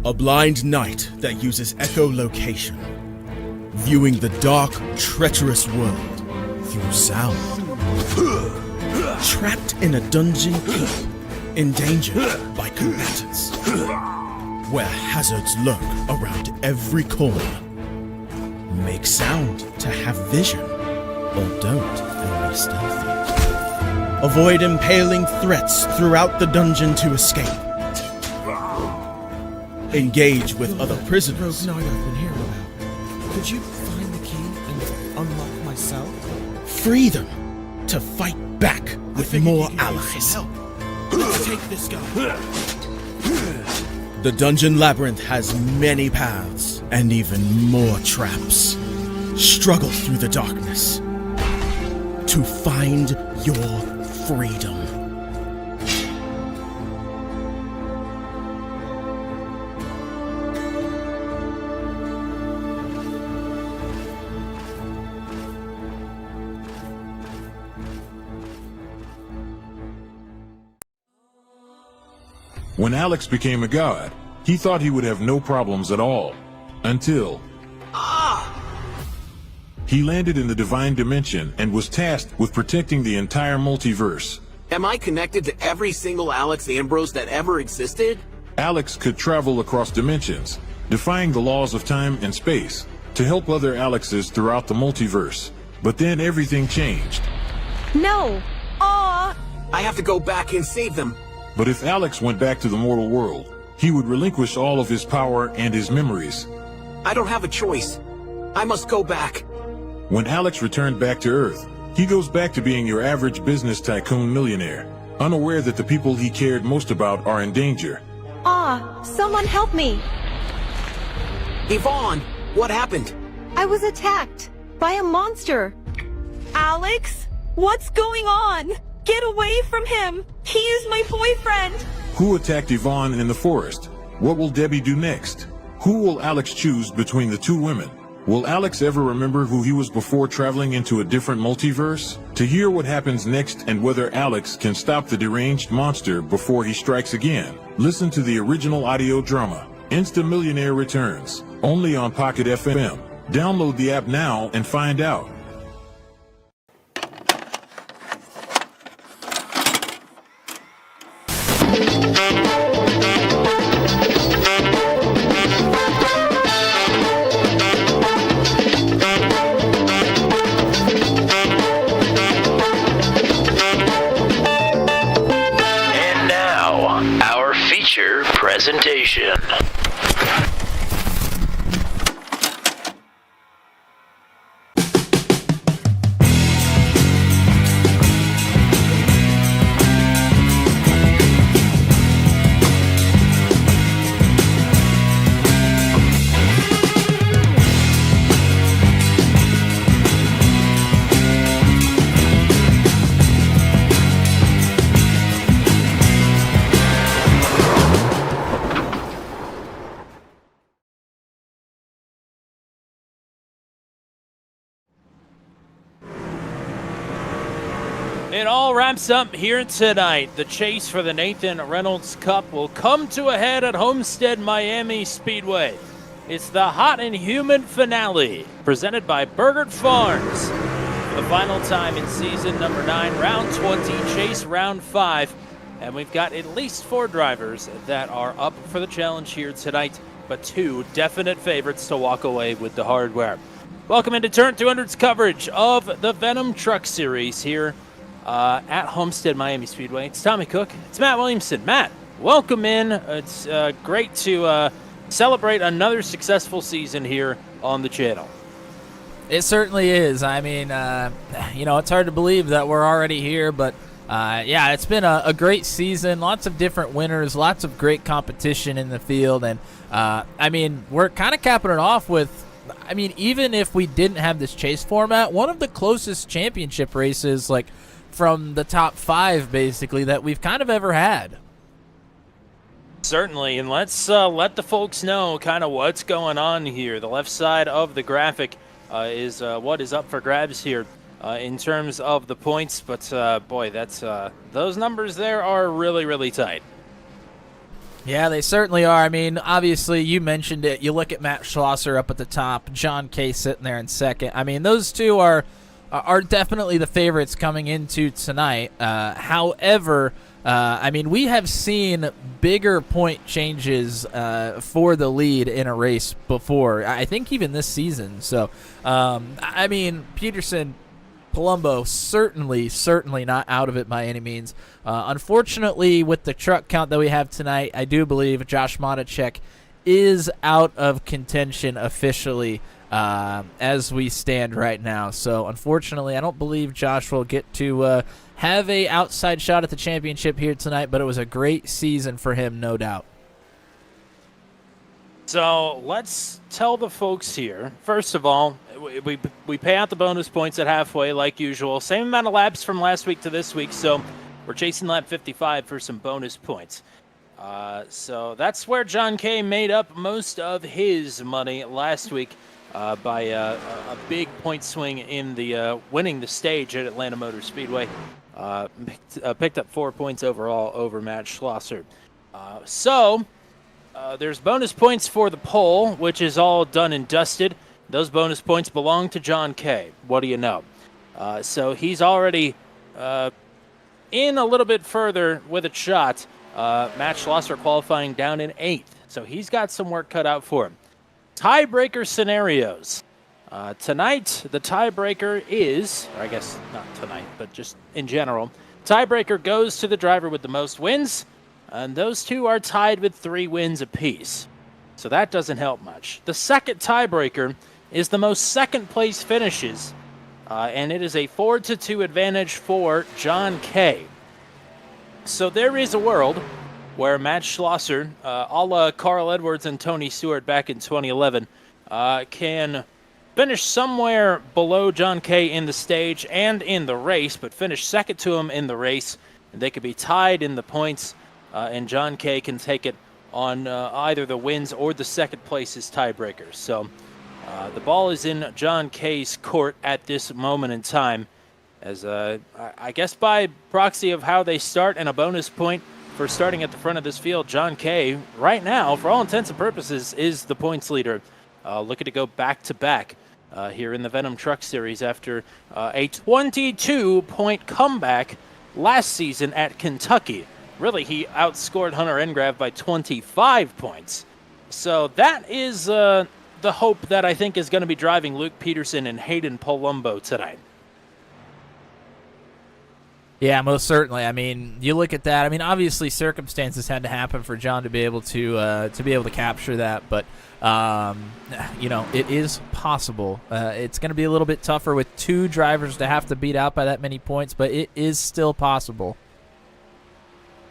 A blind knight that uses echolocation, viewing the dark, treacherous world through sound. Trapped in a dungeon keep, endangered by combatants, where hazards lurk around every corner. Make sound to have vision, or don't and be stealthy. Avoid impaling threats throughout the dungeon to escape. Engage with other prisoners. Rogue Knight I've been hearing about. Could you find the key and unlock my cell? Free them to fight back with more allies. Let's take this guy. The dungeon labyrinth has many paths and even more traps. Struggle through the darkness to find your freedom. When Alex became a god, he thought he would have no problems at all. Until... he landed in the Divine Dimension and was tasked with protecting the entire multiverse. Am I connected to every single Alex Ambrose that ever existed? Alex could travel across dimensions, defying the laws of time and space, to help other Alexes throughout the multiverse. But then everything changed. No! Aw! I have to go back and save them. But if Alex went back to the mortal world, he would relinquish all of his power and his memories. I don't have a choice. I must go back. When Alex returned back to Earth, he goes back to being your average business tycoon millionaire, unaware that the people he cared most about are in danger. Someone help me! Yvonne, what happened? I was attacked by a monster. Alex? What's going on? Get away from him! He is my boyfriend! Who attacked Yvonne in the forest? What will Debbie do next? Who will Alex choose between the two women? Will Alex ever remember who he was before traveling into a different multiverse? To hear what happens next and whether Alex can stop the deranged monster before he strikes again, listen to the original audio drama, Insta Millionaire Returns, only on Pocket FM. Download the app now and find out. Presentation. It all wraps up here tonight. The chase for the Nathan Reynolds Cup will come to a head at Homestead Miami Speedway. It's the hot and humid finale, presented by Burgert Farms. For the final time in season number 9, round 20, chase round 5. And we've got at least 4 drivers that are up for the challenge here tonight, but 2 definite favorites to walk away with the hardware. Welcome into Turn 200's coverage of the Venom Truck Series here at Homestead Miami Speedway. It's Tommy Cook. It's Matt Williamson. Matt, welcome in. It's great to celebrate another successful season here on the channel. It certainly is. I mean, it's hard to believe that we're already here, but yeah, it's been a great season. Lots of different winners, lots of great competition in the field, and I mean, we're kind of capping it off with, I mean, even if we didn't have this chase format, one of the closest championship races, like, from the top 5, basically, that we've kind of ever had. Certainly, and let's let the folks know kind of what's going on here. The left side of the graphic is what is up for grabs here in terms of the points, but boy, that's those numbers there are really, really tight. Yeah, they certainly are. I mean, obviously, you mentioned it. You look at Matt Schlosser up at the top, John Kay sitting there in second. I mean, those two are definitely the favorites coming into tonight. However, I mean, we have seen bigger point changes for the lead in a race before. I think even this season. So, I mean, Peterson, Palumbo, certainly not out of it by any means. Unfortunately, with the truck count that we have tonight, I do believe Josh Matichek is out of contention officially as we stand right now. So, unfortunately, I don't believe Josh will get to have a outside shot at the championship here tonight, but it was a great season for him, no doubt. So let's tell the folks here. First of all, we pay out the bonus points at halfway like usual. Same amount of laps from last week to this week, so we're chasing lap 55 for some bonus points. So that's where John Kay made up most of his money last week by a big point swing in the winning the stage at Atlanta Motor Speedway. Picked up 4 points overall over Matt Schlosser. So there's bonus points for the pole, which is all done and dusted. Those bonus points belong to John Kay. What do you know? So he's already in a little bit further with a shot. Matt Schlosser qualifying down in 8th. So he's got some work cut out for him. Tiebreaker scenarios. Tonight, the tiebreaker is, or I guess not tonight, but just in general, tiebreaker goes to the driver with the most wins, and those two are tied with 3 wins apiece. So that doesn't help much. The second tiebreaker is the most second-place finishes, and it is a 4-2 advantage for John Kay. So there is a world where Matt Schlosser, a la Carl Edwards and Tony Stewart back in 2011, can finish somewhere below John Kay in the stage and in the race, but finish second to him in the race. And they could be tied in the points, and John Kay can take it on either the wins or the second place as tiebreakers. So the ball is in John Kay's court at this moment in time, as I guess by proxy of how they start and a bonus point for starting at the front of this field, John Kay, right now, for all intents and purposes, is the points leader. Looking to go back-to-back here in the Venom Truck Series after a 22-point comeback last season at Kentucky. Really, he outscored Hunter Engrav by 25 points. So that is the hope that I think is going to be driving Luke Peterson and Hayden Palumbo tonight. Yeah, most certainly. I mean, you look at that. I mean, obviously circumstances had to happen for John to be able to capture that, but you know, it is possible. It's going to be a little bit tougher with 2 drivers to have to beat out by that many points, but it is still possible.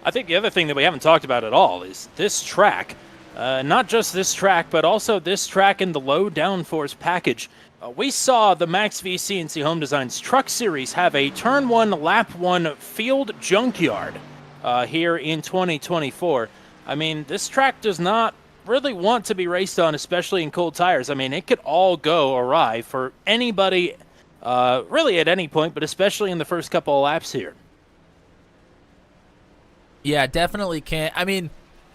I think the other thing that we haven't talked about at all is this track. Not just this track, but also this track in the low downforce package. We saw the Max v CNC Home Designs Truck Series have a Turn 1, Lap 1 field junkyard here in 2024. I mean, this track does not really want to be raced on, especially in cold tires. I mean, it could all go awry for anybody, really at any point, but especially in the first couple of laps here. Yeah, definitely can't. I mean,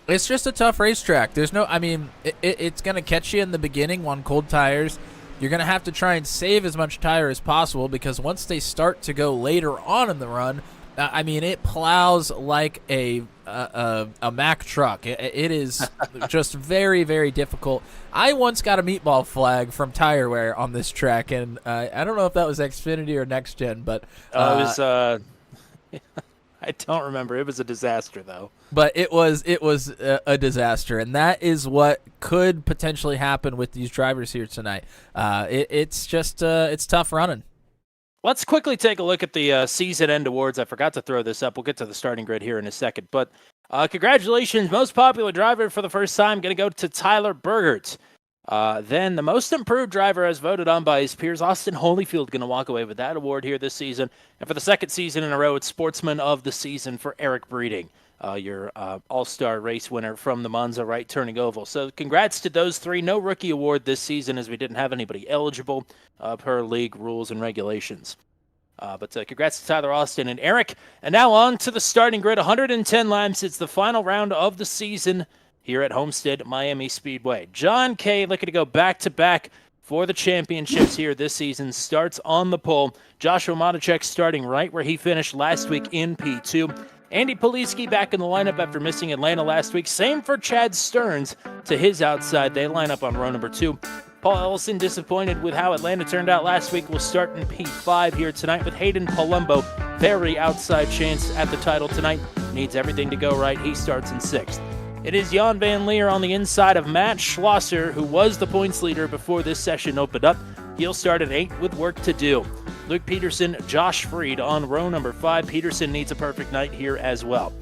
it's just a tough racetrack. There's no, I mean, it's going to catch you in the beginning on cold tires. You're going to have to try and save as much tire as possible because once they start to go later on in the run, I mean, it plows like a Mack truck. It is just very, very difficult. I once got a meatball flag from tire wear on this track, and I don't know if that was Xfinity or Next Gen, but it was. I don't remember. It was a disaster, though. But it was a disaster, and that is what could potentially happen with these drivers here tonight. It's just it's tough running. Let's quickly take a look at the season end awards. I forgot to throw this up. We'll get to the starting grid here in a second. But congratulations, most popular driver for the first time, going to go to Tyler Burgert. Then the most improved driver as voted on by his peers, Austin Holyfield, going to walk away with that award here this season. And for the second season in a row, it's Sportsman of the Season for Eric Breeding, your all-star race winner from the Monza right turning oval. So congrats to those 3. No rookie award this season as we didn't have anybody eligible per league rules and regulations. But congrats to Tyler Austin and Eric. And now on to the starting grid. 110 laps. It's the final round of the season here at Homestead Miami Speedway. John Kay looking to go back-to-back for the championships here this season. Starts on the pole. Joshua Matichek starting right where he finished last week in P2. Andy Poliski back in the lineup after missing Atlanta last week. Same for Chad Stearns to his outside. They line up on row number 2. Paul Ellison, disappointed with how Atlanta turned out last week, will start in P5 here tonight with Hayden Palumbo. Very outside chance at the title tonight. Needs everything to go right. He starts in 6th. It is Jan Van Leer on the inside of Matt Schlosser, who was the points leader before this session opened up. He'll start at 8 with work to do. Luke Peterson, Josh Freed on row number 5. Peterson needs a perfect night here as well.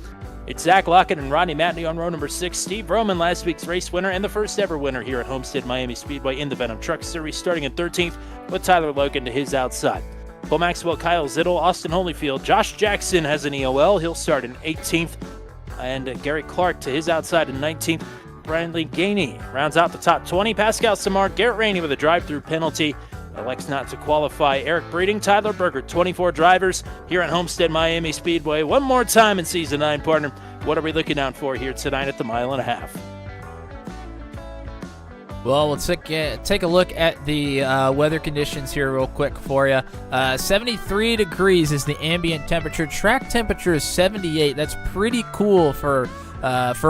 It's Zach Lockett and Rodney Matney on row number 6. Steve Roman, last week's race winner and the first ever winner here at Homestead Miami Speedway in the Venom Truck Series, starting in 13th with Tyler Logan to his outside. Cole Maxwell, Kyle Zittel, Austin Holyfield. Josh Jackson has an EOL. He'll start in 18th. And Gary Clark to his outside in 19th. Bradley Gainey rounds out the top 20. Pascal Samar, Garrett Rainey with a drive-through penalty. Elects not to qualify. Eric Breeding, Tyler Burgert, 24 drivers here at Homestead Miami Speedway. One more time in Season 9, partner. What are we looking out for here tonight at the 1.5 miles? Well, let's take a look at the weather conditions here real quick for you. 73 degrees is the ambient temperature. Track temperature is 78. That's pretty cool for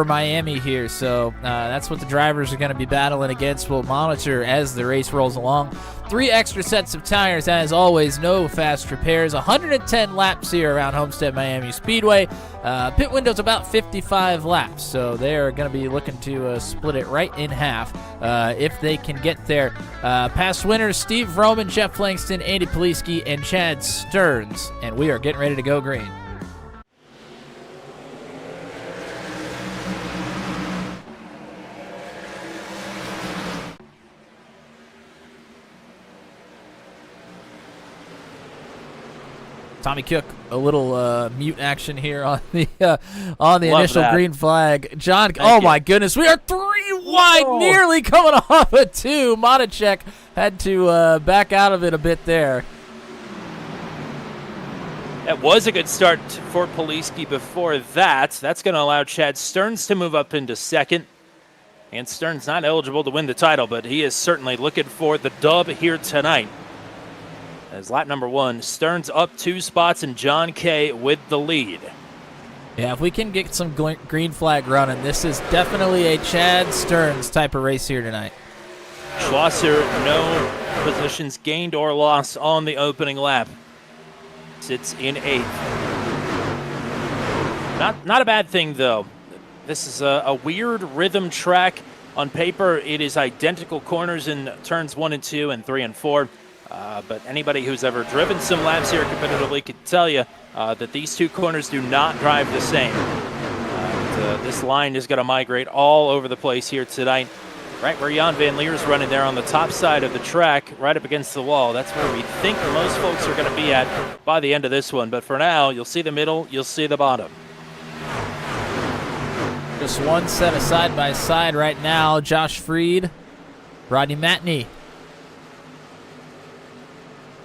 Miami here. So that's what the drivers are going to be battling against. We'll monitor as the race rolls along. 3 extra sets of tires, as always. No fast repairs. 110 laps here around Homestead Miami Speedway. Pit window's about 55 laps, so they're going to be looking to split it right in half if they can get there. Past winners, Steve Roman, Jeff Langston, Andy Poliski, and Chad Stearns. And we are getting ready to go green. Tommy Cook, a little mute action here on the initial that. green flag. John, Thank you. My goodness, we are 3 wide, nearly coming off a 2. Matichek had to back out of it a bit there. That was a good start for Poliski before that. That's going to allow Chad Stearns to move up into 2nd. And Stearns not eligible to win the title, but he is certainly looking for the dub here tonight. As lap number 1, Stearns up 2 spots and John Kay with the lead. Yeah, if we can get some green flag running, this is definitely a Chad Stearns type of race here tonight. Schlosser, no positions gained or lost on the opening lap. Sits in 8th. Not a bad thing, though. This is a weird rhythm track. On paper, it is identical corners in turns 1 and 2 and 3 and 4. But anybody who's ever driven some laps here competitively could tell you that these 2 corners do not drive the same. This line is going to migrate all over the place here tonight. Right where Jan Van Leer is running there on the top side of the track, right up against the wall. That's where we think most folks are going to be at by the end of this one. But for now, you'll see the middle, you'll see the bottom. Just one set of side-by-side right now. Josh Freed, Rodney Matney.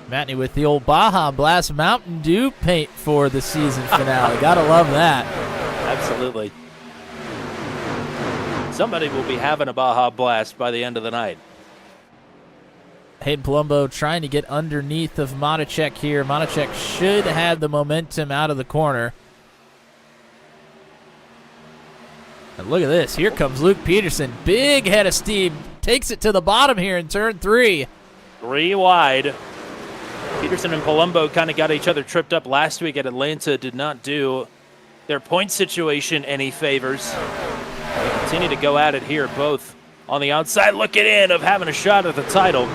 Matney with the old Baja Blast Mountain Dew paint for the season finale. Gotta love that. Absolutely. Somebody will be having a Baja Blast by the end of the night. Hayden Palumbo trying to get underneath of Matichek here. Matichek should have the momentum out of the corner. And look at this. Here comes Luke Peterson. Big head of steam. Takes it to the bottom here in turn 3. 3 wide. Peterson and Palumbo kind of got each other tripped up last week at Atlanta. Did not do their point situation any favors. They continue to go at it here, both on the outside looking in of having a shot at the title.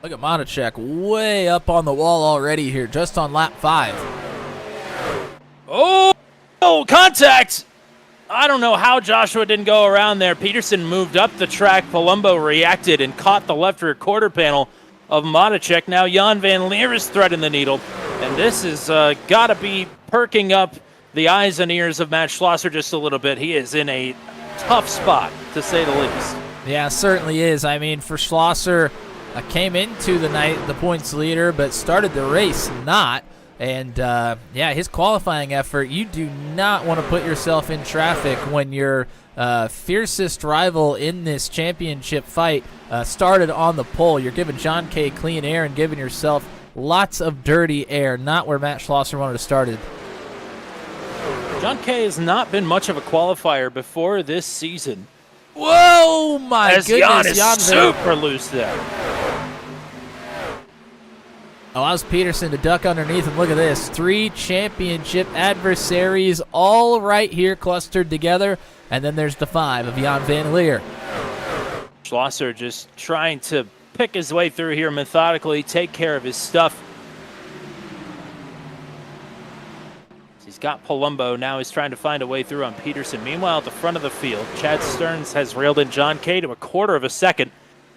Look at Matichek way up on the wall already here, just on lap 5. Oh, contact! I don't know how Joshua didn't go around there. Peterson moved up the track. Palumbo reacted and caught the left rear quarter panel of Matichek. Now Jan Van Leer is threading the needle, and this is got to be perking up the eyes and ears of Matt Schlosser just a little bit. He is in a tough spot, to say the least. Yeah, certainly is. I mean, for Schlosser, came into the night the points leader, but started the race not. And, yeah, his qualifying effort, you do not want to put yourself in traffic when your fiercest rival in this championship fight started on the pole. You're giving John Kay clean air and giving yourself lots of dirty air, not where Matt Schlosser wanted to start it. John Kay has not been much of a qualifier before this season. Whoa, my As Jan goodness. is Jan super loose there. Allows Peterson to duck underneath, and look at this. 3 championship adversaries all right here clustered together, and then there's the 5 of Jan Van Leer. Schlosser just trying to pick his way through here methodically, take care of his stuff. He's got Palumbo. Now he's trying to find a way through on Peterson. Meanwhile, at the front of the field, Chad Stearns has reeled in John Kay to a quarter of a second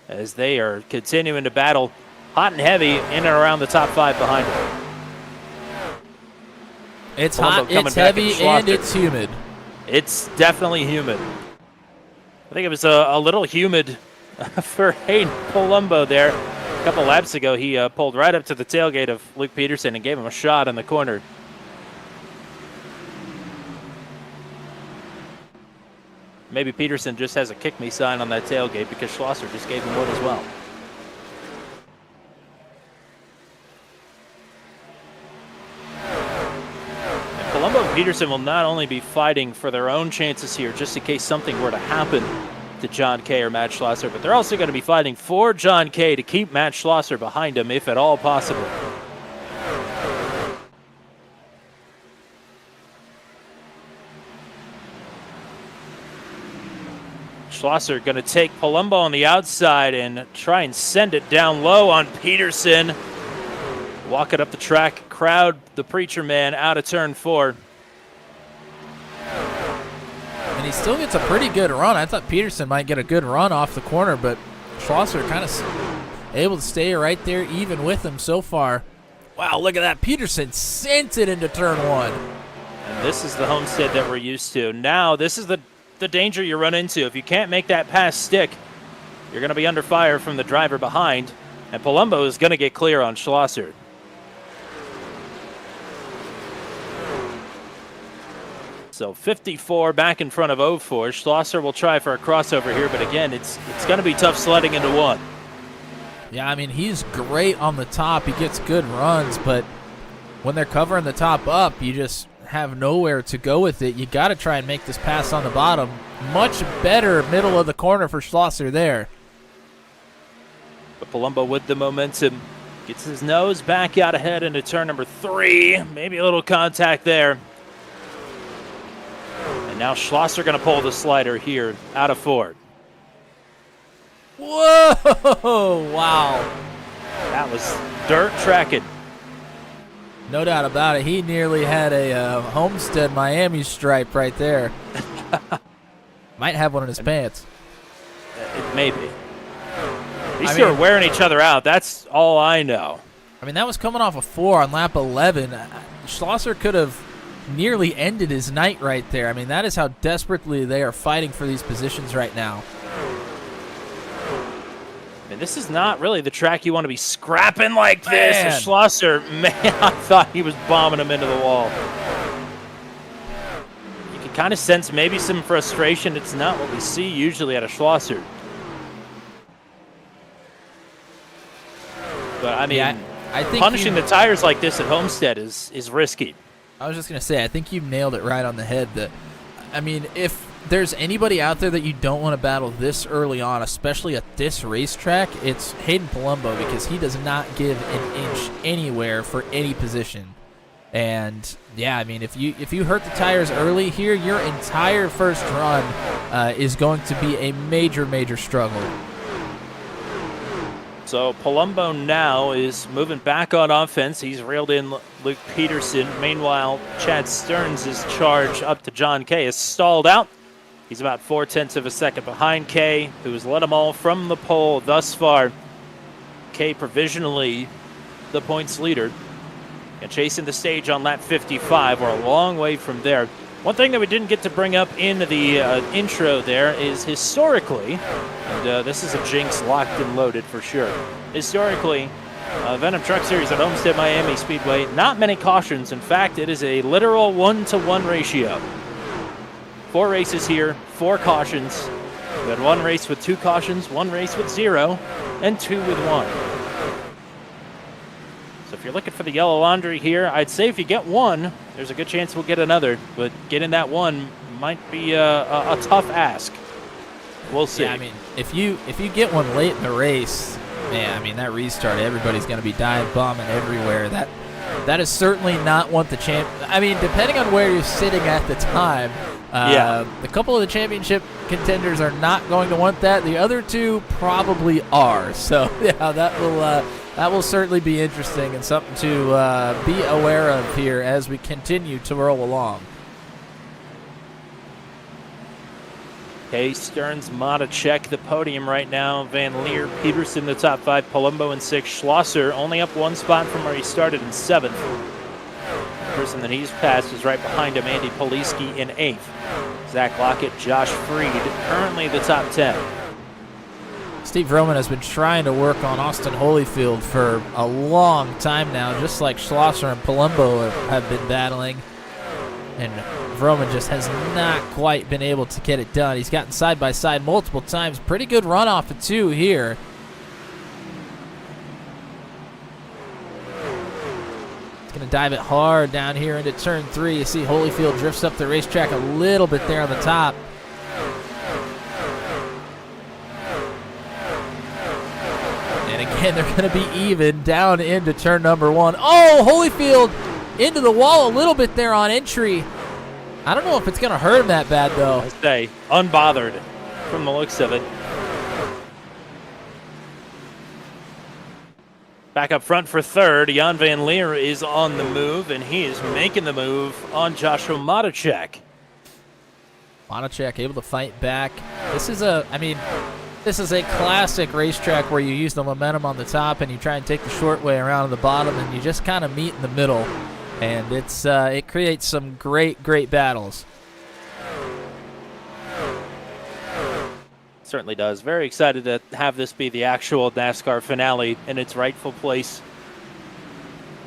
as they are continuing to battle hot and heavy in and around the top 5 behind him. It's Palumbo hot, coming it's back heavy, in Schlosser. and it's humid. It's definitely humid. I think it was a little humid for Hayden Palumbo there. A couple laps ago, he pulled right up to the tailgate of Luke Peterson and gave him a shot in the corner. Maybe Peterson just has a kick me sign on that tailgate because Schlosser just gave him one as well. And Palumbo and Peterson will not only be fighting for their own chances here, just in case something were to happen to John Kay or Matt Schlosser, but they're also going to be fighting for John Kay to keep Matt Schlosser behind him if at all possible. Schlosser going to take Palumbo on the outside and try and send it down low on Peterson. Walking up the track, crowd the preacher man out of turn 4. And he still gets a pretty good run. I thought Peterson might get a good run off the corner, but Schlosser kind of able to stay right there even with him so far. Wow, look at that. Peterson sent it into turn 1. And this is the Homestead that we're used to. Now, this is the danger you run into. If you can't make that pass stick, you're going to be under fire from the driver behind, and Palumbo is going to get clear on Schlosser. So 54 back in front of 04. Schlosser will try for a crossover here, but again, it's going to be tough sledding into 1. Yeah, I mean, he's great on the top. He gets good runs, but when they're covering the top up, you just have nowhere to go with it. You got to try and make this pass on the bottom. Much better middle of the corner for Schlosser there. But Palumbo with the momentum gets his nose back out ahead into turn number 3. Maybe a little contact there. And now Schlosser going to pull the slider here out of 4. Whoa! Wow. That was dirt tracking. No doubt about it. He nearly had a Homestead Miami stripe right there. Might have one in his pants. It may be. These two are wearing each other out. That's all I know. I mean, that was coming off a 4 on lap 11. Schlosser could have nearly ended his night right there. I mean, that is how desperately they are fighting for these positions right now. And this is not really the track you want to be scrapping like this. Man. And Schlosser, man, I thought he was bombing him into the wall. You can kind of sense maybe some frustration. It's not what we see usually out of Schlosser. But, I mean, Yeah, I think punishing the tires like this at Homestead is risky. I was just going to say, I think you nailed it right on the head. That, I mean, if there's anybody out there that you don't want to battle this early on, especially at this racetrack, it's Hayden Palumbo, because he does not give an inch anywhere for any position. And yeah, I mean, if you hurt the tires early here, your entire first run is going to be a major struggle. So Palumbo now is moving back on offense. He's reeled in Luke Peterson. Meanwhile, Chad Stearns' charge up to John Kay is stalled out. He's about 0.4 of a second behind Kay, who has led them all from the pole thus far. Kay provisionally the points leader. And chasing the stage on lap 55. We're a long way from there. One thing that we didn't get to bring up in the intro there is historically, and this is a jinx locked and loaded for sure. Historically, Venom Truck Series at Homestead Miami Speedway, not many cautions. In fact, it is a literal 1-to-1 ratio. 4 races here, 4 cautions. We had 1 race with 2 cautions, 1 race with 0, and 2 with 1. So if you're looking for the yellow laundry here, I'd say if you get 1, there's a good chance we'll get another. But getting that 1 might be a tough ask. We'll see. Yeah, I mean, if you get one late in the race, man, I mean, that restart, everybody's going to be diving, bombing everywhere. That is certainly not what the champ. I mean, depending on where you're sitting at the time, a couple of the championship contenders are not going to want that. The other 2 probably are. So yeah, that will certainly be interesting and something to be aware of here as we continue to roll along. Okay, Stearns, Mata check the podium right now. Van Leer, Peterson, the top 5. Palumbo in 6th. Schlosser only up 1 spot from where he started in 7th. The person that he's passed is right behind him, Andy Poliski in 8th. Zach Lockett, Josh Freed, currently the top 10. Steve Roman has been trying to work on Austin Holyfield for a long time now, just like Schlosser and Palumbo have been battling. And Vroman just has not quite been able to get it done. He's gotten side-by-side multiple times. Pretty good run off of 2 here. He's going to dive it hard down here into turn 3. You see Holyfield drifts up the racetrack a little bit there on the top. And again, they're going to be even down into turn number 1. Oh, Holyfield into the wall a little bit there on entry. I don't know if it's going to hurt him that bad, though. I say, unbothered from the looks of it. Back up front for 3rd, Jan Van Leer is on the move, and he is making the move on Joshua Matacek. Matacek able to fight back. This is a classic racetrack where you use the momentum on the top and you try and take the short way around the bottom, and you just kind of meet in the middle. And it creates some great battles. Certainly does. Very excited to have this be the actual NASCAR finale in its rightful place.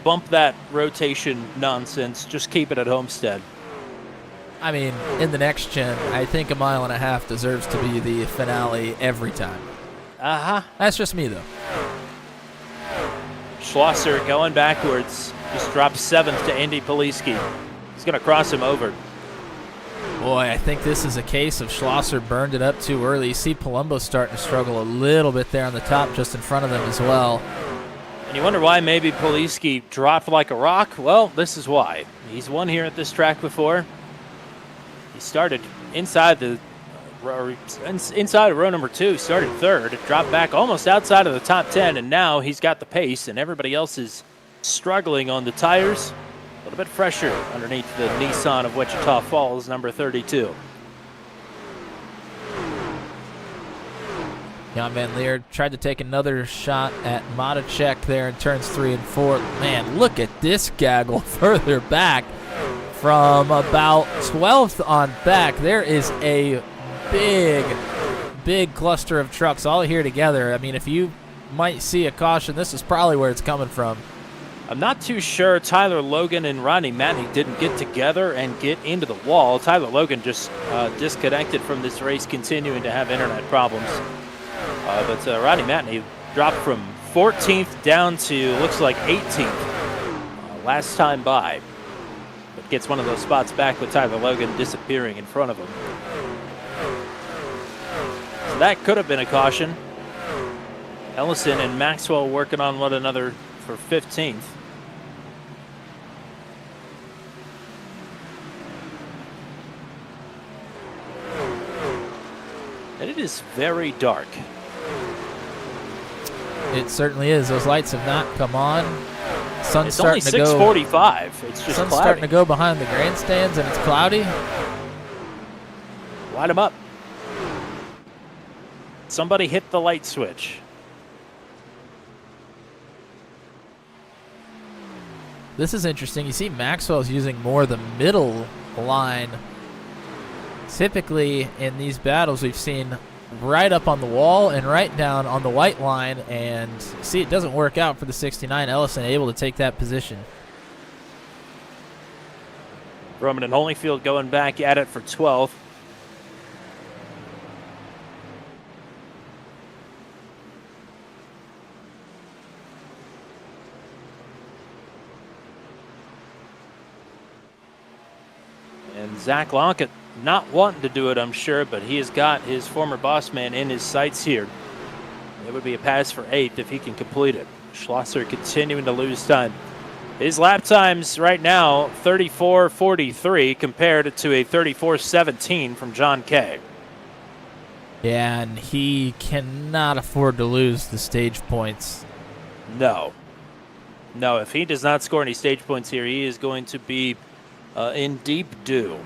Bump that rotation nonsense. Just keep it at Homestead. I mean, in the next gen, I think 1.5 miles deserves to be the finale every time. That's just me, though. Schlosser going backwards. Just drops 7th to Andy Poliski. He's going to cross him over. Boy, I think this is a case of Schlosser burned it up too early. You see Palumbo starting to struggle a little bit there on the top just in front of them as well. And you wonder why maybe Poliski dropped like a rock? Well, this is why. He's won here at this track before. He started inside of row number 2, started 3rd, dropped back almost outside of the top 10, and now he's got the pace, and everybody else is struggling on the tires. A little bit fresher underneath the Nissan of Wichita Falls, number 32. Jan Van Leer tried to take another shot at Matacek there in turns 3 and 4. Man, look at this gaggle further back from about 12th on back. There is a big cluster of trucks all here together. I mean, if you might see a caution, this is probably where it's coming from. I'm not too sure Tyler Logan and Ronnie Matney didn't get together and get into the wall. Tyler Logan just disconnected from this race, continuing to have internet problems. But Ronnie Matney dropped from 14th down to, looks like 18th last time by. But gets one of those spots back with Tyler Logan disappearing in front of him. So that could have been a caution. Ellison and Maxwell working on one another for 15th. And it is very dark. It certainly is. Those lights have not come on. Sun's It's only starting to go. 6:45. It's just Sun's cloudy. starting to go behind the grandstands, and it's cloudy. Light them up. Somebody hit the light switch. this is interesting. You see Maxwell's using more the middle line. Typically in these battles we've seen right up on the wall and right down on the white line, and see it doesn't work out for the 69. Ellison able to take that position. Roman and Holyfield going back at it for 12th. And Zach Lockett not wanting to do it, I'm sure, but he has got his former boss man in his sights here. It would be a pass for 8th if he can complete it. Schlosser continuing to lose time. His lap times right now, 34:43 compared to a 34:17 from John Kay. Yeah, and he cannot afford to lose the stage points. No. No, if he does not score any stage points here, he is going to be in deep doo.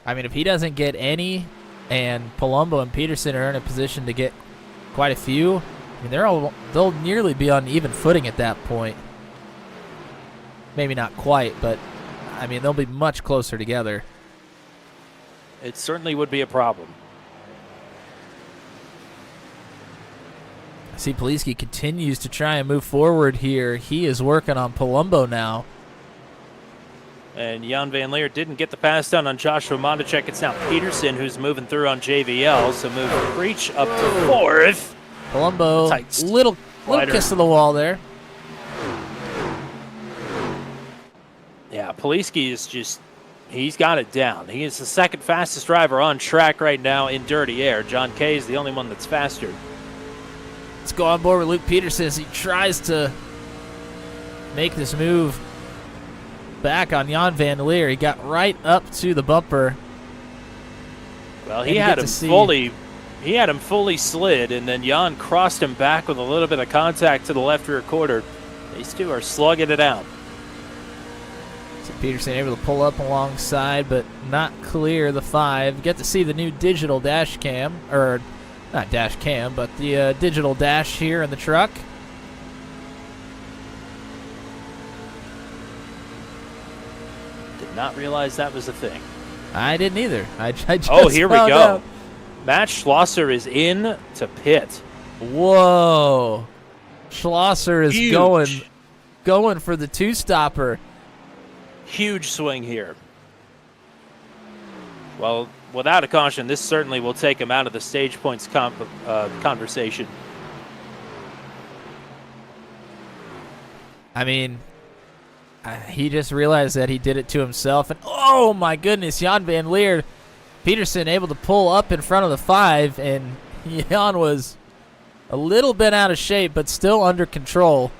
I mean, if he doesn't get any, and Palumbo and Peterson are in a position to get quite a few, I mean, they'll nearly be on even footing at that point. Maybe not quite, but I mean, they'll be much closer together. It certainly would be a problem. I see Poliski continues to try and move forward here. He is working on Palumbo now. And Jan Van Leer didn't get the pass done on Joshua Mondacek. It's now Peterson who's moving through on JVL. So move Breach up to 4th. Palumbo, Tight. little kiss to the wall there. Yeah, Poliski is just, he's got it down. He is the second fastest driver on track right now in dirty air. John Kay is the only one that's faster. Let's go on board with Luke Peterson as he tries to make this move back on Jan Van Leer. He got right up to the bumper. Well, he had him fully slid, and then Jan crossed him back with a little bit of contact to the left rear quarter. These two are slugging it out. So Peterson able to pull up alongside, but not clear the 5. Get to see the new digital dash cam, or not dash cam, but the digital dash here in the truck. Did not realize that was a thing. I didn't either. I just Oh, here we found go. out. Matt Schlosser is in to pit. Whoa. Schlosser is Huge. going for the 2-stopper. Huge swing here. Well, without a caution, this certainly will take him out of the stage points conversation. I mean, he just realized that he did it to himself. And oh my goodness, Jan Van Leer. Peterson able to pull up in front of the 5, and Jan was a little bit out of shape, but still under control.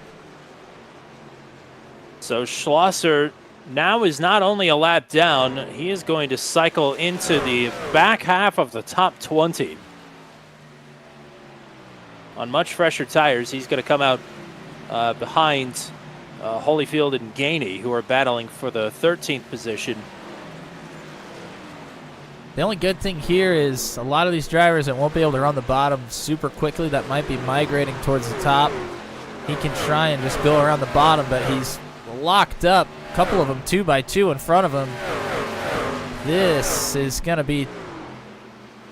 So Schlosser now is not only a lap down, he is going to cycle into the back half of the top 20. On much fresher tires, he's going to come out behind Holyfield and Gainey, who are battling for the 13th position. The only good thing here is a lot of these drivers that won't be able to run the bottom super quickly, that might be migrating towards the top. He can try and just go around the bottom, but he's locked up. A couple of them 2x2 in front of him. This is going to be,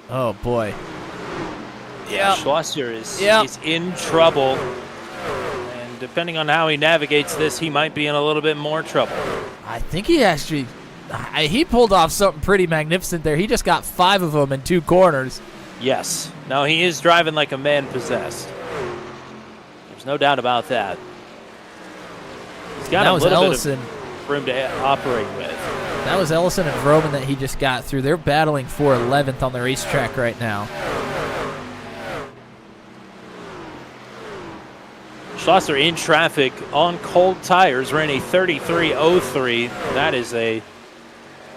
oh boy. Yeah, Schlosser is he's in trouble. And depending on how he navigates this, he might be in a little bit more trouble. I think he actually, he pulled off something pretty magnificent there. He just got 5 of them in 2 corners. Yes. No, he is driving like a man possessed. There's no doubt about that. He's got a little bit of room to operate with. That was Ellison and Vroman that he just got through. They're battling for 11th on the racetrack right now. Schlosser in traffic on cold tires, ran a 33.03. That is a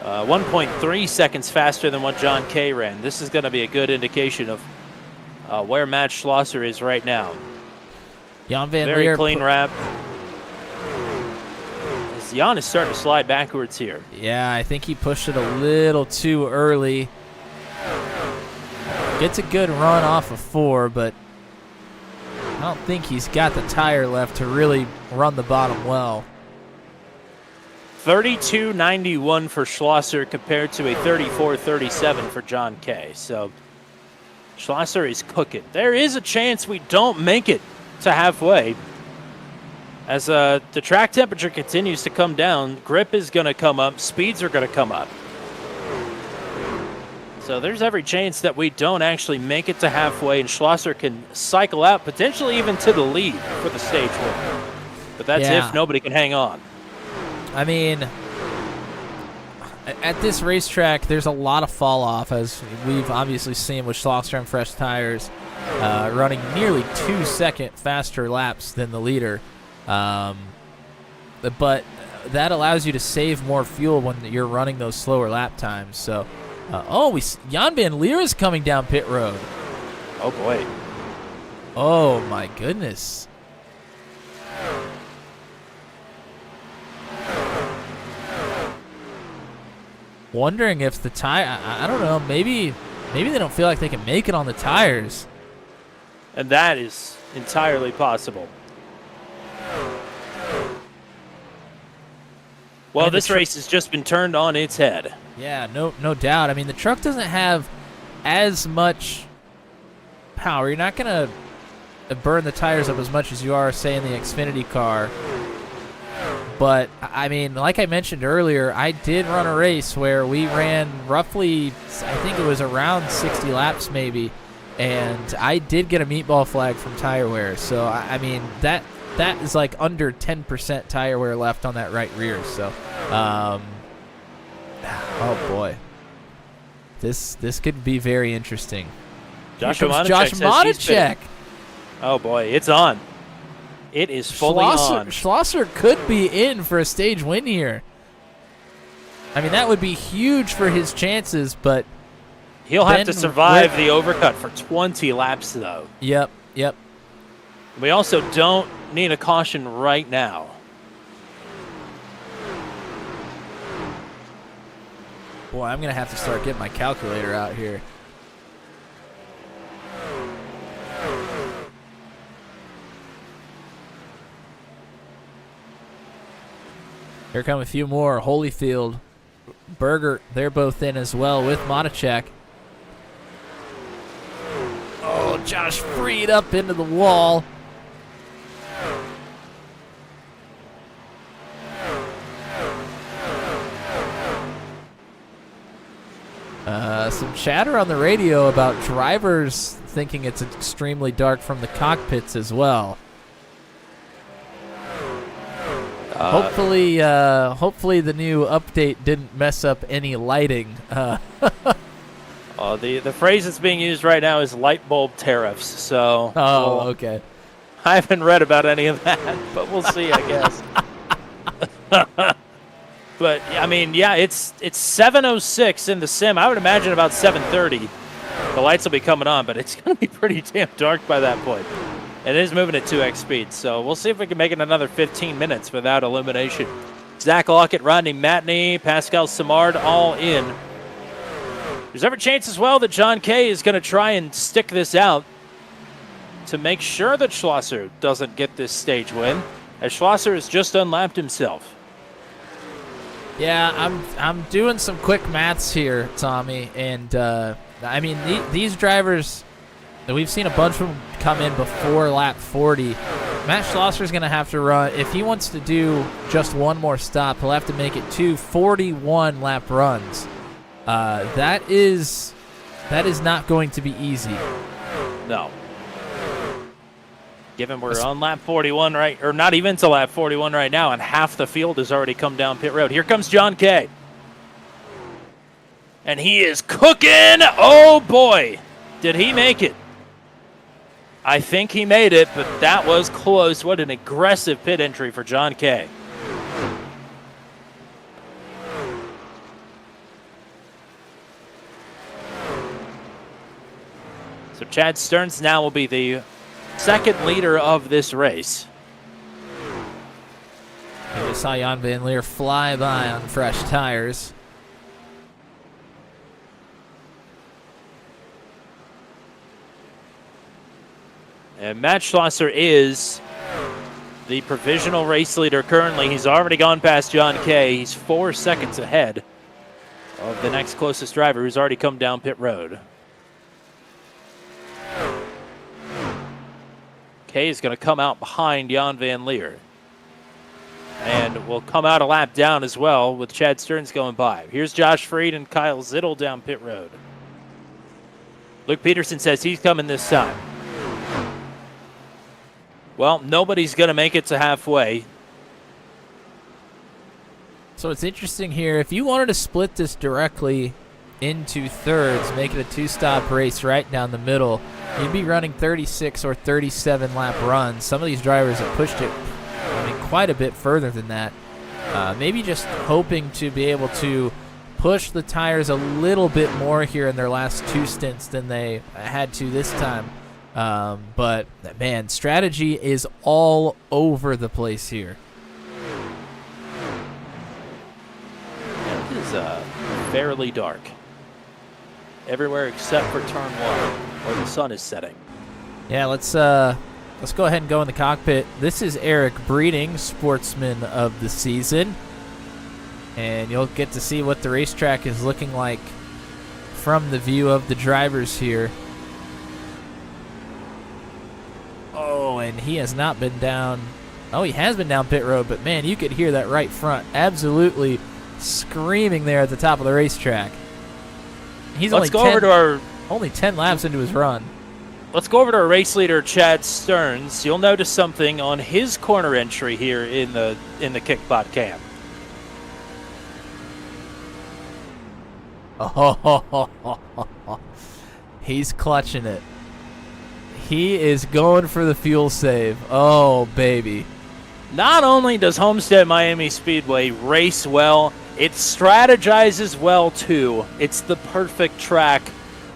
1.3 seconds faster than what John Kay ran. This is going to be a good indication of where Matt Schlosser is right now. Jan Van Very Leer clean wrap. Jan is starting to slide backwards here. Yeah, I think he pushed it a little too early. Gets a good run off of 4, but don't think he's got the tire left to really run the bottom well. 32.91 for Schlosser compared to a 34.37 for John Kay. So Schlosser is cooking. There is a chance we don't make it to halfway. As the track temperature continues to come down, grip is going to come up, speeds are going to come up. So there's every chance that we don't actually make it to halfway, and Schlosser can cycle out, potentially even to the lead for the stage win. But that's if nobody can hang on. I mean, at this racetrack, there's a lot of fall off, as we've obviously seen with Schlosser and fresh tires, running nearly 2-second faster laps than the leader. But that allows you to save more fuel when you're running those slower lap times. So, Jan Van Leer is coming down pit road. Oh boy. Oh my goodness. Wondering if the tire, I don't know, maybe they don't feel like they can make it on the tires. And that is entirely possible. Well, this race has just been turned on its head. Yeah, no doubt. I mean, the truck doesn't have as much power. You're not going to burn the tires up as much as you are, say, in the Xfinity car. But, I mean, like I mentioned earlier, I did run a race where we ran roughly, I think it was around 60 laps maybe, and I did get a meatball flag from tire wear. So, I mean, that is like under 10% tire wear left on that right rear. So, oh boy, this could be very interesting. Josh Monacek. Oh boy, it's on. It is fully on. Schlosser could be in for a stage win here. I mean, that would be huge for his chances, but he'll have to survive the overcut for 20 laps, though. Yep. We also don't need a caution right now. Boy, I'm going to have to start getting my calculator out here. Here come a few more. Holyfield, Burgert, they're both in as well with Monacek. Oh, Josh freed up into the wall. Some chatter on the radio about drivers thinking it's extremely dark from the cockpits as well. Hopefully the new update didn't mess up any lighting. The phrase that's being used right now is light bulb tariffs. So. Okay. I haven't read about any of that, but we'll see, I guess. But I mean, yeah, it's 7:06 in the sim. I would imagine about 7:30, the lights will be coming on, but it's going to be pretty damn dark by that point. It is moving at 2x speed, so we'll see if we can make it another 15 minutes without illumination. Zach Lockett, Rodney Matney, Pascal Simard, all in. There's every chance as well that John Kay is going to try and stick this out to make sure that Schlosser doesn't get this stage win, as Schlosser has just unlapped himself. Yeah, I'm doing some quick maths here, Tommy, and I mean these drivers, we've seen a bunch of them come in before lap 40. Matt Schlosser's going to have to run, if he wants to do just one more stop, he'll have to make it 2 41 lap runs. That is not going to be easy. No. Given we're on lap 41 or not even to lap 41 right now, and half the field has already come down pit road. Here comes John Kay. And he is cooking. Oh boy, did he make it? I think he made it, but that was close. What an aggressive pit entry for John Kay. So Chad Stearns now will be the second leader of this race. And we saw Jan Van Leer fly by on fresh tires. And Matt Schlosser is the provisional race leader currently. He's already gone past John Kay. He's 4 seconds ahead of the next closest driver who's already come down pit road. Kay is going to come out behind Jan Van Leer. And will come out a lap down as well with Chad Stearns going by. Here's Josh Freed and Kyle Zittel down pit road. Luke Peterson says he's coming this time. Well, nobody's going to make it to halfway. So it's interesting here. If you wanted to split this directly into thirds, make it a two-stop race right down the middle, you'd be running 36 or 37 lap runs. Some of these drivers have pushed it, quite a bit further than that. Maybe just hoping to be able to push the tires a little bit more here in their last two stints than they had to this time. But, man, strategy is all over the place here. It is fairly dark. Everywhere except for turn one, where the sun is setting. Yeah, let's go ahead and go in the cockpit. This is Eric Breeding, Sportsman of the Season. And you'll get to see what the racetrack is looking like from the view of the drivers here. Oh, and he has not been down. Oh, he has been down pit road, but man, you could hear that right front absolutely screaming there at the top of the racetrack. He's only 10 laps into his run. Let's go over to our race leader, Chad Stearns. You'll notice something on his corner entry here in the Kickbot cam. Oh, he's clutching it. He is going for the fuel save. Oh, baby. Not only does Homestead Miami Speedway race well, it strategizes well, too. It's the perfect track.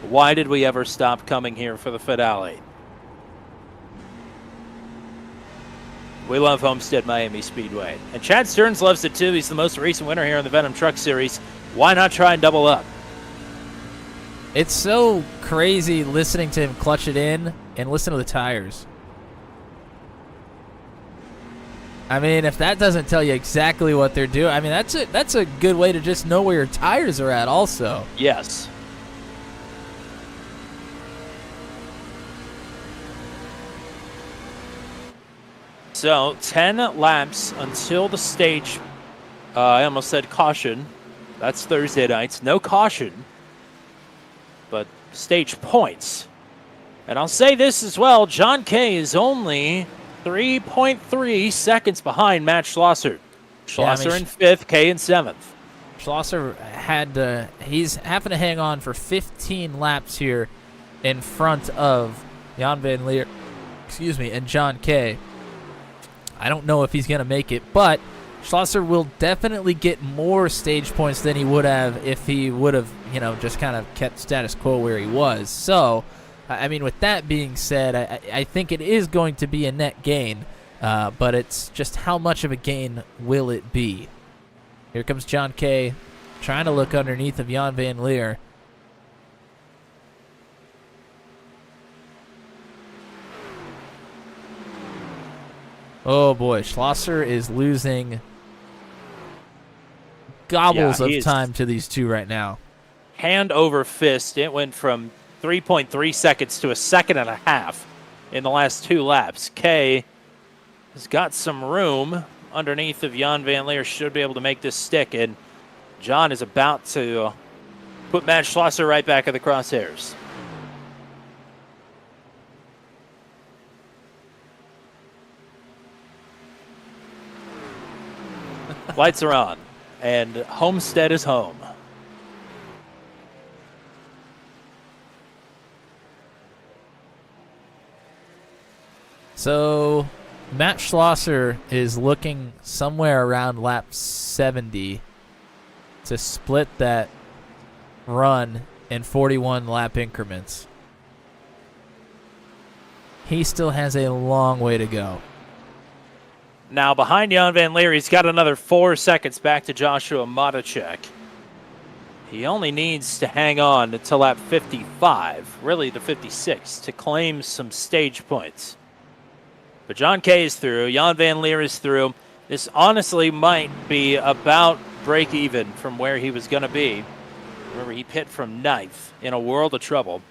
Why did we ever stop coming here for the finale? We love Homestead Miami Speedway. And Chad Stearns loves it, too. He's the most recent winner here in the Venom Truck Series. Why not try and double up? It's so crazy listening to him clutch it in and listen to the tires. I mean, if that doesn't tell you exactly what they're doing, I mean, that's a good way to just know where your tires are at also. Yes. So, 10 laps until the stage, I almost said caution. That's Thursday nights. No caution, but stage points. And I'll say this as well. John Kay is only 3.3 seconds behind Matt Schlosser. Schlosser in 5th, Kay in 7th. Schlosser he's having to hang on for 15 laps here in front of Jan Van Leer, and John Kay. I don't know if he's going to make it, but Schlosser will definitely get more stage points than he would have if he would have, just kind of kept status quo where he was. So, I mean, with that being said, I think it is going to be a net gain, but it's just how much of a gain will it be? Here comes John Kay trying to look underneath of Jan Van Leer. Oh, boy. Schlosser is losing gobbles of time to these two right now. Hand over fist. It went from 3.3 seconds to a second and a half in the last 2 laps. Kay has got some room underneath of Jan Van Leer. Should be able to make this stick. And John is about to put Matt Schlosser right back at the crosshairs. Lights are on, and Homestead is home. So, Matt Schlosser is looking somewhere around lap 70 to split that run in 41 lap increments. He still has a long way to go. Now, behind Jan Van Leer, he's got another 4 seconds back to Joshua Matacek. He only needs to hang on until lap 55, really the 56, to claim some stage points. But John Kay is through. Jan Van Leer is through. This honestly might be about break even from where he was going to be. Remember, he pit from 9th, in a world of trouble.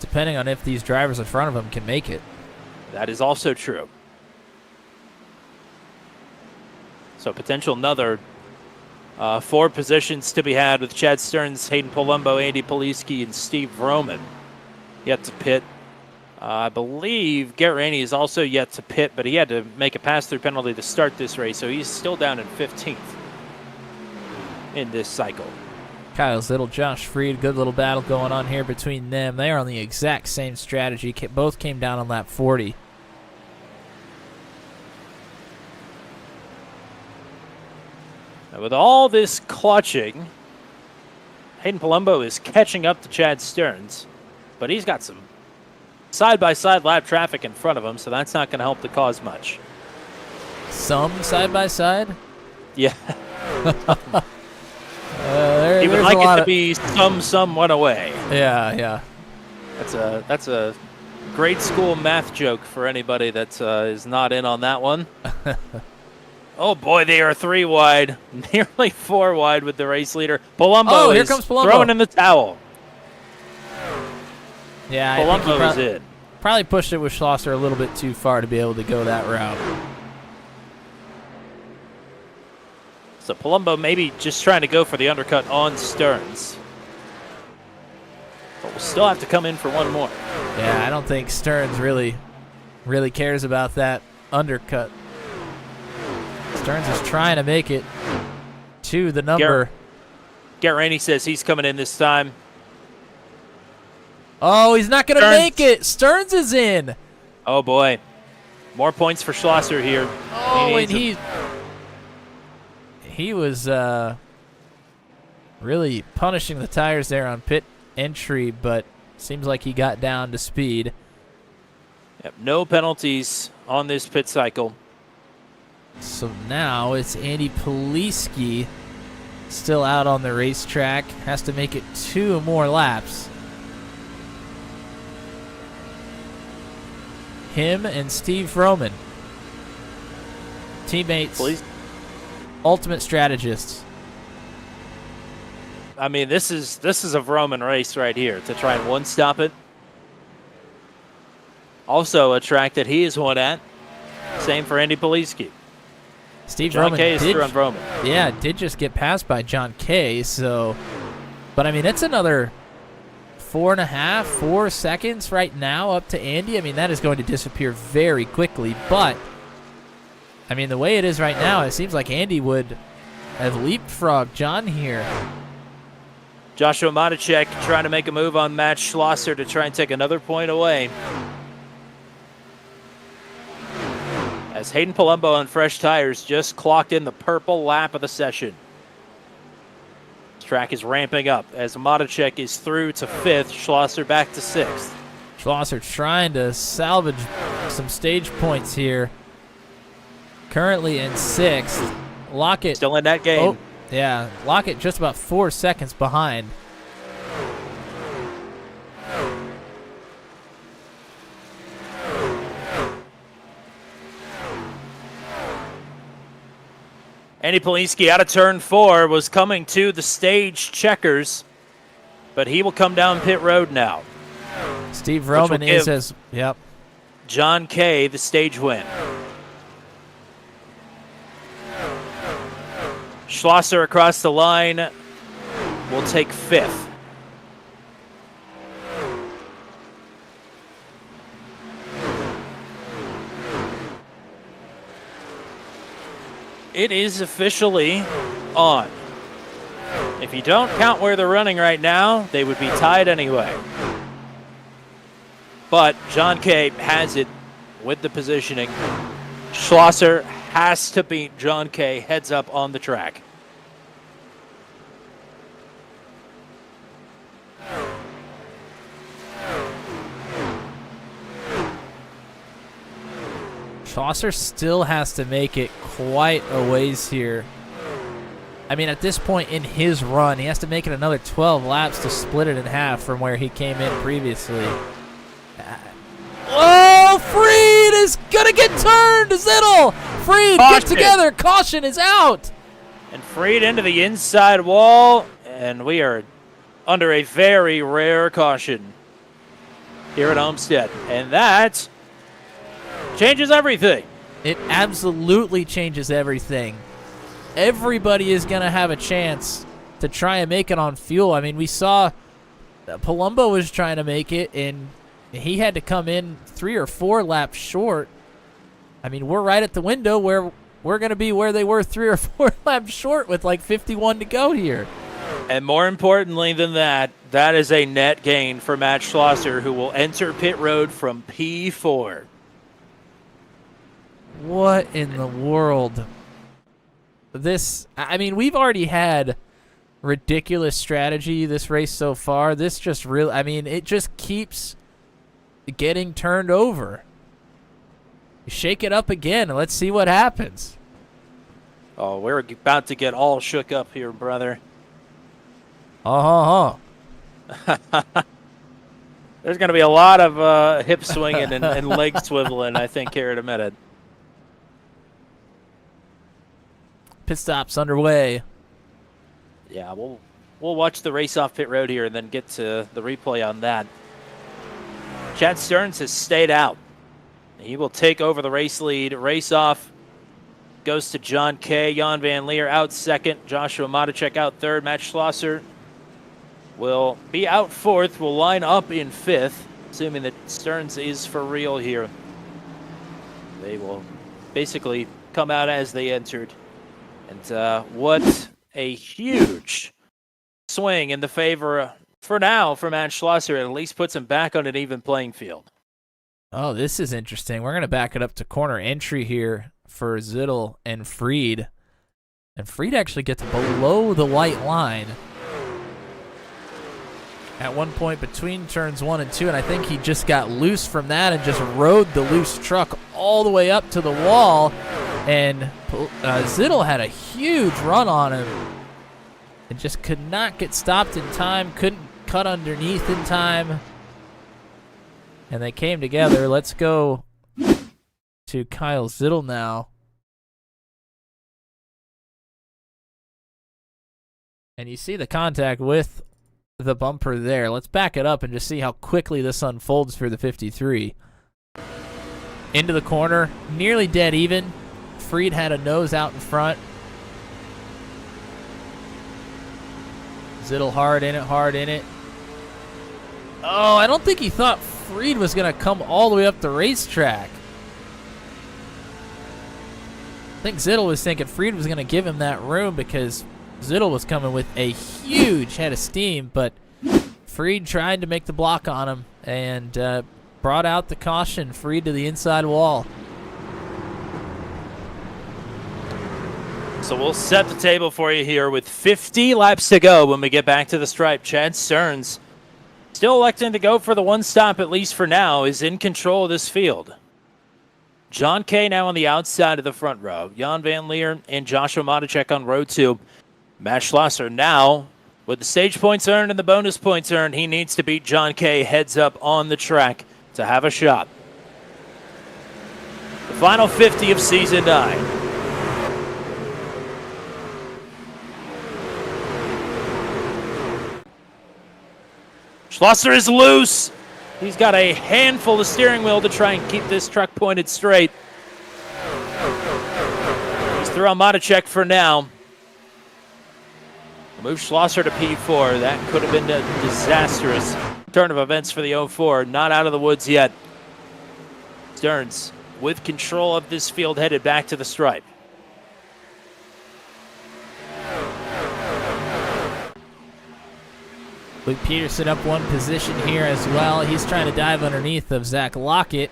Depending on if these drivers in front of him can make it. That is also true. So potential another 4 positions to be had with Chad Stearns, Hayden Palumbo, Andy Poliski, and Steve Vroman yet to pit. I believe Garrett Rainey is also yet to pit, but he had to make a pass-through penalty to start this race, so he's still down in 15th in this cycle. Kyle Zittel, Josh Freed, good little battle going on here between them. They are on the exact same strategy. Both came down on lap 40. Now with all this clutching, Hayden Palumbo is catching up to Chad Stearns, but he's got some side-by-side lap traffic in front of him, so that's not going to help the cause much. Some side-by-side? Yeah. He would there's like a it lot to of- be some one away. Yeah. That's a grade school math joke for anybody that is not in on that one. Oh boy, they are 3 wide, nearly 4 wide with the race leader. Palumbo Oh, here is comes Palumbo. throwing in the towel. Yeah, I think he Palumbo is in. probably pushed it with Schlosser a little bit too far to be able to go that route. So Palumbo maybe just trying to go for the undercut on Stearns. But we'll still have to come in for one more. Yeah, I don't think Stearns really cares about that undercut. Stearns is trying to make it to the number. Garrett Rainey says he's coming in this time. Oh, he's not going to Stearns. make it. Stearns is in. Oh boy. More points for Schlosser here. Oh, and needs he was really punishing the tires there on pit entry, but seems like he got down to speed. Yep, no penalties on this pit cycle. So now it's Andy Poliski still out on the racetrack. Has to make it 2 more laps. Him and Steve Vroman, teammates, ultimate strategists. I mean, this is a Vroman race right here to try and one-stop it. Also a track that he has won at. Same for Andy Poliski. Steve John Vroman Kay is through on Vroman. Yeah, did just get passed by John Kay. So, but I mean, it's another 4 seconds right now up to Andy. I mean, that is going to disappear very quickly. But I mean, the way it is right now, it seems like Andy would have leapfrogged John here. Joshua Maticek trying to make a move on Matt Schlosser to try and take another point away. As Hayden Palumbo on fresh tires just clocked in the purple lap of the session. This track is ramping up as Maticek is through to 5th, Schlosser back to 6th. Schlosser trying to salvage some stage points here. Currently in 6th. Lockett Still in that game. Oh, yeah, Lockett just about 4 seconds behind. Andy Poliski out of turn 4 was coming to the stage checkers, but he will come down pit road now. Steve will Vroman is give as, yep. John Kay the stage win. Schlosser across the line will take 5th. It is officially on. If you don't count where they're running right now, they would be tied anyway. But John Kay has it with the positioning. Schlosser has to beat John Kay heads up on the track. Schlosser still has to make it quite a ways here I mean, at this point in his run, he has to make it another 12 laps to split it in half from where he came in previously. Oh, Freed is going to get turned. Zittel. Freed, get together. Caution is out. And Freed into the inside wall, and we are under a very rare caution here at Homestead. And that changes everything. It absolutely changes everything. Everybody is going to have a chance to try and make it on fuel. I mean, we saw Palumbo was trying to make it, and he had to come in 3 or 4 laps short. I mean, we're right at the window where we're going to be where they were 3 or 4 laps short with like 51 to go here. And more importantly than that, that is a net gain for Matt Schlosser, who will enter pit road from P4. What in the world? This, I mean, we've already had ridiculous strategy this race so far. This just really, I mean, it just keeps getting turned over. Shake it up again and let's see what happens. Oh, we're about to get all shook up here, brother. There's going to be a lot of hip swinging and leg swiveling, I think, here in a minute. Pit stop's underway. Yeah, we'll watch the race off pit road here and then get to the replay on that. Chad Stearns has stayed out. He will take over the race lead. Race off goes to John Kay. Jan Van Leer out second. Joshua Matacek out third. Matt Schlosser will be out fourth. Will line up in fifth, assuming that Stearns is for real here. They will basically come out as they entered. And what a huge swing in the favor, for now, for Matt Schlosser. It at least puts him back on an even playing field. Oh, this is interesting. We're going to back it up to corner entry here for Zittel and Freed. And Freed actually gets below the white line at one point between turns 1 and 2, and I think he just got loose from that and just rode the loose truck all the way up to the wall. And Zittel had a huge run on him and just could not get stopped in time, couldn't cut underneath in time. And they came together. Let's go to Kyle Zittel now. And you see the contact with the bumper there. Let's back it up and just see how quickly this unfolds for the 53. Into the corner, nearly dead even. Freed had a nose out in front. Zittel hard in it. Oh, I don't think he thought Freed was going to come all the way up the racetrack. I think Zittel was thinking Freed was going to give him that room because Zittel was coming with a huge head of steam, but Freed tried to make the block on him and brought out the caution. Freed to the inside wall. So we'll set the table for you here with 50 laps to go when we get back to the stripe. Chad Stearns, still electing to go for the one stop, at least for now, is in control of this field. John Kay now on the outside of the front row. Jan Van Leer and Joshua Matacek on row 2. Matt Schlosser now, with the stage points earned and the bonus points earned, he needs to beat John Kay heads up on the track to have a shot. The final 50 of season 9. Schlosser is loose. He's got a handful of steering wheel to try and keep this truck pointed straight. He's through on Matacek for now. Move Schlosser to P4. That could have been a disastrous turn of events for the 04. Not out of the woods yet. Stearns with control of this field headed back to the stripe. Luke Peterson up one position here as well. He's trying to dive underneath of Zach Lockett.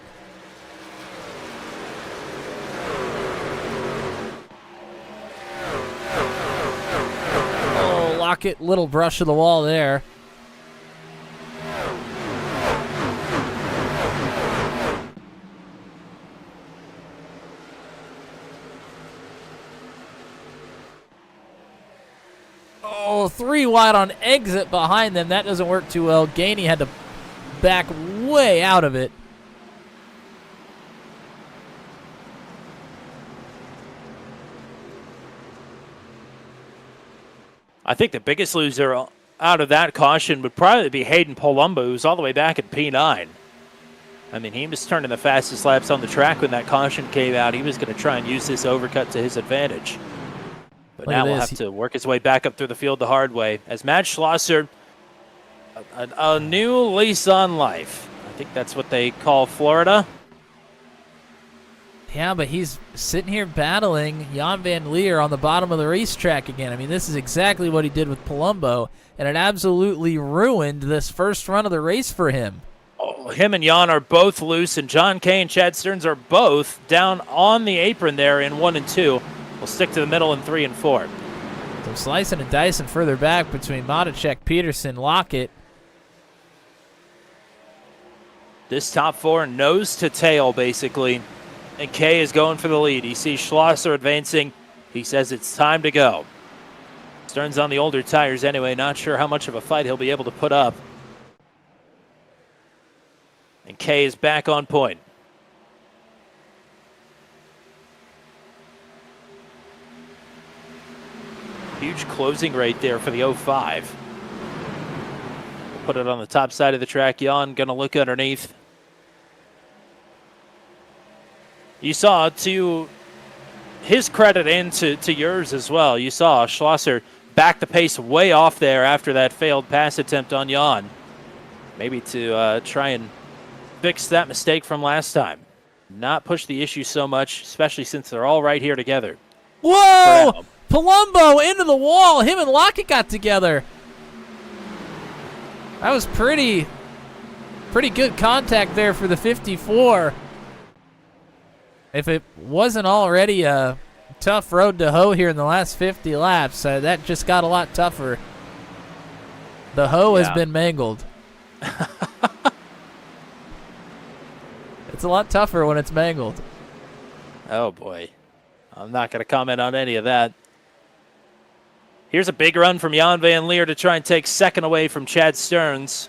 Oh, Lockett, little brush of the wall there. 3 wide on exit behind them. That doesn't work too well. Gainey had to back way out of it. I think the biggest loser out of that caution would probably be Hayden Palumbo, who's all the way back at P9. I mean, he was turning the fastest laps on the track when that caution came out. He was going to try and use this overcut to his advantage. But now we'll have to work his way back up through the field the hard way. As Matt Schlosser, a new lease on life. I think that's what they call Florida. Yeah, but he's sitting here battling Jan Van Leer on the bottom of the racetrack again. I mean, this is exactly what he did with Palumbo, and it absolutely ruined this first run of the race for him. Oh, him and Jan are both loose, and John Kay and Chad Stearns are both down on the apron there in 1 and 2. We'll stick to the middle in 3 and 4. So slicing and dicing further back between Matichek, Peterson, Lockett. This top 4 nose to tail, basically. And Kay is going for the lead. He sees Schlosser advancing. He says it's time to go. Stearns on the older tires anyway. Not sure how much of a fight he'll be able to put up. And Kay is back on point. Huge closing rate there for the 05. Put it on the top side of the track. Jan going to look underneath. You saw, to his credit and to yours as well, you saw Schlosser back the pace way off there after that failed pass attempt on Jan. Maybe to try and fix that mistake from last time. Not push the issue so much, especially since they're all right here together. Whoa! Palumbo into the wall. Him and Lockett got together. That was pretty good contact there for the 54. If it wasn't already a tough road to hoe here in the last 50 laps, that just got a lot tougher. The hoe has been mangled. It's a lot tougher when it's mangled. Oh, boy. I'm not going to comment on any of that. Here's a big run from Jan Van Leer to try and take second away from Chad Stearns.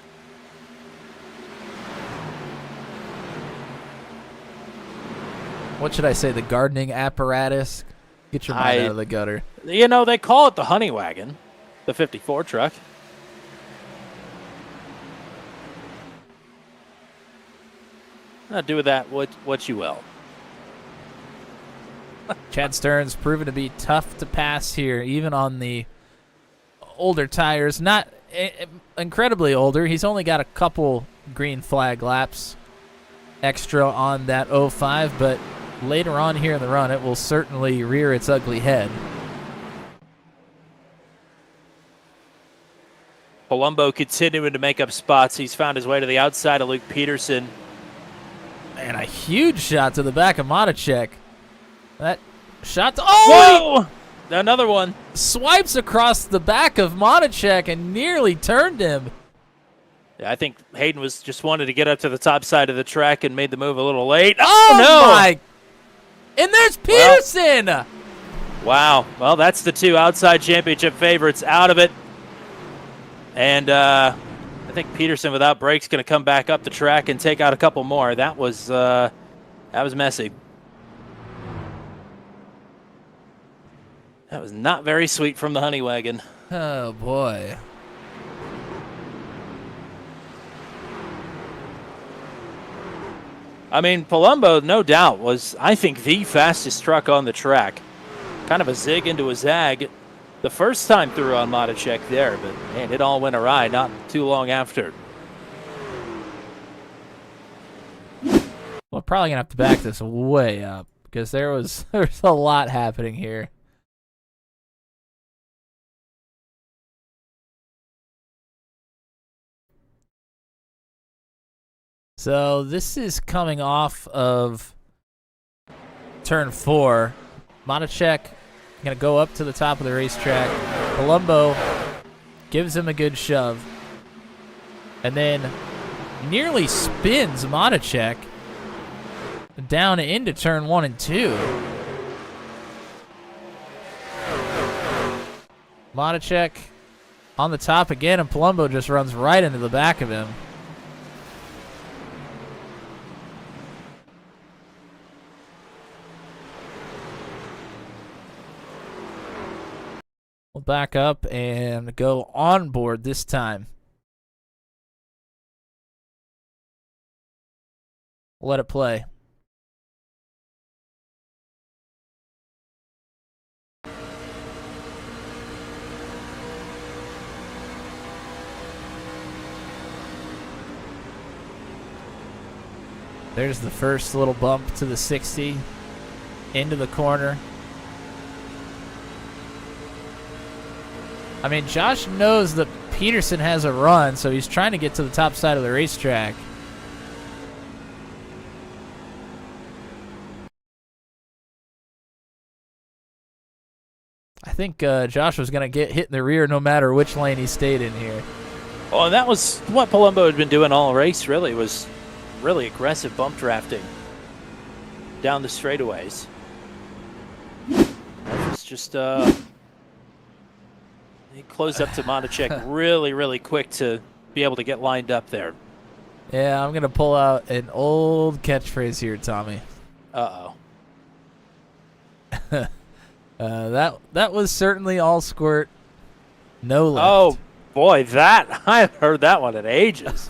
What should I say? The gardening apparatus? Get your mind out of the gutter. You know, they call it the honey wagon, the 54 truck. Do with that what you will. Chad Stearns proven to be tough to pass here, even on the older tires. Not incredibly older. He's only got a couple green flag laps extra on that 05, but later on here in the run, it will certainly rear its ugly head. Palumbo continuing to make up spots. He's found his way to the outside of Luke Peterson. And a huge shot to the back of Matichek. That shot to... Oh! Whoa! Another one. Swipes across the back of Matichek and nearly turned him. Yeah, I think Hayden was just wanted to get up to the top side of the track and made the move a little late. Oh, no! My! And there's Peterson! Wow. Well, that's the two outside championship favorites out of it. And I think Peterson without brakes going to come back up the track and take out a couple more. That was messy. That was not very sweet from the honey wagon. Oh, boy. I mean, Palumbo, no doubt, was, I think, the fastest truck on the track. Kind of a zig into a zag the first time through on Matichek there, but, man, it all went awry not too long after. We're probably going to have to back this way up because there's a lot happening here. So this is coming off of turn 4. Matichek going to go up to the top of the racetrack. Palumbo gives him a good shove. And then nearly spins Matichek down into turn 1 and 2. Matichek on the top again, and Palumbo just runs right into the back of him. We'll back up and go on board this time. Let it play. There's the first little bump to the 60 into the corner. I mean, Josh knows that Peterson has a run, so he's trying to get to the top side of the racetrack. I think Josh was going to get hit in the rear no matter which lane he stayed in here. Well, and that was what Palumbo had been doing all race, really, was really aggressive bump drafting down the straightaways. That was just, he closed up to Monachek really, really quick to be able to get lined up there. Yeah, I'm going to pull out an old catchphrase here, Tommy. Uh-oh. That was certainly all squirt, no lift. Oh, boy, that, I've heard that one in ages.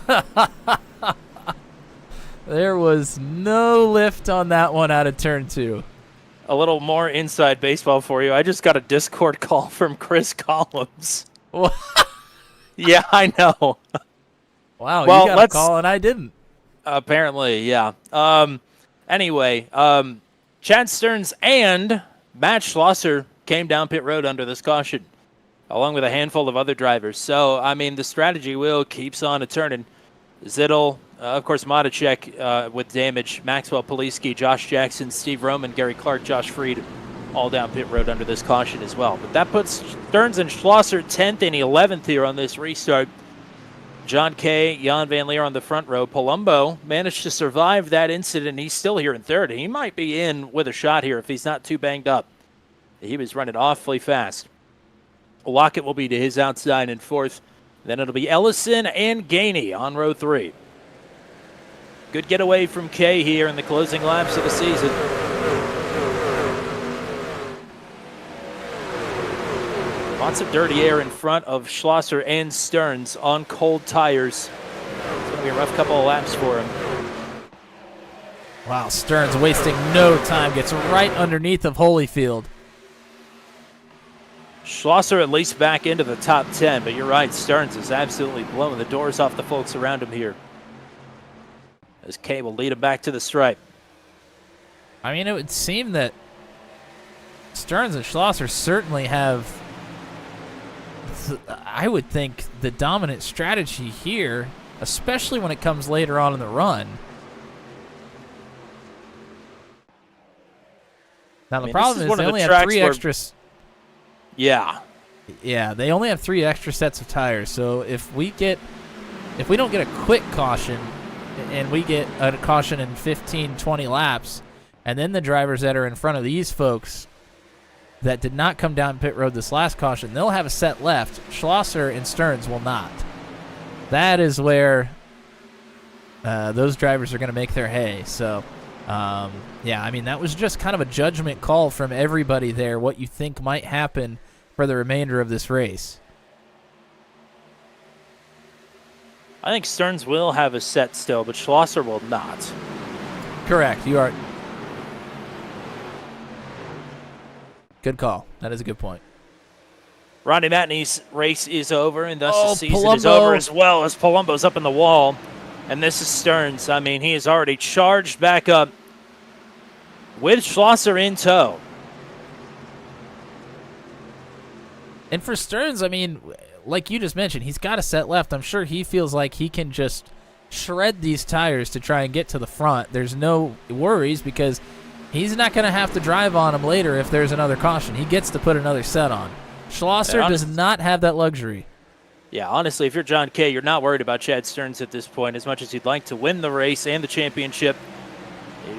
There was no lift on that one out of turn 2. A little more inside baseball for you. I just got a Discord call from Chris Collins. Yeah, I know. Wow, well, you got a call and I didn't. Apparently, yeah. Anyway, Chad Stearns and Matt Schlosser came down pit road under this caution, along with a handful of other drivers. So, I mean, the strategy wheel keeps on a turning. Zittel, of course, Modacek with damage, Maxwell Poliski, Josh Jackson, Steve Roman, Gary Clark, Josh Freed, all down pit road under this caution as well. But that puts Stearns and Schlosser 10th and 11th here on this restart. John Kay, Jan Van Leer on the front row. Palumbo managed to survive that incident. He's still here in third. He might be in with a shot here if he's not too banged up. He was running awfully fast. Lockett will be to his outside in fourth. Then it'll be Ellison and Gainey on row 3. Good getaway from Kay here in the closing laps of the season. Lots of dirty air in front of Schlosser and Stearns on cold tires. It's going to be a rough couple of laps for him. Wow, Stearns wasting no time. Gets right underneath of Holyfield. Schlosser at least back into the top 10, but you're right, Stearns is absolutely blowing the doors off the folks around him here, as Kay will lead him back to the stripe. I mean, it would seem that Stearns and Schlosser certainly have, I would think, the dominant strategy here, especially when it comes later on in the run. Now, the problem is they only have 3 extras. Yeah. Yeah, they only have 3 extra sets of tires. So if we don't get a quick caution and we get a caution in 15, 20 laps, and then the drivers that are in front of these folks that did not come down pit road this last caution, they'll have a set left. Schlosser and Stearns will not. That is where those drivers are going to make their hay. So, yeah, I mean, that was just kind of a judgment call from everybody there, what you think might happen for the remainder of this race. I think Stearns will have a set still, but Schlosser will not. Correct. You are. Good call. That is a good point. Ronnie Matney's race is over, and thus the season Palumbo is over as well, as Palumbo's up in the wall. And this is Stearns. I mean, he has already charged back up with Schlosser in tow. And for Stearns, I mean, like you just mentioned, he's got a set left. I'm sure he feels like he can just shred these tires to try and get to the front. There's no worries because he's not going to have to drive on them later if there's another caution. He gets to put another set on. Schlosser does not have that luxury. Yeah, honestly, if you're John Kay, you're not worried about Chad Stearns at this point. As much as you'd like to win the race and the championship,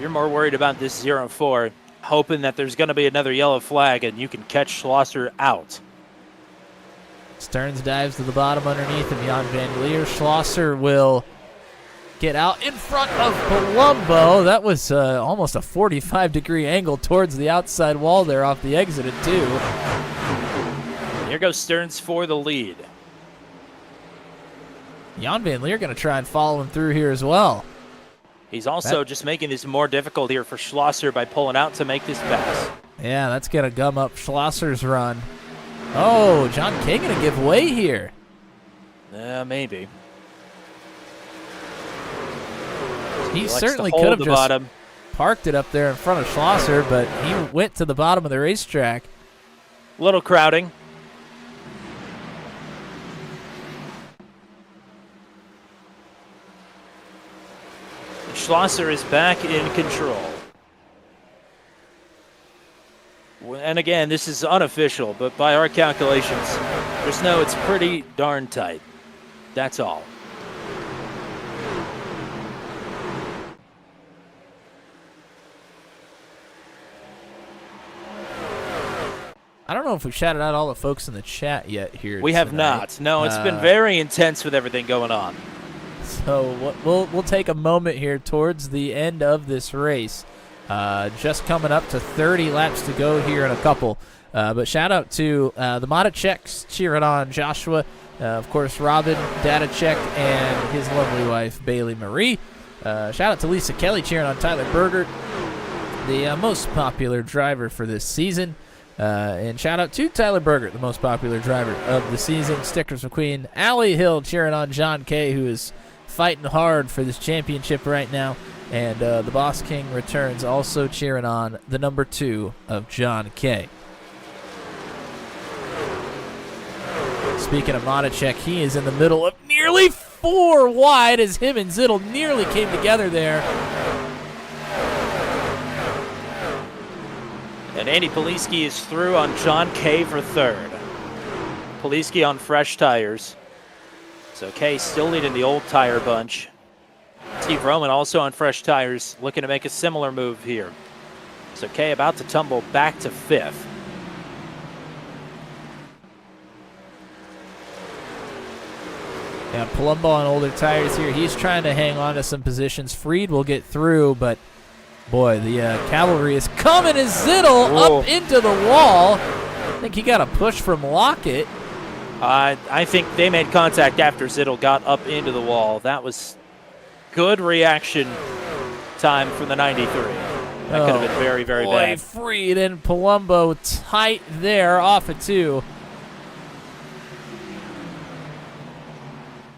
you're more worried about this 0-4, hoping that there's going to be another yellow flag and you can catch Schlosser out. Stearns dives to the bottom underneath him. Jan van Leer. Schlosser will get out in front of Palumbo. That was almost a 45-degree angle towards the outside wall there off the exit at 2. Here goes Stearns for the lead. Jan van Leer going to try and follow him through here as well. He's also just making this more difficult here for Schlosser by pulling out to make this pass. Yeah, that's going to gum up Schlosser's run. Oh, John Kay going to give way here. Maybe. He likes certainly to hold could have the just bottom. parked it up there in front of Schlosser, but he went to the bottom of the racetrack. Little crowding. Schlosser is back in control. And again, this is unofficial, but by our calculations, it's pretty darn tight. That's all. I don't know if we've shouted out all the folks in the chat yet here. We have not. No, it's been very intense with everything going on. So we'll take a moment here towards the end of this race. Just coming up to 30 laps to go here in a couple. But shout out to the Maticheks cheering on Joshua. Of course, Robin Datachek and his lovely wife, Bailey Marie. Shout out to Lisa Kelly cheering on Tyler Burgert, the most popular driver for this season. And shout out to Tyler Burgert, the most popular driver of the season. Stickers McQueen. Allie Hill cheering on John Kay, who is fighting hard for this championship right now. And the Boss King returns, also cheering on the number 2 of John Kay. Speaking of Matichek, he is in the middle of nearly 4 wide as him and Zittel nearly came together there. And Andy Poliski is through on John Kay for 3rd. Poliski on fresh tires. So Kay still leading the old tire bunch. Steve Roman also on fresh tires, looking to make a similar move here. So Kay about to tumble back to 5th. Yeah, Palumbo on older tires here. He's trying to hang on to some positions. Freed will get through, but boy, the cavalry is coming as Zittel up into the wall. I think he got a push from Lockett. I think they made contact after Zittel got up into the wall. That was good reaction time from the 93. That could have been very, very bad. Freed and Palumbo tight there off of 2.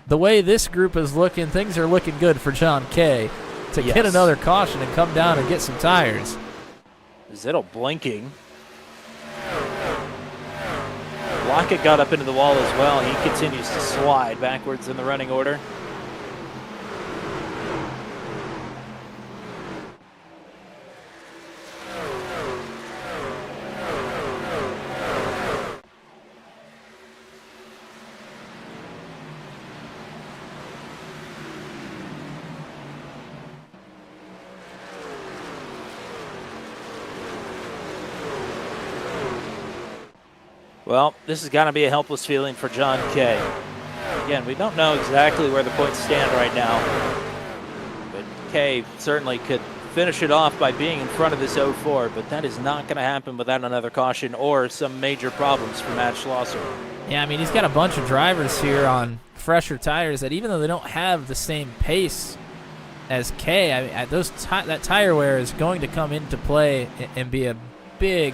The way this group is looking, things are looking good for John Kay to get another caution and come down and get some tires. Zittel blinking. Lockett got up into the wall as well. He continues to slide backwards in the running order. Well, this has got to be a helpless feeling for John Kay. Again, we don't know exactly where the points stand right now, but Kay certainly could finish it off by being in front of this 04, but that is not going to happen without another caution or some major problems for Matt Schlosser. Yeah, I mean, he's got a bunch of drivers here on fresher tires that even though they don't have the same pace as Kay, I mean, that tire wear is going to come into play and be a big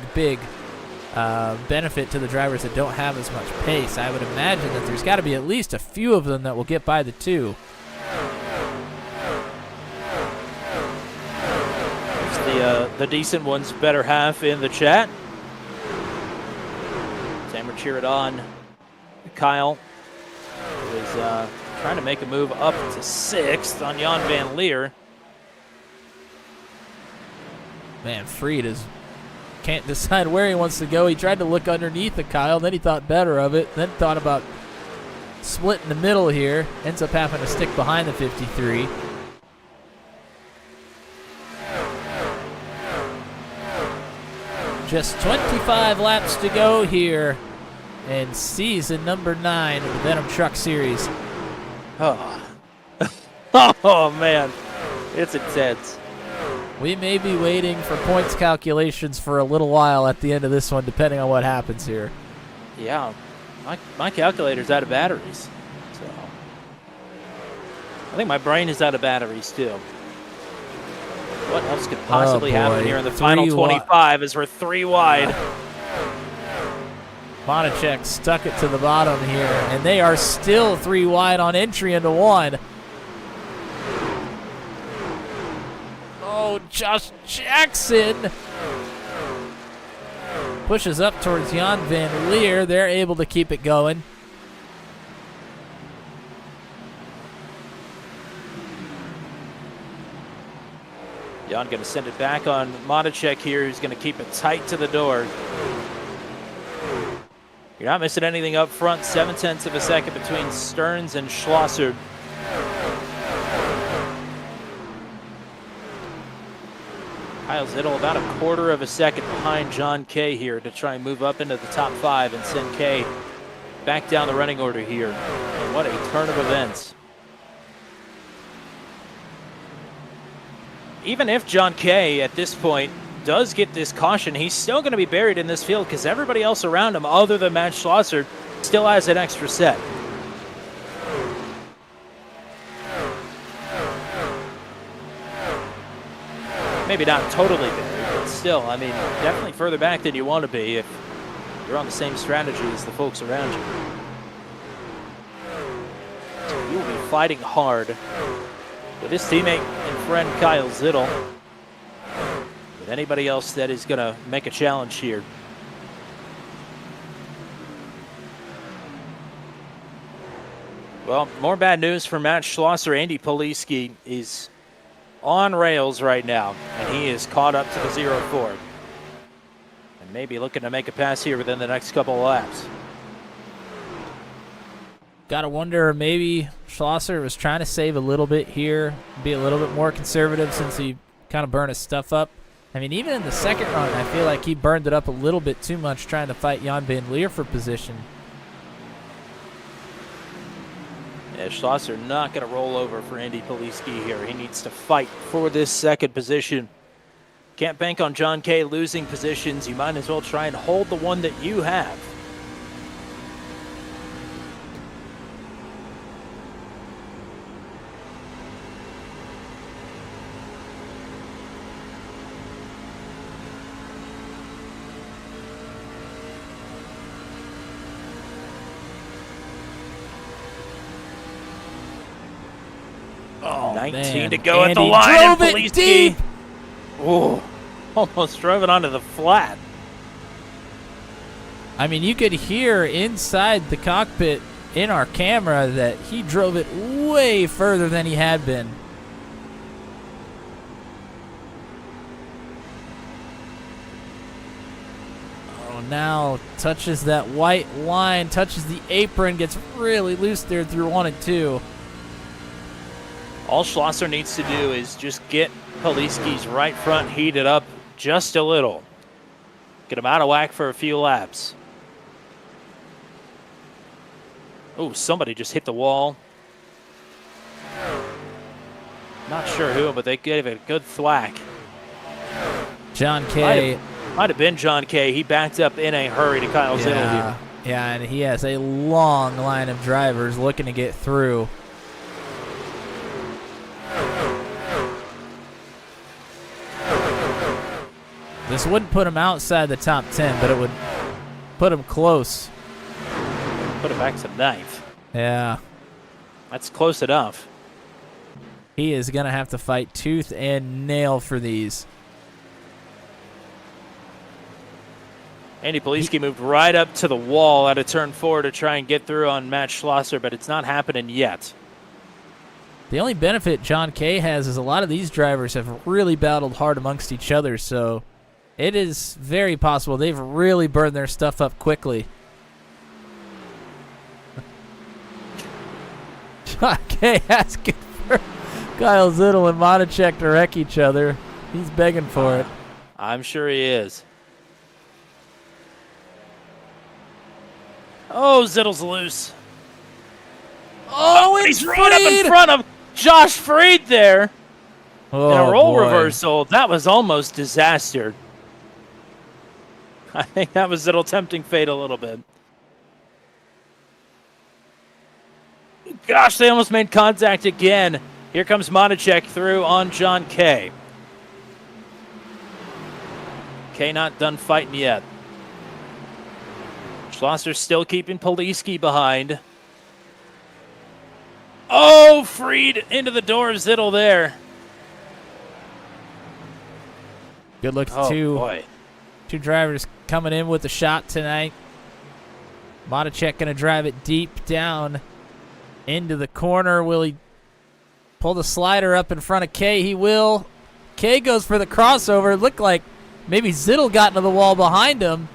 benefit to the drivers that don't have as much pace. I would imagine that there's got to be at least a few of them that will get by the 2. There's the decent one's better half in the chat. Tamer cheered on Kyle, who is trying to make a move up to 6th on Jan van Leer. Man, Freed can't decide where he wants to go. He tried to look underneath the Kyle, then he thought better of it, then thought about splitting the middle here. Ends up having to stick behind the 53. Just 25 laps to go here in season number 9 of the Venom Truck Series. Oh. Oh, man. It's intense. We may be waiting for points calculations for a little while at the end of this one, depending on what happens here. Yeah. My calculator's out of batteries. So I think my brain is out of batteries, too. What else could possibly happen here in the final 25 as we're 3 wide? Monachek stuck it to the bottom here, and they are still 3 wide on entry into 1. Oh, Josh Jackson pushes up towards Jan Van Leer. They're able to keep it going. Jan going to send it back on Monachek here, who's going to keep it tight to the door. You're not missing anything up front. 0.7 of a second between Stearns and Schlosser. Kyle Zittel about 1/4 of a second behind John Kay here to try and move up into the top 5 and send Kay back down the running order here. And what a turn of events. Even if John Kay at this point does get this caution, he's still going to be buried in this field because everybody else around him other than Matt Schlosser still has an extra set. Maybe not totally buried, but still, I mean, definitely further back than you want to be if you're on the same strategy as the folks around you. So you will be fighting hard with his teammate and friend Kyle Zittel, with anybody else that is going to make a challenge here. Well, more bad news for Matt Schlosser. Andy Poliski is on rails right now, and he is caught up to the 0-4. And maybe looking to make a pass here within the next couple of laps. Gotta wonder, maybe Schlosser was trying to save a little bit here, be a little bit more conservative since he kind of burned his stuff up. I mean, even in the second run, I feel like he burned it up a little bit too much trying to fight Jan Van Leer for position. Yeah, Schlosser not going to roll over for Andy Poliski here. He needs to fight for this second position. Can't bank on John Kay losing positions. You might as well try and hold the one that you have. Oh, 19 man. to go Andy at the line. drove it deep. Oh, almost drove it onto the flat. I mean, you could hear inside the cockpit in our camera that he drove it way further than he had been. Oh, now touches that white line, touches the apron, gets really loose there through 1 and 2. All Schlosser needs to do is just get Poliski's right front heated up just a little. Get him out of whack for a few laps. Oh, somebody just hit the wall. Not sure who, but they gave it a good thwack. John Kay. Might have been John Kay. He backed up in a hurry to Kyle Zittel here. Yeah, and he has a long line of drivers looking to get through. This wouldn't put him outside the top 10, but it would put him close. Put him back to 9th. Yeah. That's close enough. He is going to have to fight tooth and nail for these. Andy Poliski moved right up to the wall out of turn 4 to try and get through on Matt Schlosser, but it's not happening yet. The only benefit John Kay has is a lot of these drivers have really battled hard amongst each other, so it is very possible they've really burned their stuff up quickly. John Kay asking for Kyle Zittel and Monachek to wreck each other. He's begging for it. I'm sure he is. Oh, Zittle's loose. Oh, it's He's right up in Freed! front of Josh Freed there. Oh, In a role boy. reversal, that was almost disaster. I think that was Zittle tempting fate a little bit. Gosh, they almost made contact again. Here comes Monacek through on John Kay. Kay not done fighting yet. Schlosser still keeping Poliski behind. Oh, Freed into the door of Zittle there. Good look Oh, to boy. two drivers coming in with the shot tonight. Monacek going to drive it deep down into the corner. Will he pull the slider up in front of Kay? He will. Kay goes for the crossover. It looked like maybe Zittle got into the wall behind him.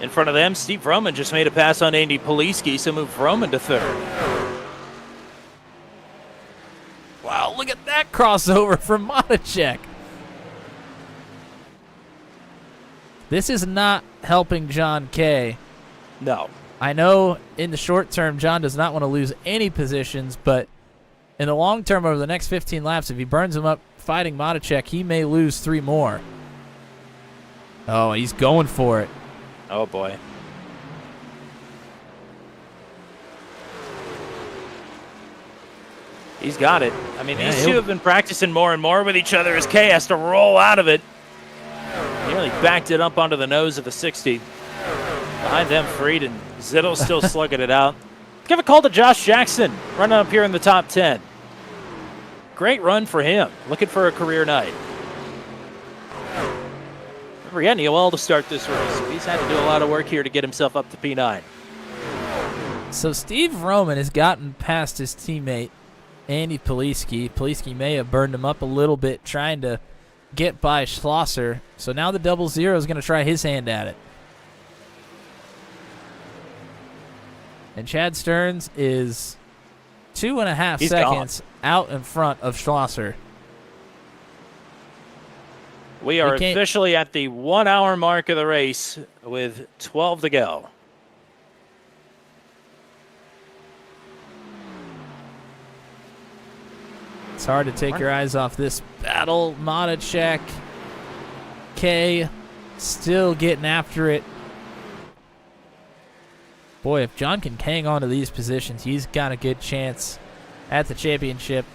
In front of them, Steve Vroman just made a pass on Andy Poliski, so moved Vroman to third. Wow, look at that crossover from Monacek. This is not helping John Kay. No. I know in the short term, John does not want to lose any positions, but in the long term, over the next 15 laps, if he burns him up fighting Monacek, he may lose 3 more. Oh, he's going for it. Oh, boy. He's got it. I mean, Yeah, these two have been practicing more and more with each other as Kay has to roll out of it. He really backed it up onto the nose of the 60. Behind them, Freed and Zittle still slugging it out. Give a call to Josh Jackson, running up here in the top 10. Great run for him. Looking for a career night. Remember, he had Neil to start this race, so he's had to do a lot of work here to get himself up to P9. So Steve Roman has gotten past his teammate, Andy Poliski. Poliski may have burned him up a little bit trying to get by Schlosser. So now the 00 is going to try his hand at it. And Chad Stearns is 2.5 seconds out in front of Schlosser. We are officially at the 1 hour mark of the race with 12 to go. It's hard to take your eyes off this battle. Monacek, Kay, still getting after it. Boy, if John can hang on to these positions, he's got a good chance at the championship.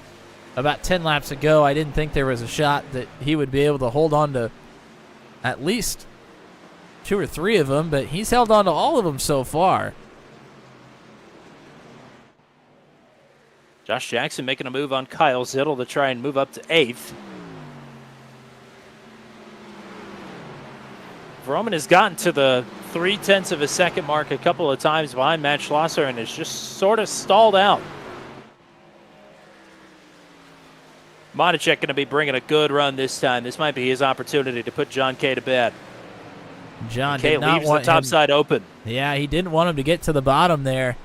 About 10 laps ago, I didn't think there was a shot that he would be able to hold on to at least 2 or 3 of them, but he's held on to all of them so far. Josh Jackson making a move on Kyle Zittle to try and move up to 8th. Vroman has gotten to the 0.3 of a second mark a couple of times behind Matt Schlosser and is just sort of stalled out. Monacek going to be bringing a good run this time. This might be his opportunity to put John Kay to bed. John Kay did not leaves the want top him, side open. Yeah, he didn't want him to get to the bottom there.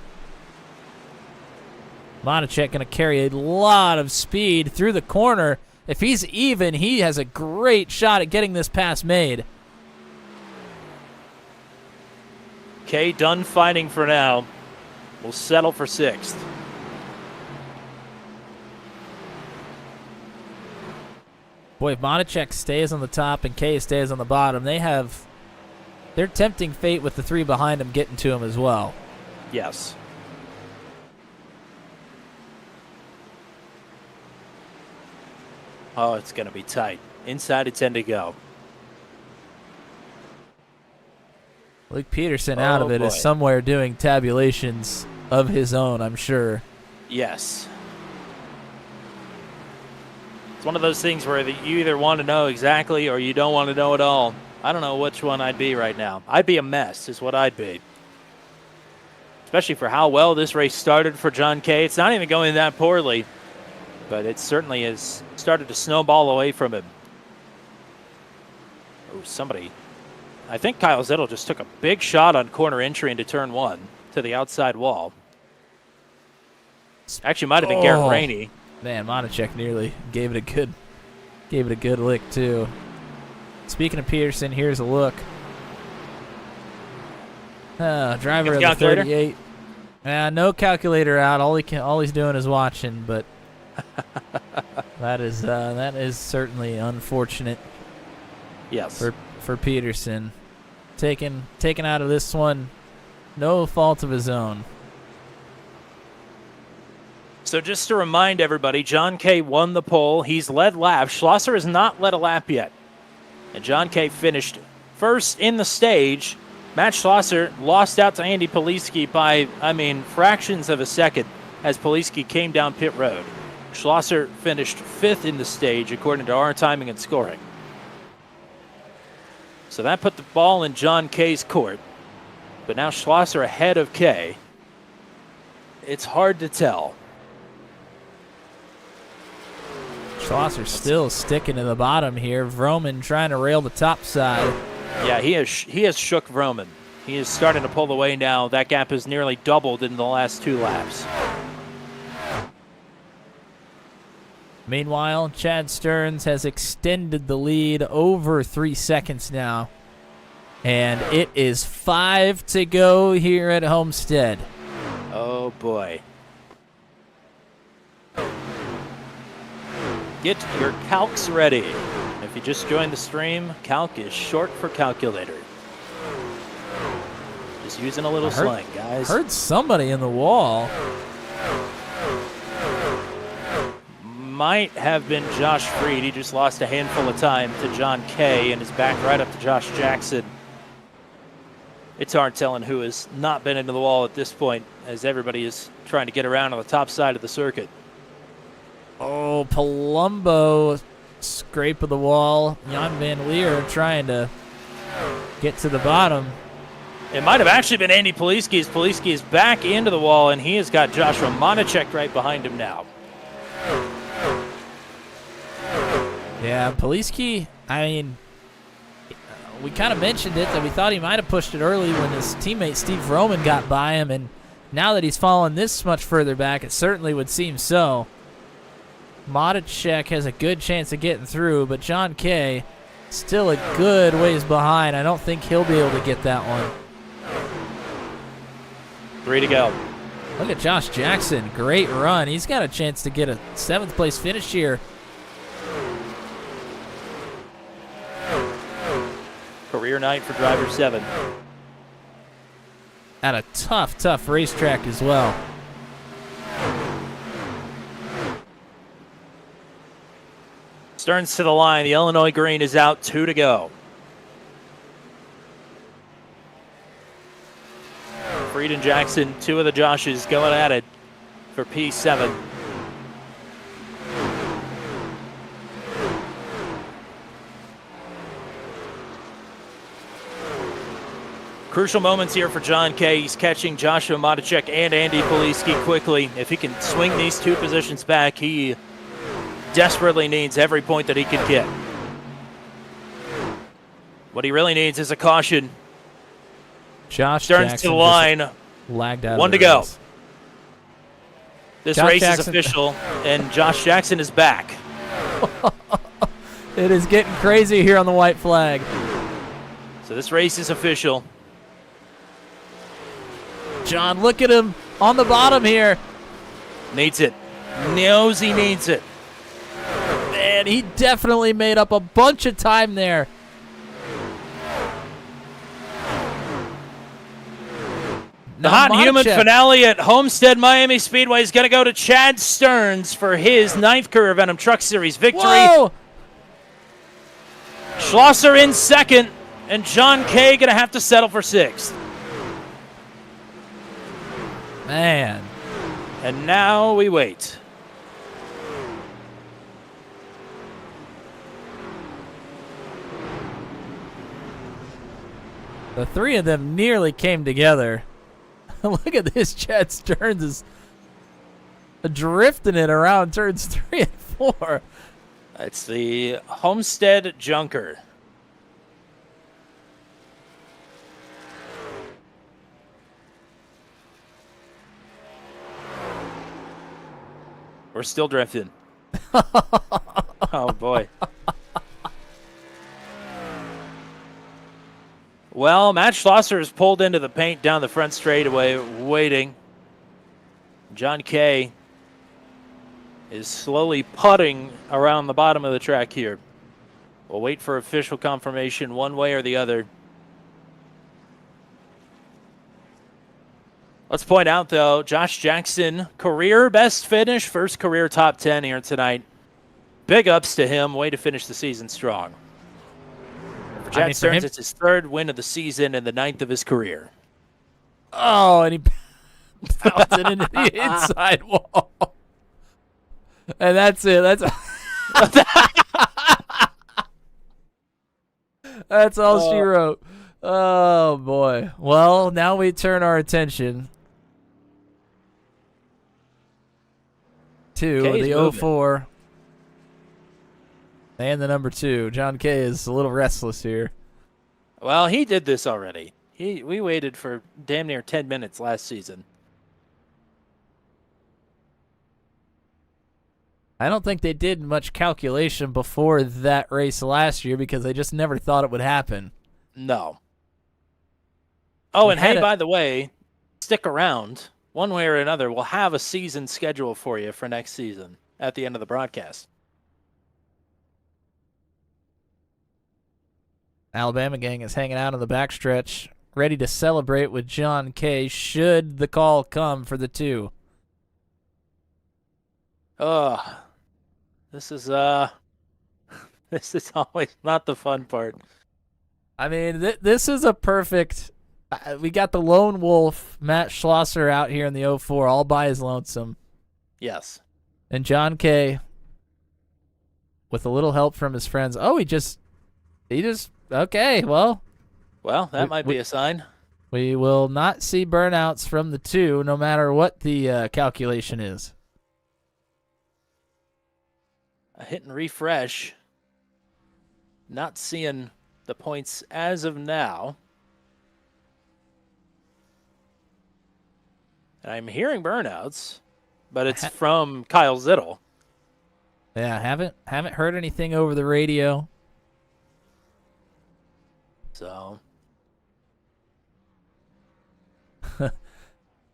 Monacek going to carry a lot of speed through the corner. If he's even, he has a great shot at getting this pass made. Kay done fighting for now. Will settle for 6th. Boy, if Monacek stays on the top and Kay stays on the bottom, they're tempting fate with the 3 behind him getting to him as well. Yes. Oh, it's going to be tight. Inside of 10 to go. Luke Peterson out of it is somewhere doing tabulations of his own, I'm sure. Yes. It's one of those things where you either want to know exactly or you don't want to know at all. I don't know which one I'd be right now. I'd be a mess is what I'd be. Especially for how well this race started for John Kay. It's not even going that poorly, but it certainly has started to snowball away from him. Oh, somebody. I think Kyle Zittle just took a big shot on corner entry into turn 1 to the outside wall. Actually, might have been Garrett Rainey. Man, Monacek nearly gave it a good lick too. Speaking of Peterson, here's a look. Driver of the Calculator? 38. No calculator out. All he's doing is watching, but that is certainly unfortunate. Yes. For Peterson, taken out of this one, no fault of his own. So just to remind everybody, John Kay won the pole. He's led laps. Schlosser has not led a lap yet. And John Kay finished first in the stage. Matt Schlosser lost out to Andy Poliski by, fractions of a second as Poliski came down pit road. Schlosser finished 5th in the stage according to our timing and scoring. So that put the ball in John Kay's court. But now Schlosser ahead of Kay. It's hard to tell. Schlosser still sticking to the bottom here. Vroman trying to rail the top side. Yeah, he has shook Vroman. He is starting to pull away now. That gap has nearly doubled in the last 2 laps. Meanwhile, Chad Stearns has extended the lead over 3 seconds now. And it is 5 to go here at Homestead. Oh, boy. Get your calcs ready. If you just joined the stream, calc is short for calculator. Just using a little slang, guys. Heard somebody in the wall. Might have been Josh Freed. He just lost a handful of time to John Kay and is back right up to Josh Jackson. It's hard telling who has not been into the wall at this point, as everybody is trying to get around on the top side of the circuit. Oh, Palumbo scrape of the wall. Jan Van Leer trying to get to the bottom. It might have actually been Andy Poliski, as Poliski is back into the wall, and he has got Joshua Monacek right behind him now. Yeah, Poliski, we kind of mentioned it, that we thought he might have pushed it early when his teammate Steve Roman got by him, and now that he's fallen this much further back, it certainly would seem so. Modicek has a good chance of getting through, but John Kay still a good ways behind. I don't think he'll be able to get that one. 3 to go. Look at Josh Jackson. Great run. He's got a chance to get a 7th place finish here. Career night for driver 7. At a tough racetrack as well. Stearns to the line. The Illinois green is out. 2 to go. Freed and Jackson, 2 of the Joshes going at it for P7. Crucial moments here for John Kay. He's catching Joshua Modicek and Andy Poliski quickly. If he can swing these 2 positions back, he desperately needs every point that he can get. What he really needs is a caution. Josh Stearns Jackson to the line. Lagged out. 1 to of the go. race. This Josh race Jackson. is official, and Josh Jackson is back. It is getting crazy here on the white flag. So this race is official. John, look at him on the bottom here. Needs it. Knows he needs it. Man, he definitely made up a bunch of time there. The hot and humid finale at Homestead Miami Speedway is going to go to Chad Stearns for his 9th career Venom Truck Series victory. Whoa! Schlosser in 2nd, and John Kay going to have to settle for 6th. Man. And now we wait. The 3 of them nearly came together. Look at this. Chad Stearns is drifting it around turns 3 and 4. It's the Homestead Junker. We're still drifting. Oh, boy. Well, Matt Schlosser is pulled into the paint down the front straightaway, waiting. John Kay is slowly putting around the bottom of the track here. We'll wait for official confirmation one way or the other. Let's point out, though, Josh Jackson, career best finish, first career top 10 here tonight. Big ups to him. Way to finish the season strong. For Chad Stearns, it's his third win of the season and the 9th of his career. Oh, and he bounced it into the inside wall. And that's it. That's all she wrote. Oh, boy. Well, now we turn our attention to the 04 and the number 2. John Kay is a little restless here. Well, he did this already. We waited for damn near 10 minutes last season. I don't think they did much calculation before that race last year because they just never thought it would happen. No. Oh, and hey, by the way, stick around. One way or another, we'll have a season schedule for you for next season at the end of the broadcast. Alabama gang is hanging out on the backstretch, ready to celebrate with John Kay should the call come for the 2. This is this is always not the fun part. I mean, this is a perfect. We got the lone wolf, Matt Schlosser, out here in the 04, all by his lonesome. Yes. And John Kay, with a little help from his friends. Oh, he just okay. Well, that might be a sign. We will not see burnouts from the 2, no matter what the calculation is. A hit and refresh. Not seeing the points as of now. And I'm hearing burnouts, but it's from Kyle Zittel. Yeah, haven't heard anything over the radio. So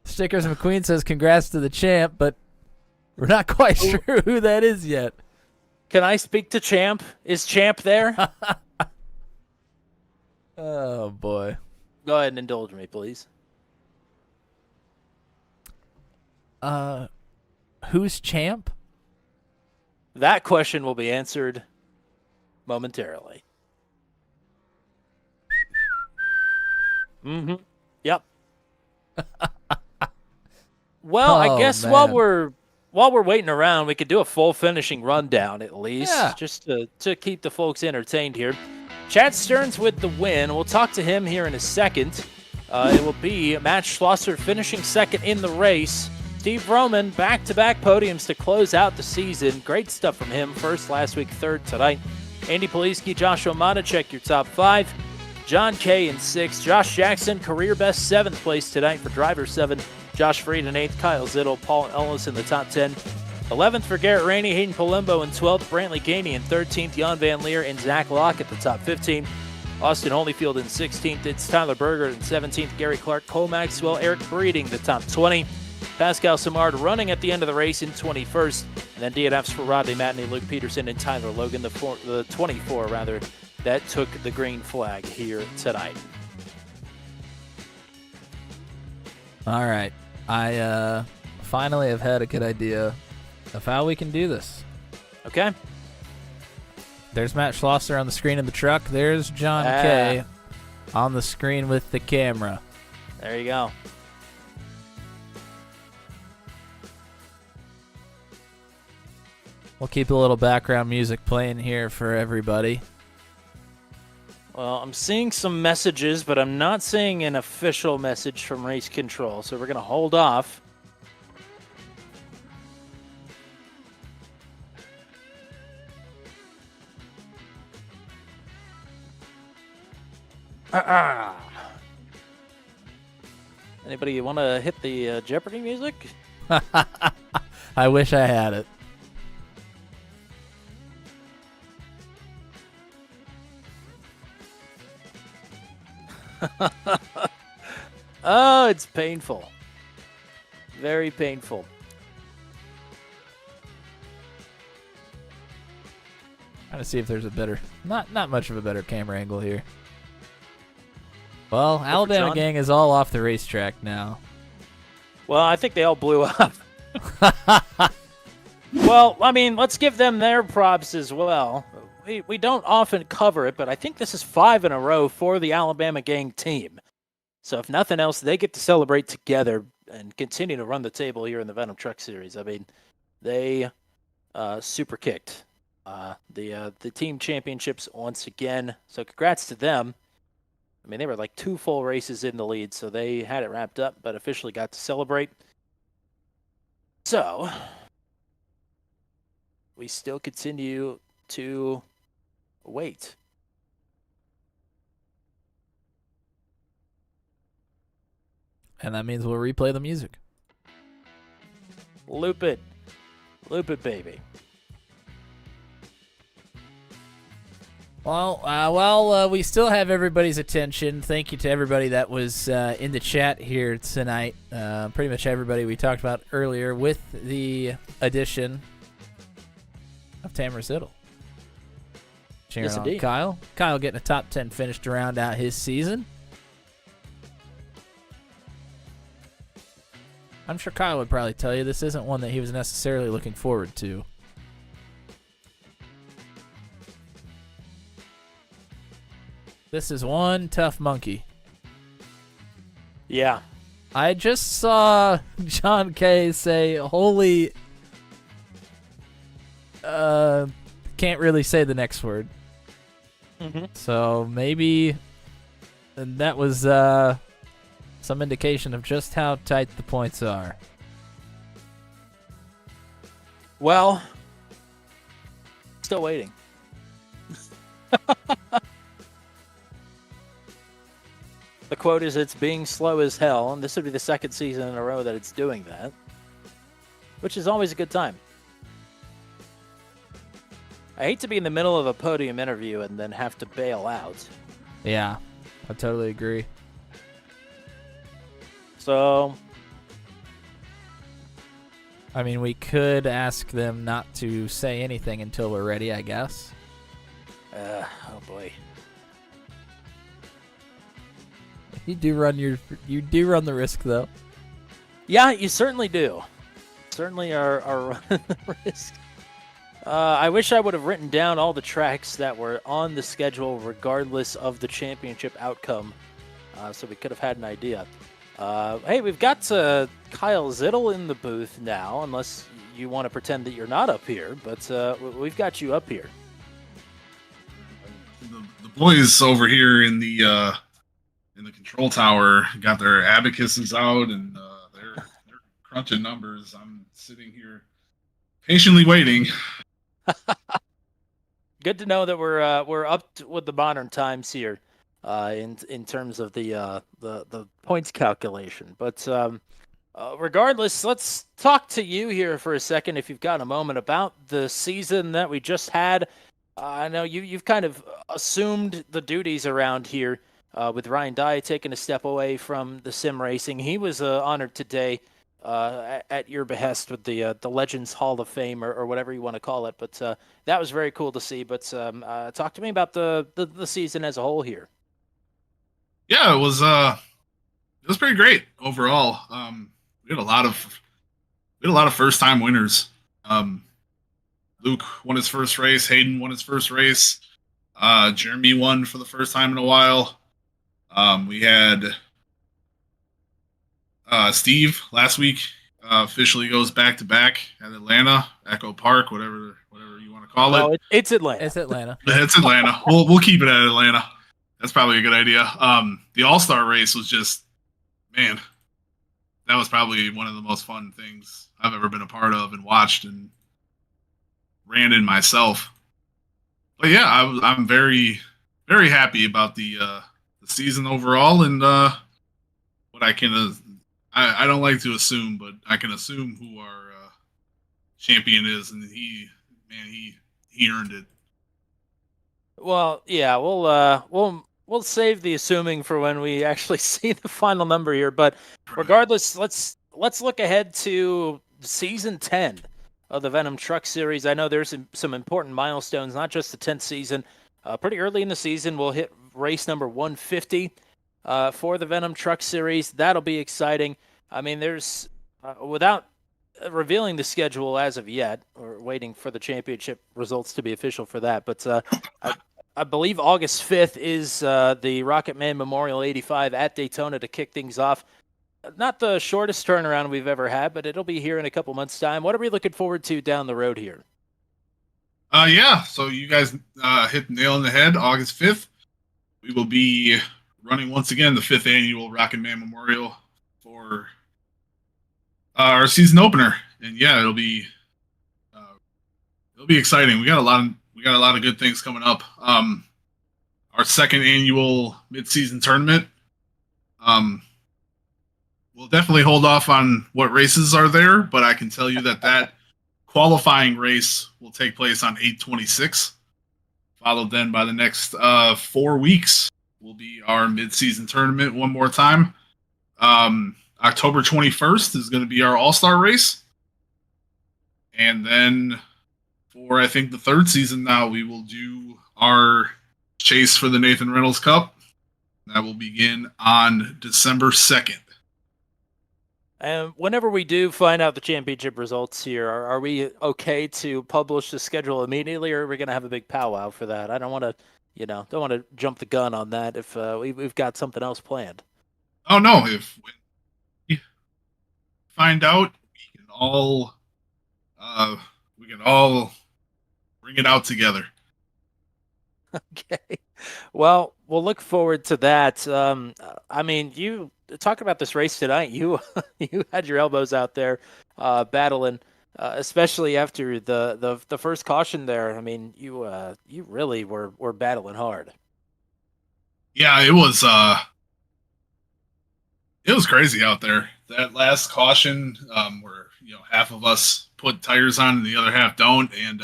Stickers McQueen says congrats to the champ, but we're not quite sure who that is yet. Can I speak to Champ? Is Champ there? Oh, boy. Go ahead and indulge me, please. Who's Champ? That question will be answered momentarily. Mm-hmm. Yep. Well, I guess man. while we're waiting around, we could do a full finishing rundown at least, just to keep the folks entertained here. Chad Stearns with the win. We'll talk to him here in a second. It will be Matt Schlosser finishing second in the race. Steve Roman, back-to-back podiums to close out the season. Great stuff from him. First last week, third tonight. Andy Poliski, Josh Omada, check your top 5. John Kay in 6th. Josh Jackson, career best 7th place tonight for driver 7. Josh Freed in 8th. Kyle Zittel, Paul Ellis in the top 10. 11th for Garrett Rainey, Hayden Palumbo in 12th. Brantley Gainey in 13th. Jan Van Leer and Zach Locke at the top 15. Austin Holyfield in 16th. It's Tyler Burgert in 17th. Gary Clark, Cole Maxwell, Eric Breeding the top 20. Pascal Samard running at the end of the race in 21st. And then DNFs for Rodney Matney, Luke Peterson, and Tyler Logan, the 24 rather, that took the green flag here tonight. All right. I finally have had a good idea of how we can do this. Okay. There's Matt Schlosser on the screen of the truck. There's John Kay on the screen with the camera. There you go. We'll keep a little background music playing here for everybody. Well, I'm seeing some messages, but I'm not seeing an official message from Race Control, so we're going to hold off. Anybody want to hit the Jeopardy music? I wish I had it. Oh, it's painful. Very painful. Trying to see if there's a better, not much of a better camera angle here. Well, Alabama John? gang is all off the racetrack now. Well, I think they all blew up. Well, I mean, let's give them their props as well. We don't often cover it, but I think this is 5 in a row for the Alabama gang team. So if nothing else, they get to celebrate together and continue to run the table here in the Venom Truck Series. I mean, they super kicked the team championships once again. So congrats to them. I mean, they were like 2 full races in the lead, so they had it wrapped up, but officially got to celebrate. So we still continue to wait. And that means we'll replay the music. Loop it, baby. Well, while we still have everybody's attention, thank you to everybody that was in the chat here tonight. Pretty much everybody we talked about earlier, with the addition of Tamara Siddle. Cheering Yes, on indeed. Kyle. Kyle getting a top 10 finish to round out his season. I'm sure Kyle would probably tell you this isn't one that he was necessarily looking forward to. This is one tough monkey. Yeah. I just saw John Kay say, holy... can't really say the next word. So maybe that was some indication of just how tight the points are. Well, still waiting. The quote is, "It's being slow as hell," and this would be the second season in a row that it's doing that, which is always a good time. I hate to be in the middle of a podium interview and then have to bail out. Yeah, I totally agree. So, I mean, we could ask them not to say anything until we're ready, I guess. oh boy. You do run the risk, though. Yeah, you certainly do. Certainly are running the risk. I wish I would have written down all the tracks that were on the schedule regardless of the championship outcome, so we could have had an idea. Hey, we've got Kyle Zittle in the booth now, unless you want to pretend that you're not up here, but we've got you up here. The boys over here in the control tower got their abacuses out, and they're crunching numbers. I'm sitting here patiently waiting. Good to know that we're up with the modern times here, in terms of the points calculation. But regardless, let's talk to you here for a second, if you've got a moment, about the season that we just had. I know you've kind of assumed the duties around here, with Ryan Dye taking a step away from the sim racing. He was honored today at your behest with the Legends Hall of Fame, or whatever you want to call it. But that was very cool to see. But talk to me about the season as a whole here. Yeah, it was pretty great overall. We had a lot of first time winners. Luke won his first race. Hayden won his first race. Jeremy won for the first time in a while. We had Steve last week officially goes back to back at Atlanta, Echo Park, whatever you want to call it. Oh, it's Atlanta. It's Atlanta. It's Atlanta. We'll keep it at Atlanta. That's probably a good idea. The All-Star race was just, man, that was probably one of the most fun things I've ever been a part of and watched and ran in myself. But yeah, I'm very, very happy about the season overall, and what I can I don't like to assume, but I can assume who our champion is, and he earned it. Well, yeah, we'll we'll save the assuming for when we actually see the final number here. But regardless, let's look ahead to season 10 of the Venom Truck Series. I know there's some important milestones, not just the 10th season. Pretty early in the season, we'll hit race number 150 for the Venom Truck Series. That'll be exciting. I mean, there's without revealing the schedule as of yet, or waiting for the championship results to be official for that. But I believe August 5th is the Rocket Man Memorial 85 at Daytona to kick things off. Not the shortest turnaround we've ever had, but it'll be here in a couple months' time. What are we looking forward to down the road here? Yeah, so you guys hit the nail on the head. August 5th, we will be running once again the 5th annual Rocket Man Memorial for our season opener, and yeah, it'll be exciting. We got a lot of good things coming up. Our second annual mid-season tournament. We'll definitely hold off on what races are there, but I can tell you that qualifying race will take place on 8/26, followed then by the next 4 weeks will be our mid-season tournament one more time. October 21st is going to be our All-Star race. And then for, I think, the third season now, we will do our chase for the Nathan Reynolds Cup. That will begin on December 2nd. And whenever we do find out the championship results here, are we okay to publish the schedule immediately, or are we going to have a big powwow for that? I don't want to jump the gun on that if we've got something else planned. Oh, no. If we find out, we can all bring it out together. Okay. Well, we'll look forward to that. I mean, you talk about this race tonight. You had your elbows out there battling, especially after the first caution there. I mean, you really were battling hard. Yeah, it was crazy out there. That last caution, where half of us put tires on and the other half don't, and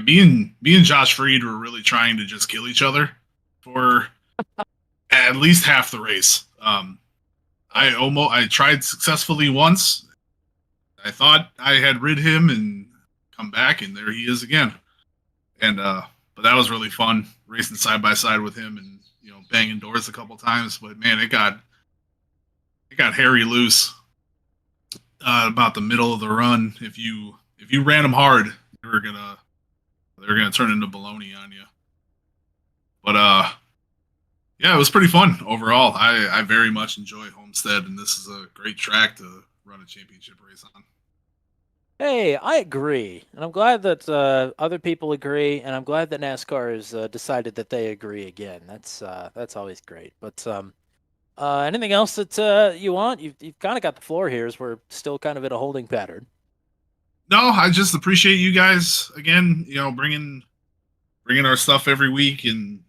me and Josh Freed were really trying to just kill each other for at least half the race. I tried successfully once. I thought I had rid him and come back, and there he is again. And but that was really fun racing side by side with him, and banging doors a couple times. But man, it got hairy loose about the middle of the run. If you ran them hard, they were gonna turn into baloney on you. But yeah, it was pretty fun overall. I very much enjoy Homestead, and this is a great track to run a championship race on. Hey, I agree, and I'm glad that other people agree, and I'm glad that NASCAR has decided that they agree again. That's always great. But anything else that you want? You've kind of got the floor here, as we're still kind of in a holding pattern. No, I just appreciate you guys again. Bringing our stuff every week, and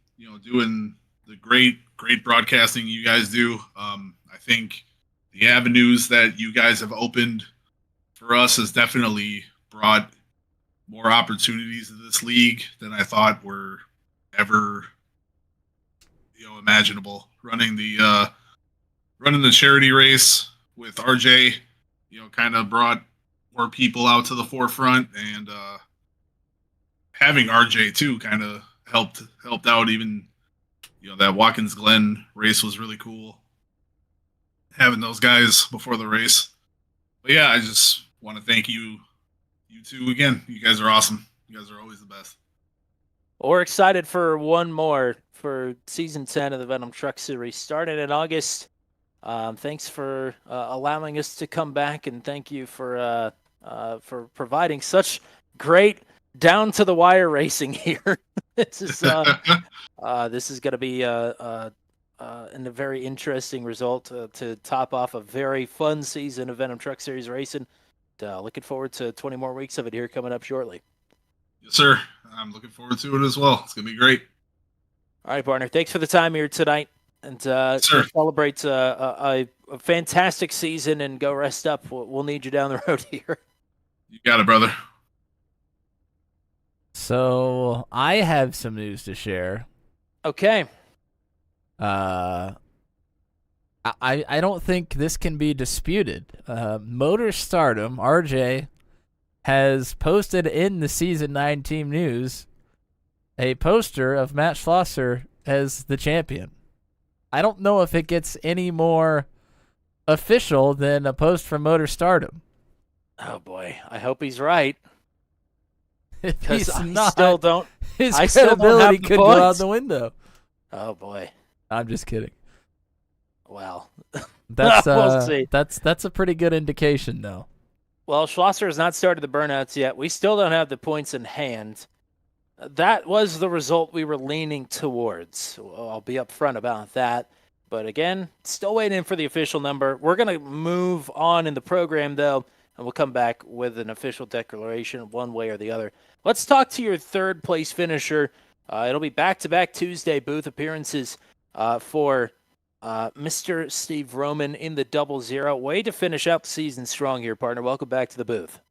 doing the great broadcasting you guys do. I think the avenues that you guys have opened for us has definitely brought more opportunities to this league than I thought were ever imaginable. Running the charity race with RJ, kind of brought more people out to the forefront, and having RJ too kind of helped out. Even that Watkins Glen race was really cool, having those guys before the race. But yeah, I just want to thank you two again. You guys are awesome. You guys are always the best. We're excited for one more for season 10 of the Venom Truck Series starting in August. Thanks for allowing us to come back, and thank you for providing such great down to the wire racing here. This is going to be a very interesting result to top off a very fun season of Venom Truck Series racing. Looking forward to 20 more weeks of it here coming up shortly. Yes, sir. I'm looking forward to it as well. It's going to be great. All right, partner. Thanks for the time here tonight. And celebrate a fantastic season and go rest up. We'll need you down the road here. You got it, brother. So I have some news to share. Okay. I don't think this can be disputed. Motor Stardom, RJ, has posted in the Season 9 Team News a poster of Matt Schlosser as the champion. I don't know if it gets any more official than a post from Motor Stardom. Oh boy, I hope he's right. If Because he's I not, still don't. his I still don't credibility have the could go out points. the window. Oh boy. I'm just kidding. Well, That's we'll see. That's a pretty good indication, though. Well, Schlosser has not started the burnouts yet. We still don't have the points in hand. That was the result we were leaning towards. I'll be upfront about that. But again, still waiting for the official number. We're going to move on in the program, though, and we'll come back with an official declaration one way or the other. Let's talk to your third place finisher. It'll be back-to-back Tuesday booth appearances for Mr. Steve Roman in the 00. Way to finish out the season strong here, partner. Welcome back to the booth.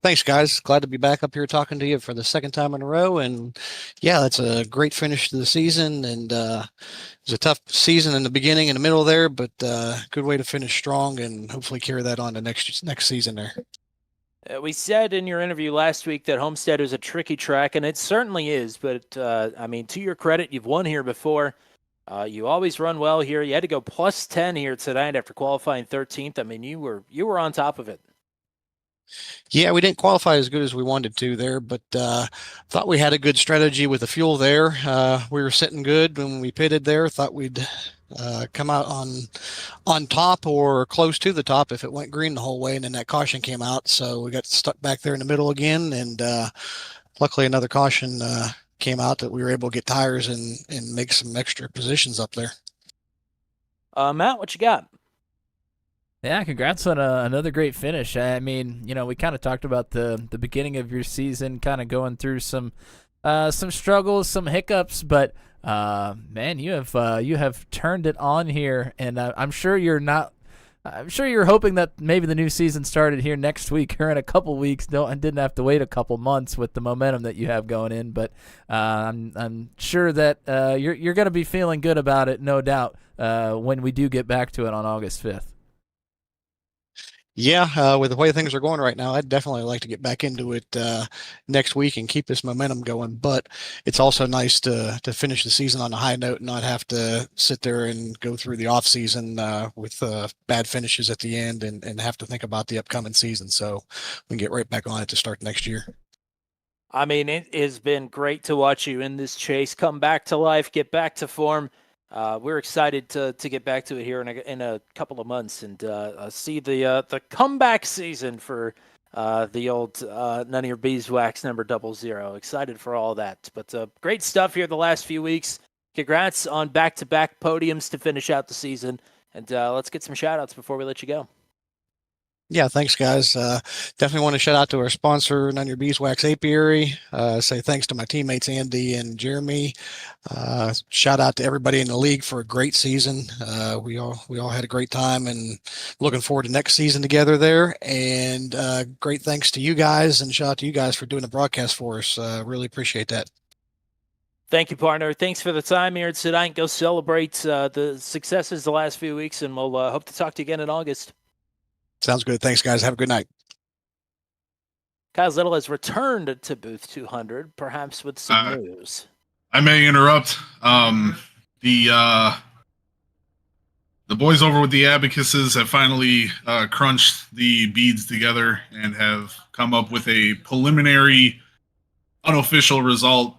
Thanks, guys. Glad to be back up here talking to you for the second time in a row. And yeah, that's a great finish to the season. And it was a tough season in the beginning and the middle there, but good way to finish strong and hopefully carry that on to next season there. We said in your interview last week that Homestead is a tricky track, and it certainly is. But, I mean, to your credit, you've won here before. You always run well here. You had to go plus 10 here tonight after qualifying 13th. I mean, you were on top of it. Yeah, we didn't qualify as good as we wanted to there, but thought we had a good strategy with the fuel there. We were sitting good when we pitted there. Thought we'd come out on top or close to the top if it went green the whole way, and then that caution came out. So we got stuck back there in the middle again, and luckily another caution came out that we were able to get tires and make some extra positions up there. Matt, what you got? Yeah, congrats on another great finish. I mean, you know, we kind of talked about the beginning of your season, kind of going through some struggles, some hiccups, but man, you have turned it on here, and I'm sure you're not. I'm sure you're hoping that maybe the new season started here next week or in a couple weeks. And didn't have to wait a couple months with the momentum that you have going in. But I'm sure that you're going to be feeling good about it, no doubt, when we do get back to it on August 5th. Yeah, with the way things are going right now, I'd definitely like to get back into it next week and keep this momentum going. But it's also nice to finish the season on a high note and not have to sit there and go through the off season with bad finishes at the end and have to think about the upcoming season. So we can get right back on it to start next year. I mean, it has been great to watch you in this chase come back to life, get back to form. We're excited to get back to it here in a couple of months and see the comeback season for the old None of Your Beeswax number 00. Excited for all that. But great stuff here the last few weeks. Congrats on back-to-back podiums to finish out the season. And let's get some shout-outs before we let you go. Yeah, thanks, guys. Definitely want to shout out to our sponsor, None of Your Beeswax Apiary. Say thanks to my teammates, Andy and Jeremy. Shout out to everybody in the league for a great season. We all had a great time and looking forward to next season together there. And great thanks to you guys and shout out to you guys for doing the broadcast for us. Really appreciate that. Thank you, partner. Thanks for the time here tonight. Go celebrate the successes the last few weeks, and we'll hope to talk to you again in August. Sounds good. Thanks, guys. Have a good night. Kyle Little has returned to booth 200, perhaps with some news. I may interrupt. The boys over with the abacuses have finally crunched the beads together and have come up with a preliminary, unofficial result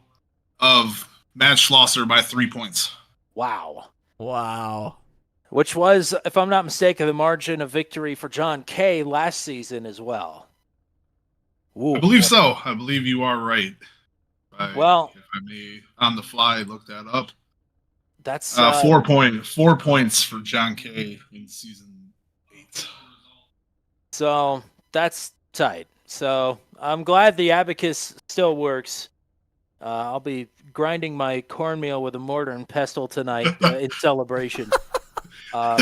of Matt Schlosser by 3 points. Wow. Which was, if I'm not mistaken, the margin of victory for John Kay last season as well. Ooh. I believe so. I believe you are right. If I may, on the fly, look that up. That's 4 points for John Kay in season 8. So that's tight. So I'm glad the abacus still works. I'll be grinding my cornmeal with a mortar and pestle tonight in celebration. But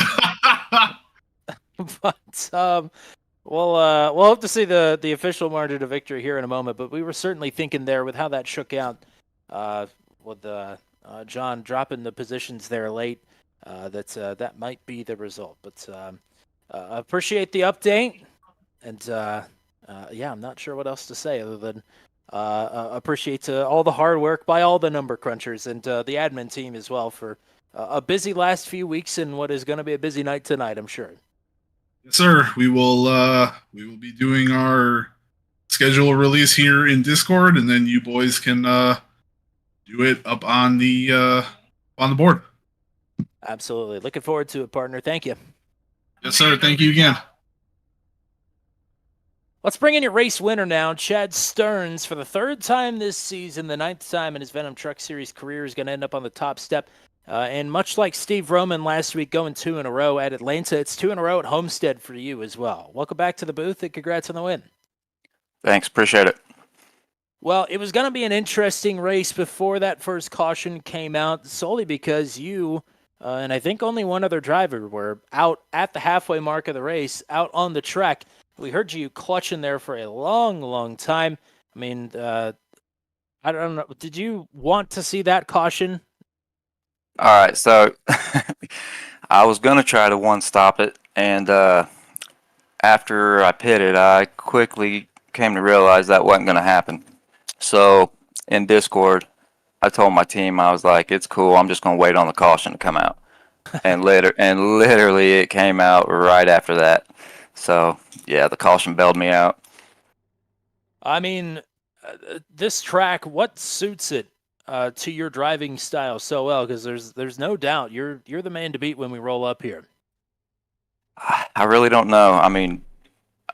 we'll hope to see the official margin of victory here in a moment. But we were certainly thinking there with how that shook out with John dropping the positions there late. That might be the result. But appreciate the update. And I'm not sure what else to say other than appreciate all the hard work by all the number crunchers and the admin team as well for a busy last few weeks and what is going to be a busy night tonight, I'm sure. Yes, sir. We will be doing our schedule release here in Discord, and then you boys can do it up on the board. Absolutely. Looking forward to it, partner. Thank you. Yes, sir. Thank you again. Let's bring in your race winner now, Chad Stearns. For the third time this season, the ninth time in his Venom Truck Series career, is going to end up on the top step. And much like Steve Roman last week, going 2 in a row at Atlanta, it's 2 in a row at Homestead for you as well. Welcome back to the booth, and congrats on the win. Thanks, appreciate it. Well, it was going to be an interesting race before that first caution came out, solely because you and I think only one other driver were out at the halfway mark of the race, out on the track. We heard you clutching there for a long, long time. I mean, I don't know. Did you want to see that caution? All right, so I was going to try to one-stop it, and after I pitted, I quickly came to realize that wasn't going to happen. So in Discord, I told my team, I was like, it's cool, I'm just going to wait on the caution to come out. And literally it came out right after that. So, yeah, the caution bailed me out. I mean, this track, what suits it to your driving style so well? Because there's no doubt you're the man to beat when we roll up here. I really don't know. I mean,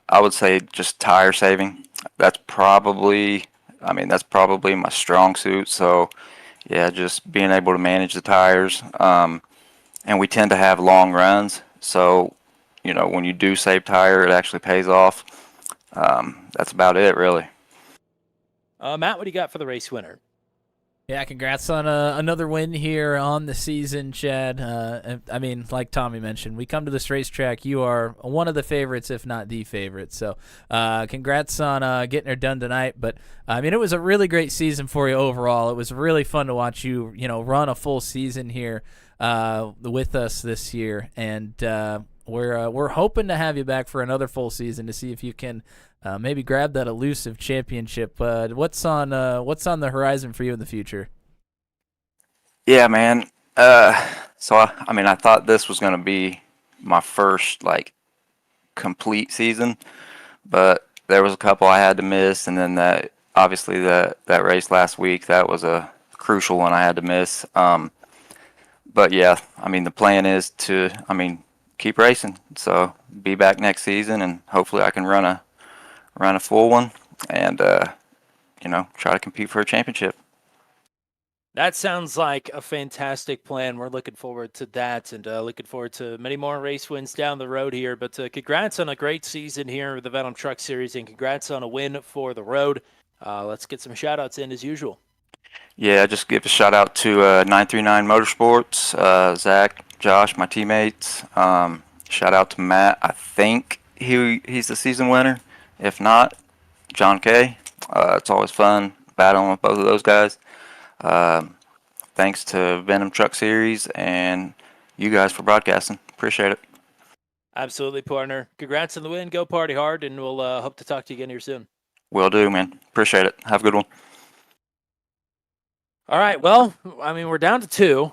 I would say just tire saving. That's probably my strong suit. So, yeah, just being able to manage the tires. And we tend to have long runs. So, you know, when you do save tire, it actually pays off. That's about it, really. Matt, what do you got for the race winner? Yeah, congrats on another win here on the season, Chad. I mean, like Tommy mentioned, we come to this racetrack, you are one of the favorites, if not the favorite. So congrats on getting her done tonight. But, I mean, it was a really great season for you overall. It was really fun to watch you, run a full season here with us this year. And we're hoping to have you back for another full season to see if you can maybe grab that elusive championship. What's on the horizon for you in the future? Yeah, man. So I thought this was gonna be my first complete season, but there was a couple I had to miss, and then that race last week, that was a crucial one I had to miss. But yeah, I mean the plan is to keep racing, so be back next season, and hopefully I can run a full one and try to compete for a championship. That sounds like a fantastic plan. We're looking forward to that, and looking forward to many more race wins down the road here. But congrats on a great season here with the Venom Truck Series, and congrats on a win for the road. Let's get some shout-outs in as usual. Yeah, just give a shout-out to 939 Motorsports, Zach, Josh, my teammates. Shout-out to Matt. I think he's the season winner. If not, John K. It's always fun battling with both of those guys. Thanks to Venom Truck Series and you guys for broadcasting. Appreciate it. Absolutely, partner. Congrats on the win. Go party hard, and we'll hope to talk to you again here soon. Will do, man. Appreciate it. Have a good one. All right. Well, I mean, we're down to 2,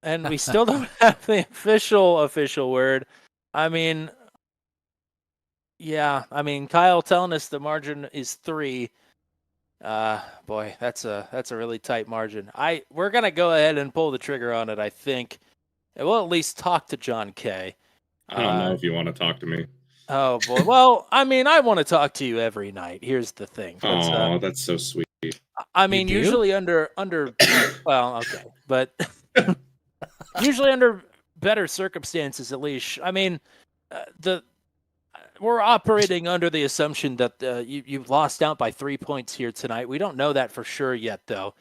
and we still don't have the official word. I mean, yeah. I mean, Kyle telling us the margin is 3. Boy, that's a really tight margin. We're gonna go ahead and pull the trigger on it. I think, and we'll at least talk to John K. I don't know if you want to talk to me. Oh boy. Well, I mean, I want to talk to you every night. Here's the thing. Oh, that's so sweet. I mean, usually under well, okay, but usually under better circumstances, at least. I mean, we're operating under the assumption that you've lost out by 3 points here tonight. We don't know that for sure yet, though.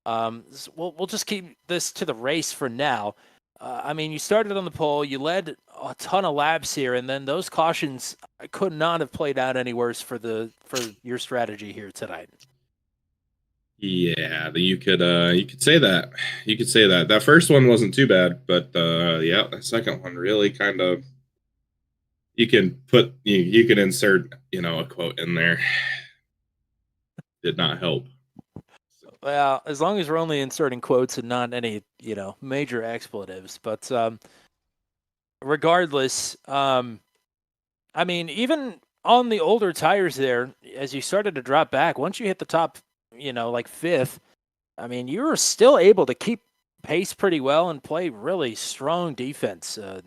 So we'll just keep this to the race for now. I mean, you started on the pole, you led a ton of laps here, and then those cautions could not have played out any worse for your strategy here tonight. Yeah, you could say that. You could say that. That first one wasn't too bad, but yeah, the second one really kind of. You can you can insert a quote in there. Did not help. Well, as long as we're only inserting quotes and not any, major expletives. But regardless, I mean, even on the older tires there, as you started to drop back, once you hit the top, like fifth, I mean, you were still able to keep pace pretty well and play really strong defense and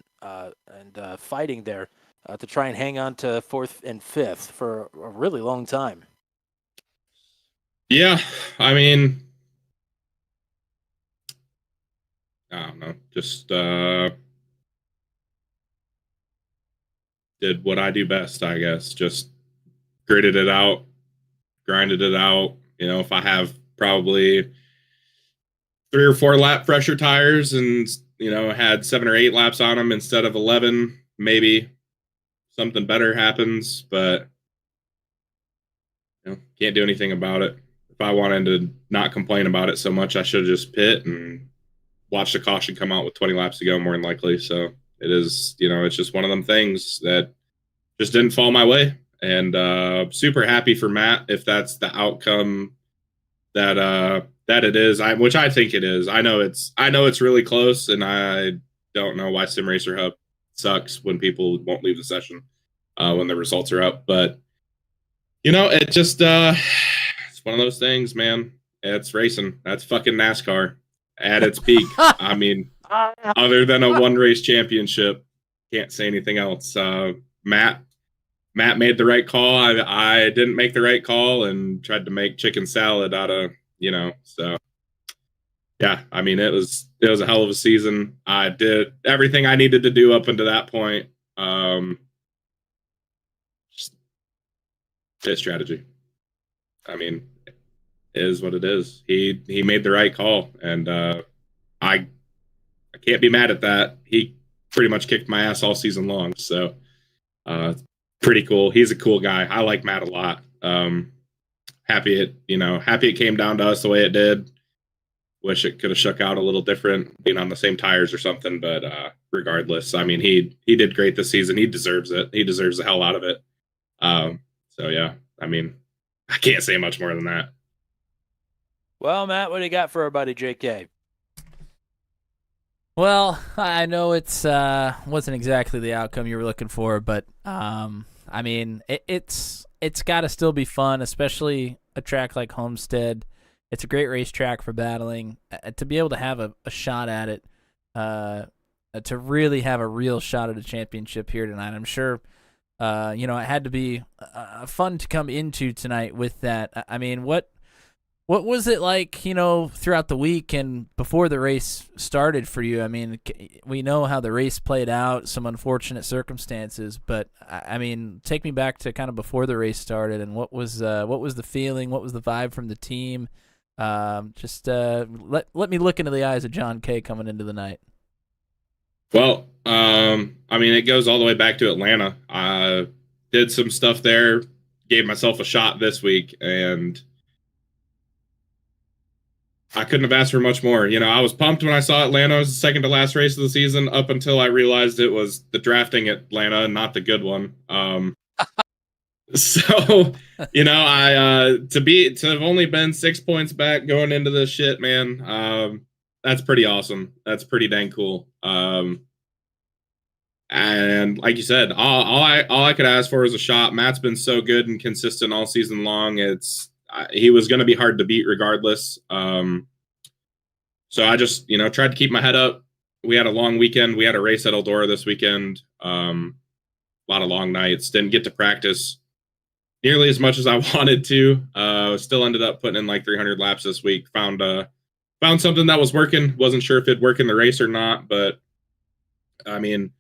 fighting there to try and hang on to fourth and fifth for a really long time. Yeah, I mean, I don't know. Just did what I do best, I guess. Just gritted it out, grinded it out. If I have probably 3 or 4 lap pressure tires and, had 7 or 8 laps on them instead of 11, maybe something better happens, but, can't do anything about it. If I wanted to not complain about it so much, I should have just pit and watched the caution come out with 20 laps to go, more than likely. So it is, it's just one of them things that just didn't fall my way. And super happy for Matt if that's the outcome that it is, which I think it is. I know it's really close, and I don't know why Sim Racer Hub sucks when people won't leave the session when the results are up. But it just it's one of those things, man. It's racing. That's fucking NASCAR at its peak. I mean, other than a one race championship, can't say anything else. Matt made the right call. I didn't make the right call and tried to make chicken salad out of, so yeah, I mean, it was a hell of a season. I did everything I needed to do up until that point. Just pit strategy. I mean, it is what it is. He made the right call, and I can't be mad at that. He pretty much kicked my ass all season long, so pretty cool. He's a cool guy. I like Matt a lot. Happy it came down to us the way it did. Wish it could have shook out a little different, being on the same tires or something. But regardless, I mean, he did great this season. He deserves it. He deserves the hell out of it. So yeah, I mean, I can't say much more than that. Well, Matt, what do you got for our buddy JK? Well, I know it's wasn't exactly the outcome you were looking for, but I mean, it's got to still be fun, especially a track like Homestead. It's a great racetrack for battling. To be able to have a shot at it, to really have a real shot at a championship here tonight. I'm sure, it had to be fun to come into tonight with that. I mean, what was it like, throughout the week and before the race started for you? I mean, we know how the race played out, some unfortunate circumstances, but I mean, take me back to kind of before the race started, and what was the feeling? What was the vibe from the team? Just let me look into the eyes of John K coming into the night. Well, I mean, it goes all the way back to Atlanta. I did some stuff there, gave myself a shot this week, and I couldn't have asked for much more. I was pumped when I saw Atlanta was the second to last race of the season, up until I realized it was the drafting Atlanta and not the good one. So, I to have only been 6 points back going into this shit, man. That's pretty awesome. That's pretty dang cool. And like you said, all I could ask for is a shot. Matt's been so good and consistent all season long. He was going to be hard to beat regardless. So I just, tried to keep my head up. We had a long weekend. We had a race at Eldora this weekend. A lot of long nights. Didn't get to practice nearly as much as I wanted to. Still ended up putting in like 300 laps this week. Found something that was working. Wasn't sure if it'd work in the race or not, but I mean,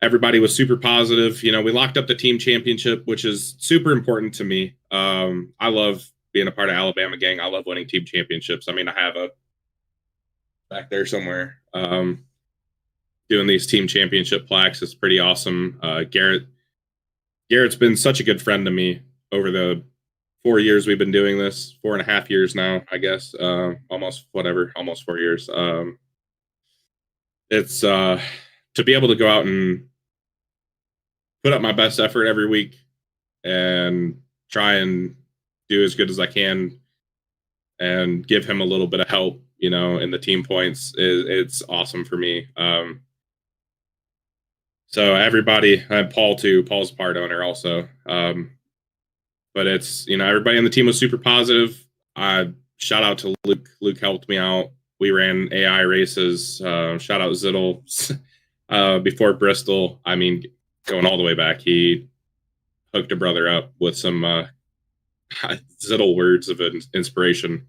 everybody was super positive. We locked up the team championship, which is super important to me. I love being a part of Alabama gang. I love winning team championships. I mean, I have a back there somewhere doing these team championship plaques. It's pretty awesome. Garrett's been such a good friend to me over the 4 years we've been doing this, 4.5 years now, I guess. Almost 4 years. It's to be able to go out and put up my best effort every week and try and do as good as I can and give him a little bit of help, in the team points. It's awesome for me. So everybody, Paul too. Paul's a part owner also. But it's, everybody on the team was super positive. Shout out to Luke. Luke helped me out. We ran AI races. Shout out Ziddle. Before Bristol, going all the way back, he hooked a brother up with some Ziddle words of inspiration.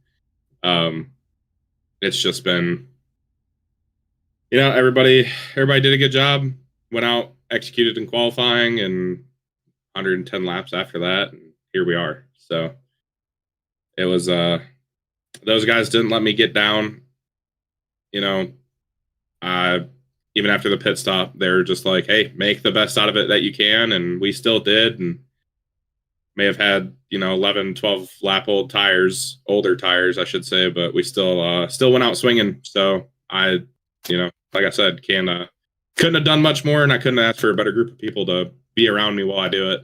It's just been, everybody did a good job. Went out, executed in qualifying, and 110 laps after that, and here we are. So it was those guys didn't let me get down. Even after the pit stop, they were just like, hey, make the best out of it that you can, and we still did, and may have had 11, 12 lap older tires, I should say, but we still went out swinging. So I, like I said, couldn't have done much more, and I couldn't ask for a better group of people to be around me while I do it.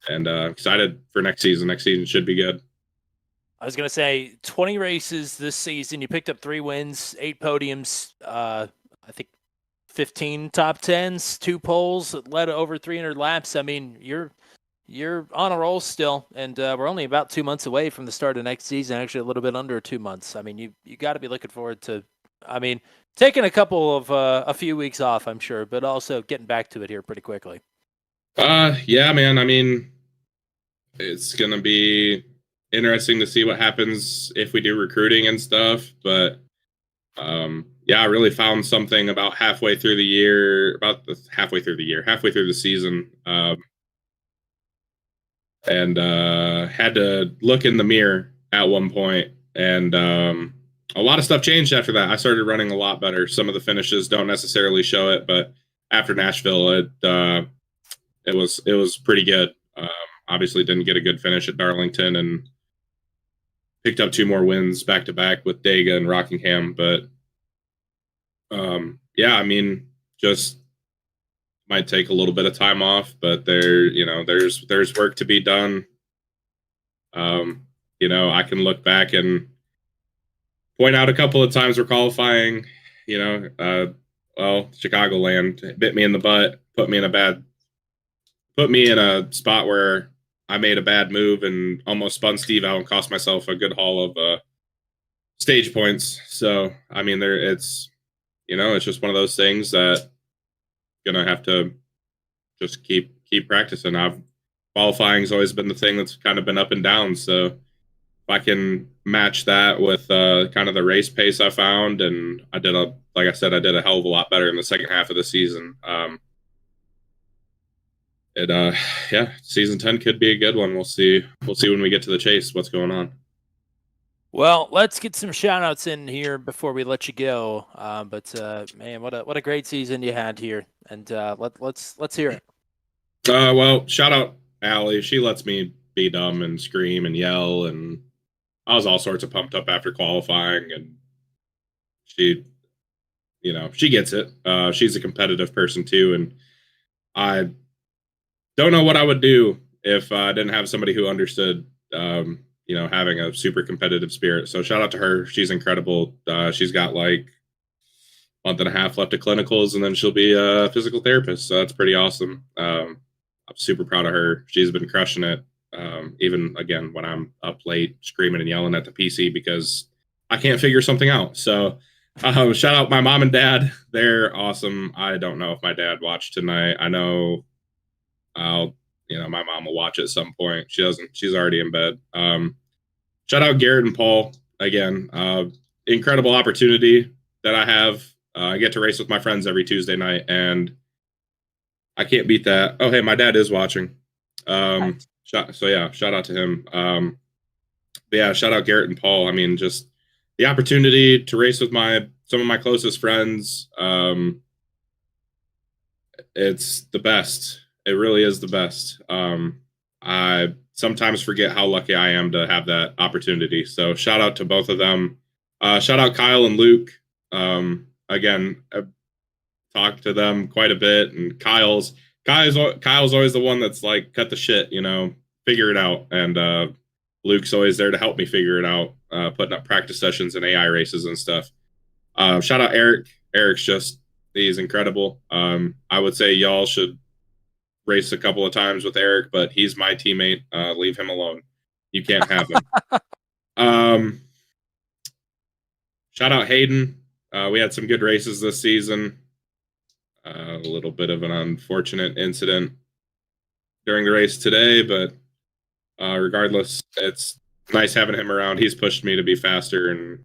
And excited for next season. Next season should be good. I was going to say 20 races this season. You picked up 3 wins, 8 podiums, I think 15 top 10s, 2 poles, led over 300 laps. You're on a roll still, and we're only about 2 months away from the start of next season, actually a little bit under 2 months. You got to be looking forward to, taking a few weeks off, I'm sure, but also getting back to it here pretty quickly. Yeah, man. It's going to be interesting to see what happens if we do recruiting and stuff, but I really found something about halfway through the season, and had to look in the mirror at one point, and a lot of stuff changed after that. I started running a lot better. Some of the finishes don't necessarily show it, but after Nashville, it was pretty good. Obviously didn't get a good finish at Darlington and picked up 2 more wins back to back with Dega and Rockingham. But just might take a little bit of time off, but there's work to be done. I can look back and point out a couple of times we're qualifying, Chicagoland bit me in the butt, put me in a spot where I made a bad move and almost spun Steve out and cost myself a good haul of stage points. So, it's just one of those things that gonna have to just keep practicing. Qualifying's always been the thing that's kind of been up and down. So if I can match that with kind of the race pace I found, and I did a hell of a lot better in the second half of the season. Season 10 could be a good one. We'll see when we get to the chase what's going on. Well, let's get some shout outs in here before we let you go. Man, what a great season you had here, and let's hear it. Well, shout out Allie. She lets me be dumb and scream and yell, and I was all sorts of pumped up after qualifying, and she gets it. She's a competitive person too, and I don't know what I would do if I didn't have somebody who understood, having a super competitive spirit. So shout out to her. She's incredible. She's got like a month and a half left of clinicals, and then she'll be a physical therapist. So that's pretty awesome. I'm super proud of her. She's been crushing it. Even again, when I'm up late screaming and yelling at the PC because I can't figure something out. So shout out my mom and dad. They're awesome. I don't know if my dad watched tonight. I know my mom will watch at some point. She doesn't. She's already in bed. Shout out Garrett and Paul again. Incredible opportunity that I have. I get to race with my friends every Tuesday night, and I can't beat that. Oh, hey, my dad is watching. Shout out to him. Shout out Garrett and Paul. Just the opportunity to race with some of my closest friends. It's the best. It really is the best. I sometimes forget how lucky I am to have that opportunity. So shout out to both of them. Shout out Kyle and Luke. Again, I've talked to them quite a bit, and Kyle's always the one that's like, cut the shit, figure it out. And Luke's always there to help me figure it out, putting up practice sessions and AI races and stuff. Shout out Eric. He's incredible. I would say y'all should race a couple of times with Eric, but he's my teammate. Leave him alone. You can't have him. Shout out Hayden. We had some good races this season. A little bit of an unfortunate incident during the race today, but regardless, it's nice having him around. He's pushed me to be faster, and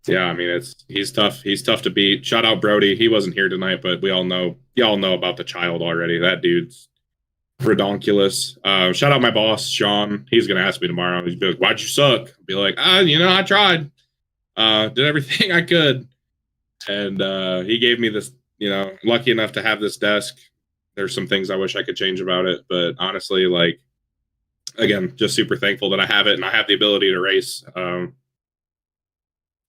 yeah, I mean, he's tough. He's tough to beat. Shout out Brody. He wasn't here tonight, but y'all know about the child already. That dude's redonkulous. Shout out my boss, Sean. He's gonna ask me tomorrow. He's be like, "Why'd you suck?" I'll be like, I tried. Did everything I could. And he gave me this, lucky enough to have this desk. There's some things I wish I could change about it, but honestly, like, again, just super thankful that I have it and I have the ability to race.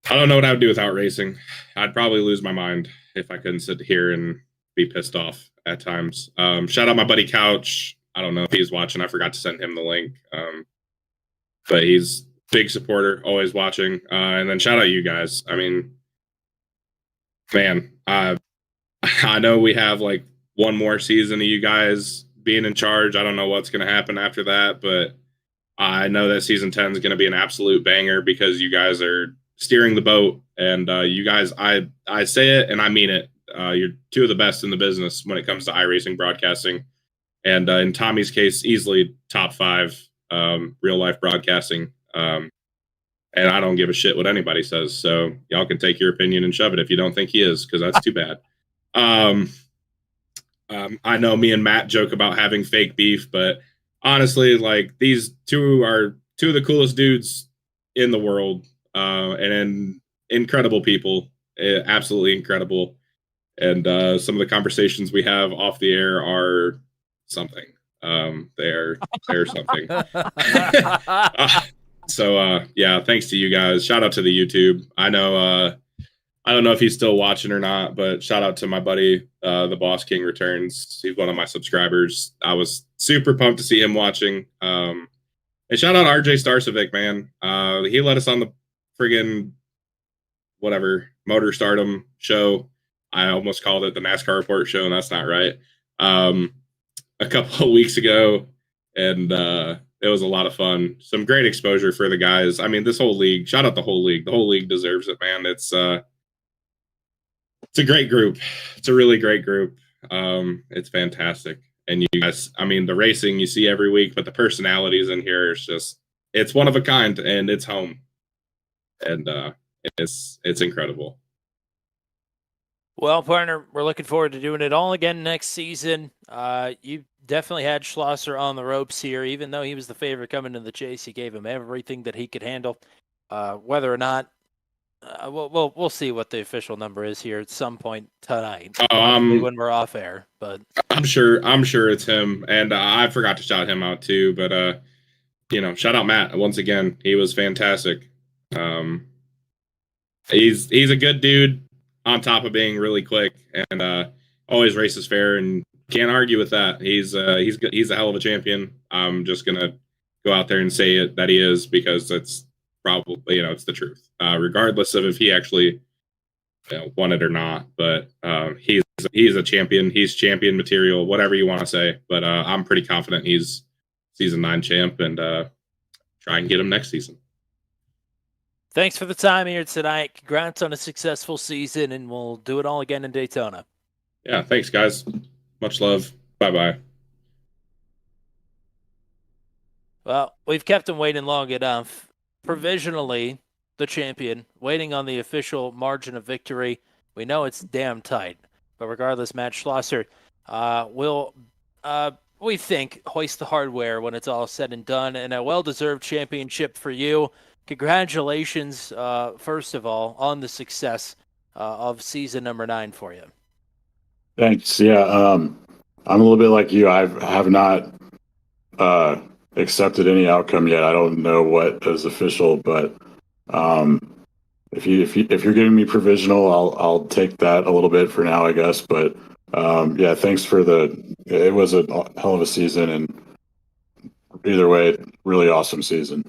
I don't know what I would do without racing. I'd probably lose my mind if I couldn't sit here and be pissed off at times. Shout out my buddy Couch. I don't know if he's watching. I forgot to send him the link. But he's big supporter, always watching. And then shout out you guys. I mean, man, I know we have like one more season of you guys being in charge. I don't know what's going to happen after that, but I know that season 10 is going to be an absolute banger because you guys are steering the boat, and you guys, I say it and I mean it. You're two of the best in the business when it comes to iRacing broadcasting, and in Tommy's case, easily top 5 real life broadcasting. And I don't give a shit what anybody says, so y'all can take your opinion and shove it if you don't think he is, because that's too bad. I know me and Matt joke about having fake beef, but honestly, like, these two are two of the coolest dudes in the world. And incredible people, absolutely incredible. And some of the conversations we have off the air are something. They're something. So yeah, thanks to you guys. Shout out to the YouTube. I don't know if he's still watching or not, but shout out to my buddy, the Boss King Returns. He's one of my subscribers. I was super pumped to see him watching. And shout out RJ Starcevic, man. He let us on the friggin' whatever Motor Stardom show. I almost called it the NASCAR Report show, and that's not right. A couple of weeks ago, and it was a lot of fun. Some great exposure for the guys. I mean, this whole league. Shout out the whole league. The whole league deserves it, man. It's a great group. It's a really great group. It's fantastic. And you guys, I mean, the racing you see every week, but the personalities in here is just, it's one of a kind, and it's home. And it's incredible. Well, partner, we're looking forward to doing it all again next season. You definitely had Schlosser on the ropes here. Even though he was the favorite coming to the chase, you gave him everything that he could handle. Whether or not, we'll see what the official number is here at some point tonight, when we're off air. But I'm sure it's him, and I forgot to shout him out too. But shout out Matt once again. He was fantastic. He's a good dude, on top of being really quick, and always races fair, and can't argue with that. He's a hell of a champion. I'm just gonna go out there and say it that he is, because it's probably it's the truth, regardless of if he actually won it or not. But he's a champion. He's champion material, whatever you want to say. But I'm pretty confident he's season 9 champ, and try and get him next season. Thanks for the time here tonight. Congrats on a successful season, and we'll do it all again in Daytona. Yeah, thanks, guys. Much love. Bye-bye. Well, we've kept him waiting long enough. Provisionally, the champion, waiting on the official margin of victory. We know it's damn tight. But regardless, Matt Schlosser will, we think, hoist the hardware when it's all said and done. And a well-deserved championship for you. Congratulations, first of all, on the success of season number 9 for you. Thanks. Yeah, I'm a little bit like you. I have not accepted any outcome yet. I don't know what is official, but if you're giving me provisional, I'll take that a little bit for now, I guess. But yeah, thanks for it was a hell of a season, and either way, really awesome season.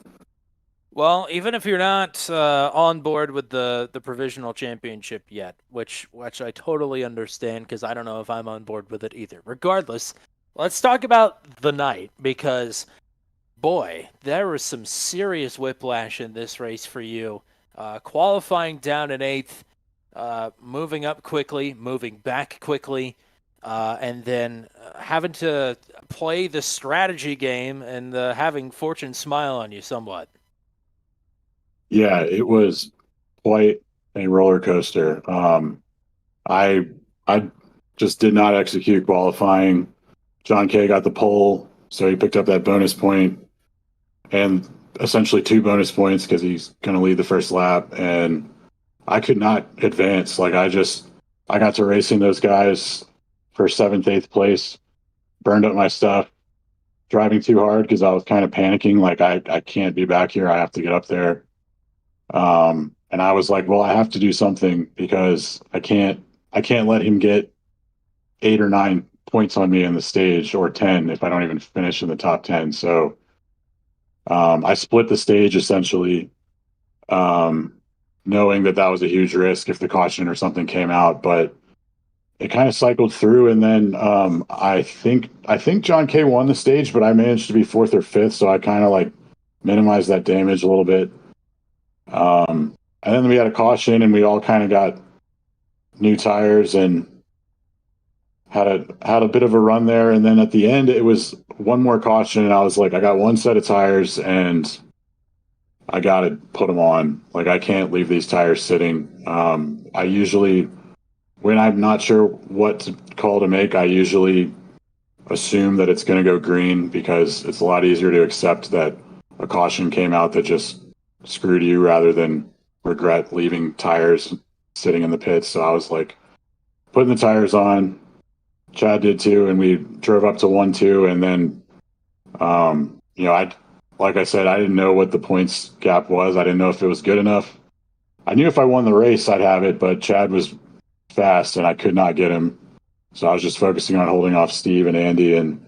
Well, even if you're not on board with the provisional championship yet, which I totally understand because I don't know if I'm on board with it either. Regardless, let's talk about the night because, boy, there was some serious whiplash in this race for you. Qualifying down in 8th, moving up quickly, moving back quickly, and then having to play the strategy game and having fortune smile on you somewhat. Yeah, it was quite a roller coaster. I just did not execute qualifying. John Kay got the pole, so he picked up that bonus point, and essentially 2 bonus points because he's going to lead the first lap. And I could not advance. Like I got to racing those guys for 7th, 8th place, burned up my stuff, driving too hard because I was kind of panicking. Like I can't be back here. I have to get up there. And I was like, well, I have to do something because I can't let him get 8 or 9 points on me in the stage, or 10 if I don't even finish in the top 10. So I split the stage essentially, knowing that was a huge risk if the caution or something came out, but it kind of cycled through. And then I think John Kay won the stage, but I managed to be 4th or 5th, so I kind of like minimized that damage a little bit. And then we had a caution, and we all kind of got new tires and had a bit of a run there. And then at the end, it was one more caution, and I was like, I got one set of tires, and I got to put them on. Like I can't leave these tires sitting. I usually, when I'm not sure what call to make, I usually assume that it's going to go green because it's a lot easier to accept that a caution came out that just screwed you rather than regret leaving tires sitting in the pits. So I was like putting the tires on. Chad did too, and we drove up to 1-2, and then like I said, I didn't know what the points gap was. I didn't know if it was good enough. I knew if I won the race I'd have it, but Chad was fast and I could not get him. So I was just focusing on holding off Steve and Andy, and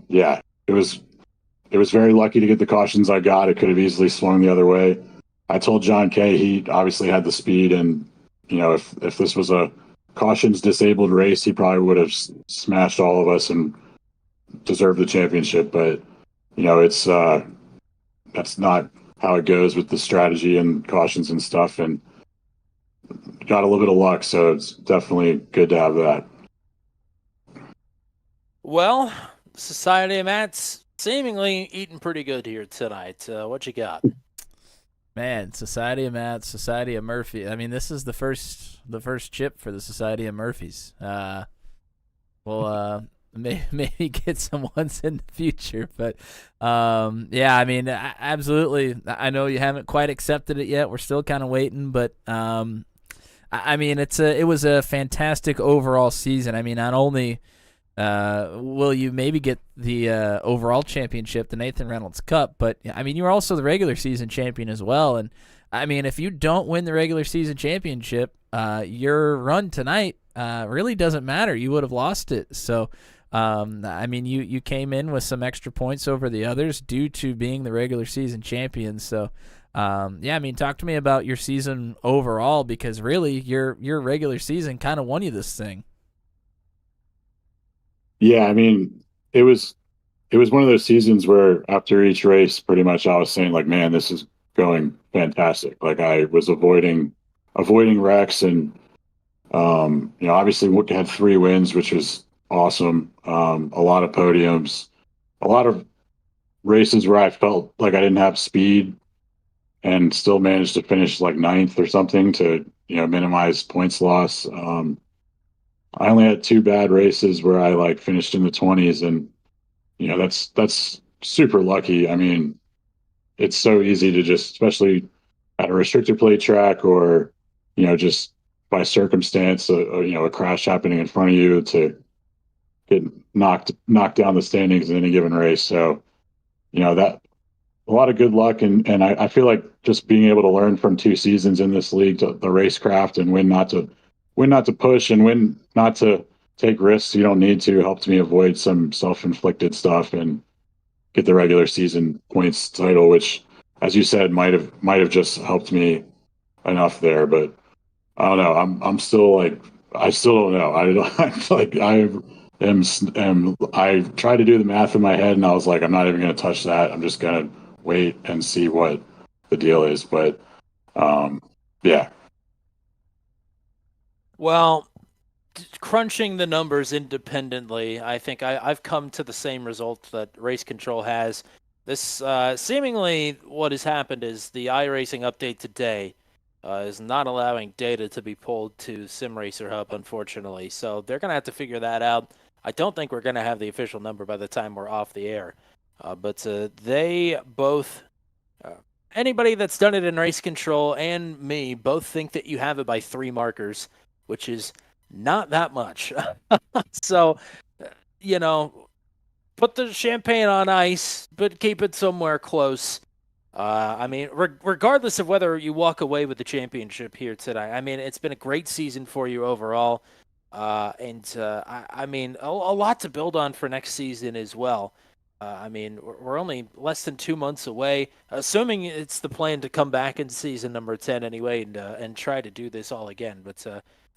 yeah, it was very lucky to get the cautions I got. It could have easily swung the other way. I told John Kay he obviously had the speed, and if this was a cautions disabled race, he probably would have smashed all of us and deserved the championship. But it's that's not how it goes with the strategy and cautions and stuff, and got a little bit of luck, so it's definitely good to have that. Well, Society of Matt's seemingly eating pretty good here tonight. What you got? Man, Society of Matt, Society of Murphy. I mean, this is the first chip for the Society of Murphys. We'll maybe get some ones in the future, but yeah, I mean, absolutely. I know you haven't quite accepted it yet. We're still kind of waiting, but I mean, it was a fantastic overall season. I mean, not only will you maybe get the overall championship, the Nathan Reynolds Cup, but I mean, you were also the regular season champion as well. And I mean, if you don't win the regular season championship, your run tonight really doesn't matter. You would have lost it. So, I mean, you came in with some extra points over the others due to being the regular season champion. So, yeah, I mean, talk to me about your season overall, because really your regular season kind of won you this thing. Yeah, I mean, it was one of those seasons where after each race, pretty much I was saying like, man, this is going fantastic. Like I was avoiding wrecks, and obviously we had 3 wins, which was awesome. A lot of podiums, a lot of races where I felt like I didn't have speed and still managed to finish like 9th or something to minimize points loss. I only had 2 bad races where I like finished in the 20s, and that's super lucky. I mean, it's so easy to just, especially at a restrictor plate track, or just by circumstance, a crash happening in front of you, to get knocked down the standings in any given race. So, that a lot of good luck, and I feel like just being able to learn from 2 seasons in this league, the racecraft, and when not to push and when not to take risks you don't need to, helped me avoid some self-inflicted stuff and get the regular season points title, which, as you said, might have just helped me enough there. But I don't know. I'm still like, I still don't know. I tried to do the math in my head, and I was like, I'm not even going to touch that. I'm just going to wait and see what the deal is. But yeah. Well, crunching the numbers independently, I think I've come to the same result that Race Control has. This seemingly what has happened is the iRacing update today is not allowing data to be pulled to SimRacer Hub, unfortunately. So they're going to have to figure that out. I don't think we're going to have the official number by the time we're off the air. But they both, anybody that's done it in Race Control and me, both think that you have it by 3 markers, which is not that much. So, put the champagne on ice, but keep it somewhere close. I mean, regardless of whether you walk away with the championship here today, I mean, it's been a great season for you overall. I mean, a lot to build on for next season as well. I mean, we're only less than 2 months away, assuming it's the plan to come back in season number 10 anyway and try to do this all again. But,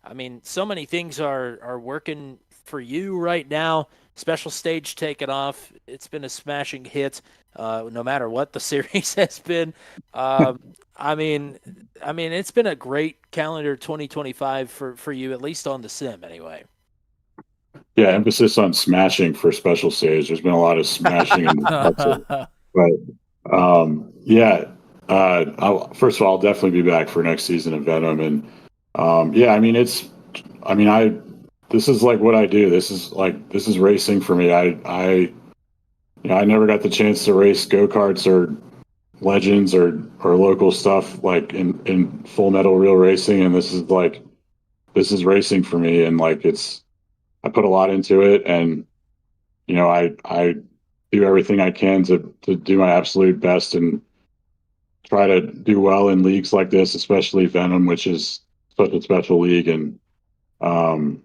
I mean, so many things are working for you right now. Special stage taken off. It's been a smashing hit, no matter what the series has been. I mean, it's been a great calendar 2025 for you, at least on the sim anyway. Yeah, emphasis on smashing for special stage. There's been a lot of smashing, yeah. First of all, I'll definitely be back for next season of Venom, and yeah, I mean, this is like what I do. This is racing for me. I never got the chance to race go-karts or legends or local stuff like in full metal real racing, and this is racing for me, and I put a lot into it, and I do everything I can to do my absolute best and try to do well in leagues like this, especially Venom, which is such a special league. And it's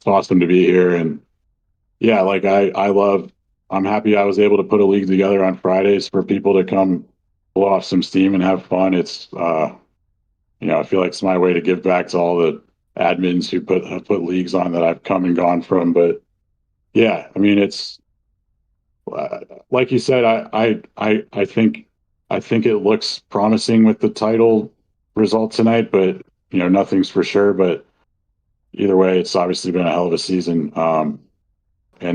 awesome to be here. And yeah, I'm happy I was able to put a league together on Fridays for people to come blow off some steam and have fun. It's I feel like it's my way to give back to all the admins who have put leagues on that I've come and gone from. But yeah, I mean, it's like you said, I think it looks promising with the title result tonight, but nothing's for sure. But either way, it's obviously been a hell of a season, and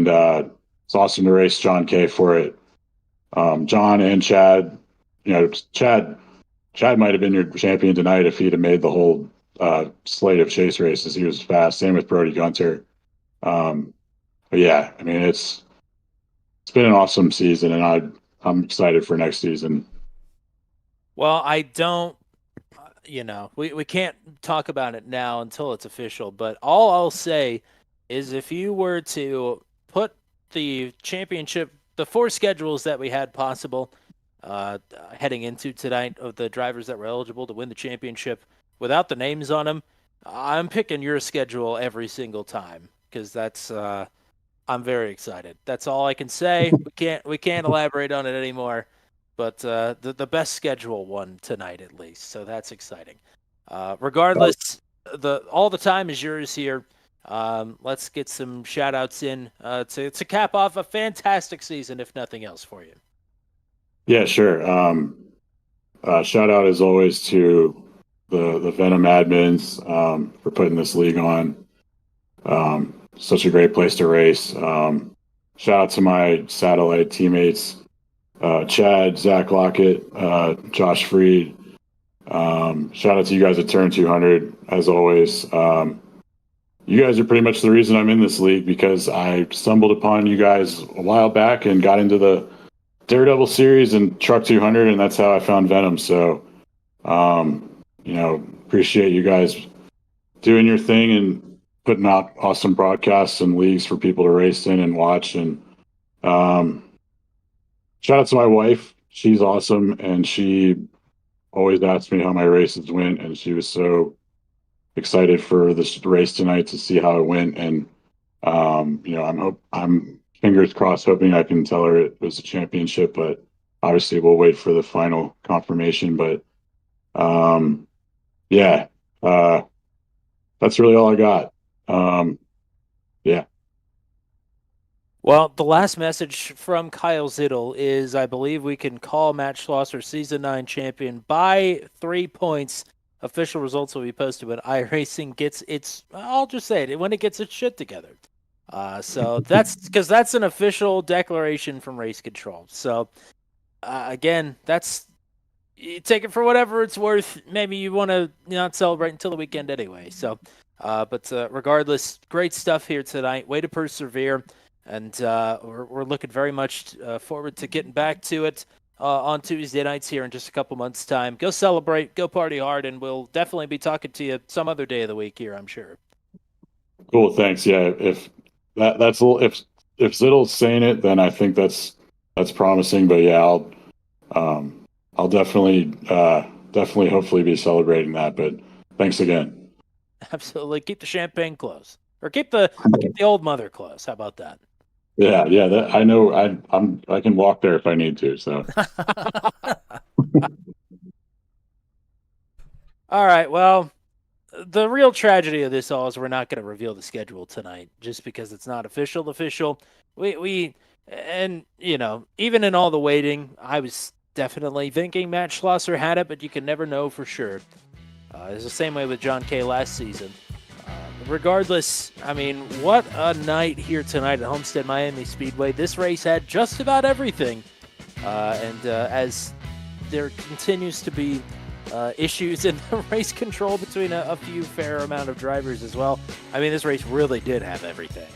it's awesome to race John K for it. John and Chad, Chad might have been your champion tonight if he'd have made the whole slate of chase races. He was fast. Same with Brody Gunter. But yeah, I mean, it's been an awesome season, and I'm excited for next season. Well, I don't, we can't talk about it now until it's official, but all I'll say is if you were to put the championship, the 4 schedules that we had possible heading into tonight of the drivers that were eligible to win the championship without the names on them, I'm picking your schedule every single time because that's I'm very excited. That's all I can say. We can't elaborate on it anymore. But the best schedule won tonight at least, so that's exciting. Regardless, all the time is yours here. Let's get some shout outs in to cap off a fantastic season, if nothing else, for you. Yeah, sure. Shout out as always to the Venom admins for putting this league on. Such a great place to race. Shout out to my satellite teammates, Chad, Zach Lockett, Josh Freed. Shout out to you guys at Turn 200 as always. You guys are pretty much the reason I'm in this league because I stumbled upon you guys a while back and got into the Daredevil series and Truck 200, and that's how I found Venom. So, appreciate you guys doing your thing and putting out awesome broadcasts and leagues for people to race in and watch. And shout out to my wife. She's awesome, and she always asks me how my races went, and she was so excited for this race tonight to see how it went. And I'm fingers crossed, hoping I can tell her it was a championship, but obviously we'll wait for the final confirmation. But that's really all I got. Yeah. Well, the last message from Kyle Zittel is, I believe we can call Matt Schlosser Season 9 champion by 3 points. Official results will be posted when iRacing gets its, I'll just say it, when it gets its shit together. So that's because that's an official declaration from Race Control. So again, you take it for whatever it's worth. Maybe you want to not celebrate until the weekend anyway. So, but regardless, great stuff here tonight. Way to persevere. And we're looking very much forward to getting back to it on Tuesday nights here in just a couple months' time. Go celebrate, go party hard, and we'll definitely be talking to you some other day of the week here, I'm sure. Cool, thanks. Yeah, if that's a little, if Zittel's saying it, then I think that's promising. But yeah, I'll definitely hopefully be celebrating that. But thanks again. Absolutely, keep the champagne close, or keep the old mother close. How about that? Yeah. That, I know. I can walk there if I need to. So. All right. Well, the real tragedy of this all is we're not going to reveal the schedule tonight, just because it's not official. We and even in all the waiting, I was definitely thinking Matt Schlosser had it, but you can never know for sure. It's the same way with John Kay last season. Regardless, I mean, what a night here tonight at Homestead Miami Speedway. This race had just about everything. And as there continues to be issues in the race control between a few fair amount of drivers as well, I mean, this race really did have everything.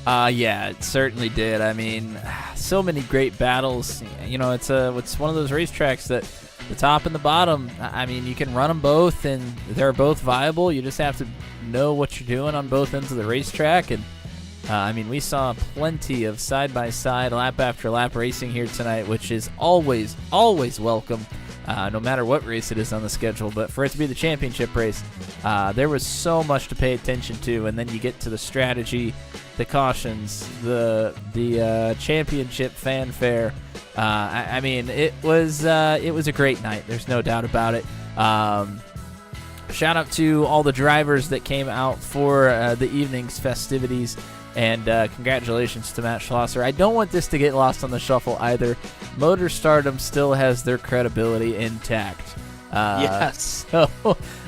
Yeah, it certainly did. I mean, so many great battles. It's one of those racetracks that the top and the bottom, I mean, you can run them both, and they're both viable. You just have to know what you're doing on both ends of the racetrack. And I mean, we saw plenty of side-by-side, lap after lap racing here tonight, which is always welcome, no matter what race it is on the schedule. But for it to be the championship race, there was so much to pay attention to. And then you get to the strategy, the cautions, the championship fanfare. I mean, it was a great night. There's no doubt about it. Shout out to all the drivers that came out for the evening's festivities, and congratulations to Matt Schlosser. I don't want this to get lost on the shuffle either. Motor Stardom still has their credibility intact. Yes. So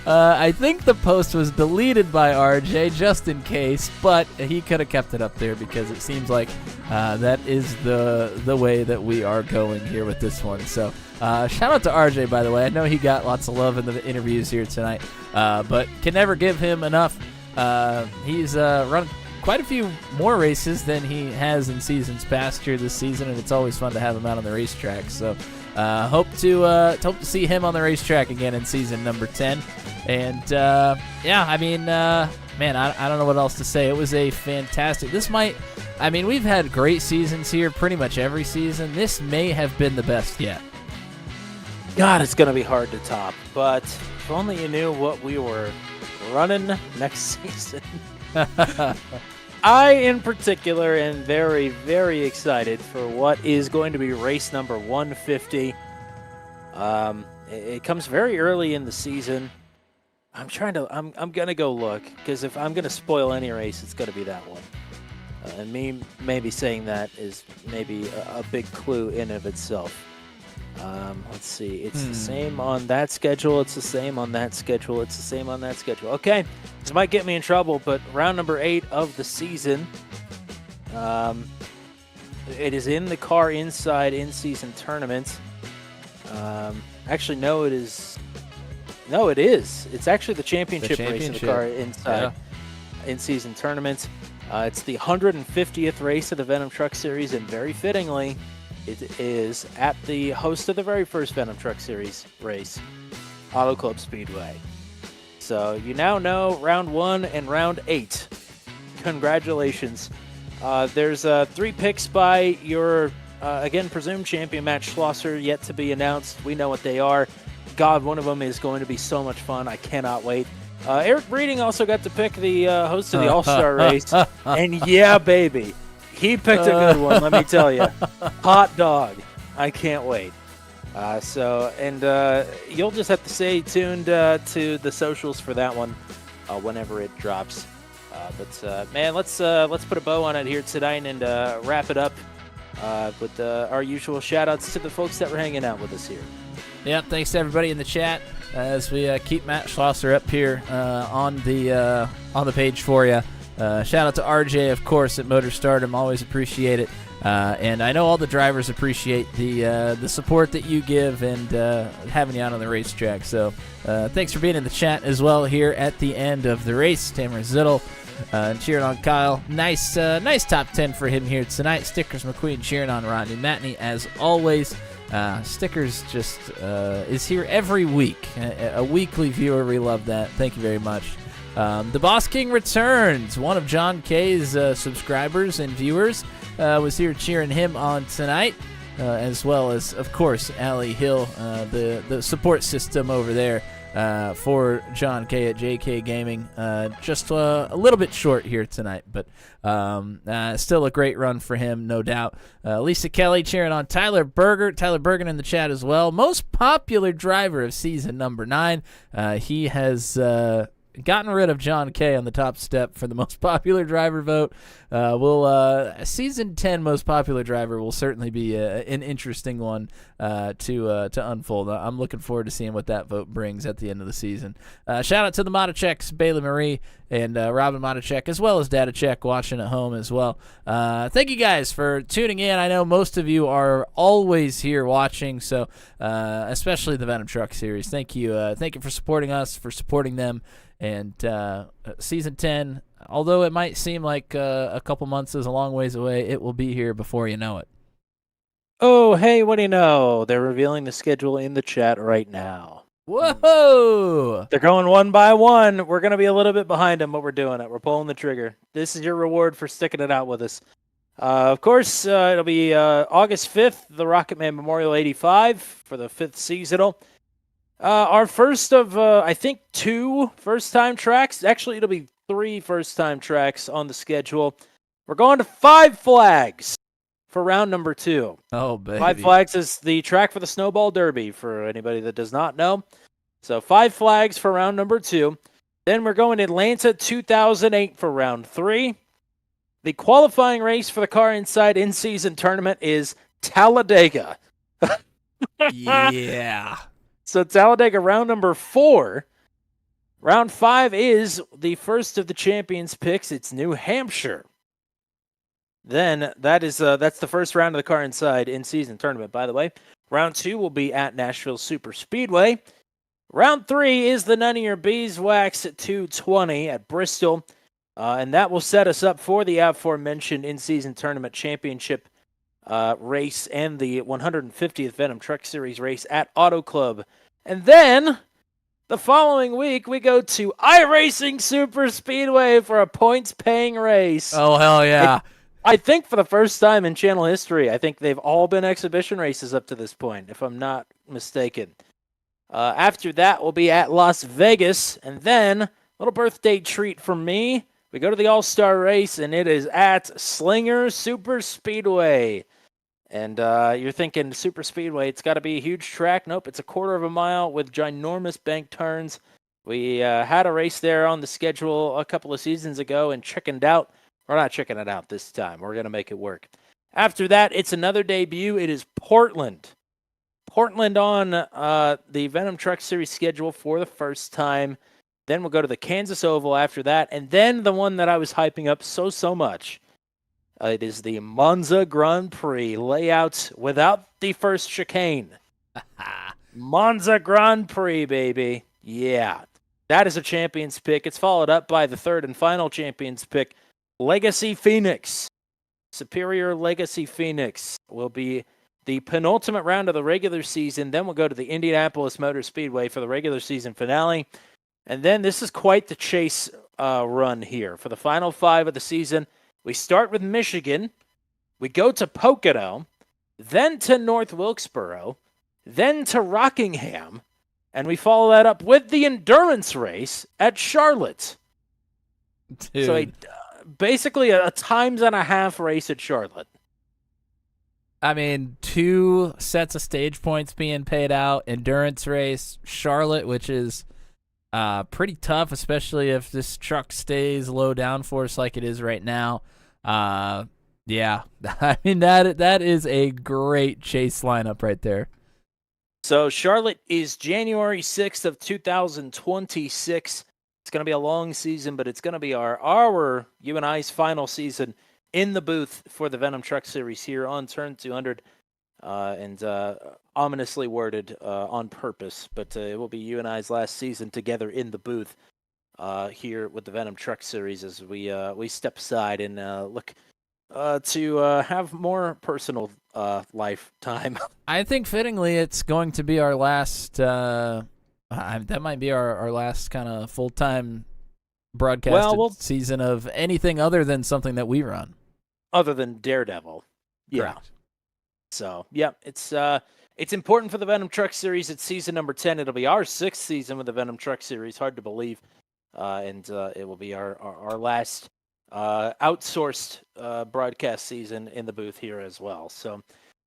I think the post was deleted by RJ just in case, but he could have kept it up there because it seems like that is the way that we are going here with this one. So shout out to RJ, by the way. I know he got lots of love in the interviews here tonight, but can never give him enough. He's run quite a few more races than he has in seasons past here this season, and it's always fun to have him out on the racetrack. So hope to see him on the racetrack again in season number 10. And I mean, man, I don't know what else to say. It was a fantastic. We've had great seasons here pretty much every season. This may have been the best yet. God, it's going to be hard to top. But if only you knew what we were running next season. I, in particular, am very, very excited for what is going to be race number 150. It comes very early in the season. I'm gonna go look, because if I'm gonna spoil any race, it's gonna be that one. And me maybe saying that is maybe a big clue in of itself. Let's see. It's the same on that schedule. It's the same on that schedule. It's the same on that schedule. Okay, this might get me in trouble, but round number 8 of the season. It is in the car inside in-season tournament. Actually, no, it is. No, it is. It's actually the championship race in the car inside in-season tournament. It's the 150th race of the Venom Truck Series, and very fittingly, it is at the host of the very first Venom Truck Series race, Auto Club Speedway. So you now know round 1 and round 8. Congratulations. There's 3 picks by your, again, presumed champion, Matt Schlosser, yet to be announced. We know what they are. God, one of them is going to be so much fun. I cannot wait. Eric Breeding also got to pick the host of the All-Star race. And yeah, baby, he picked a good one, let me tell you. Hot dog. I can't wait. You'll just have to stay tuned to the socials for that one whenever it drops. Man, let's put a bow on it here tonight and wrap it up with our usual shout-outs to the folks that were hanging out with us here. Yep, thanks to everybody in the chat as we keep Matt Schlosser up here on the page for you. Shout out to RJ, of course, at Motor Stardom. Always appreciate it. And I know all the drivers appreciate the support that you give and having you out on the racetrack. So thanks for being in the chat as well here at the end of the race. Tamara Zittel cheering on Kyle. Nice top 10 for him here tonight. Stickers McQueen cheering on Rodney Matney as always. Stickers just is here every week. A weekly viewer. We love that. Thank you very much. The Boss King returns. One of John K's subscribers and viewers was here cheering him on tonight, as well as, of course, Allie Hill, the support system over there for John K at JK Gaming. Just a little bit short here tonight, but still a great run for him, no doubt. Lisa Kelly cheering on Tyler Burgert. Tyler Burgert in the chat as well. Most popular driver of season number 9. He has gotten rid of John K on the top step for the most popular driver vote. Season 10 most popular driver will certainly be an interesting one to unfold. I'm looking forward to seeing what that vote brings at the end of the season. Shout out to the Motacheks, Bailey Marie and Robin Motachek, as well as Datachek watching at home as well. Thank you guys for tuning in. I know most of you are always here watching, so especially the Venom Truck series. Thank you for supporting us, for supporting them. And season 10, although it might seem like a couple months is a long ways away, it will be here before you know it. Oh, hey, what do you know? They're revealing the schedule in the chat right now. Whoa! They're going one by one. We're going to be a little bit behind them, but we're doing it. We're pulling the trigger. This is your reward for sticking it out with us. Of course, it'll be August 5th, the Rocketman Memorial 85 for the 5th seasonal. Our first of, I think, 2 first-time tracks. Actually, it'll be 3 first-time tracks on the schedule. We're going to 5 Flags for round number 2. Oh, baby. 5 Flags is the track for the Snowball Derby, for anybody that does not know. So 5 Flags for round number 2. Then we're going to Atlanta 2008 for round 3. The qualifying race for the Car Inside in-season tournament is Talladega. Yeah. So Talladega round number 4. Round 5 is the first of the champions picks. It's New Hampshire. Then that's the first round of the Car Inside in-season tournament, by the way. Round 2 will be at Nashville Super Speedway. Round 3 is the None of Your Beeswax at 220 at Bristol. And that will set us up for the aforementioned in-season tournament championship race and the 150th Venom Truck Series race at Auto Club. And then the following week, we go to iRacing Super Speedway for a points-paying race. Oh, hell yeah. I think for the first time in channel history, I think they've all been exhibition races up to this point, if I'm not mistaken. After that, we'll be at Las Vegas, and then a little birthday treat for me. We go to the All-Star race, and it is at Slinger Super Speedway. And you're thinking Super Speedway, it's got to be a huge track. Nope, it's a quarter of a mile with ginormous bank turns. We had a race there on the schedule a couple of seasons ago and chickened out. We're not chickening it out this time. We're going to make it work. After that, it's another debut. It is Portland. Portland on the Venom Truck Series schedule for the first time. Then we'll go to the Kansas Oval after that. And then the one that I was hyping up so much. It is the Monza Grand Prix layout without the first chicane. Monza Grand Prix, baby. Yeah. That is a champion's pick. It's followed up by the third and final champion's pick, Legacy Phoenix. Superior Legacy Phoenix will be the penultimate round of the regular season. Then we'll go to the Indianapolis Motor Speedway for the regular season finale. And then this is quite the chase run here. For the final 5 of the season, we start with Michigan. We go to Pocono, then to North Wilkesboro, then to Rockingham, and we follow that up with the endurance race at Charlotte. Dude. So basically a times and a half race at Charlotte. I mean, 2 sets of stage points being paid out, endurance race, Charlotte, which is pretty tough, especially if this truck stays low downforce like it is right now. Yeah, I mean, that is a great chase lineup right there. So Charlotte is January 6th of 2026. It's going to be a long season, but it's going to be our you and I's final season in the booth for the Venom Truck Series here on Turn 200, and ominously worded on purpose, but it will be you and I's last season together in the booth here with the Venom Truck Series as we step aside and look to have more personal lifetime. I think fittingly it's going to be our last, that might be our last kind of full-time broadcasted season of anything other than something that we run. Other than Daredevil. Yeah. Correct. So, yeah, it's important for the Venom Truck Series. It's season number 10. It'll be our 6th season with the Venom Truck Series. Hard to believe. And it will be our last outsourced broadcast season in the booth here as well. So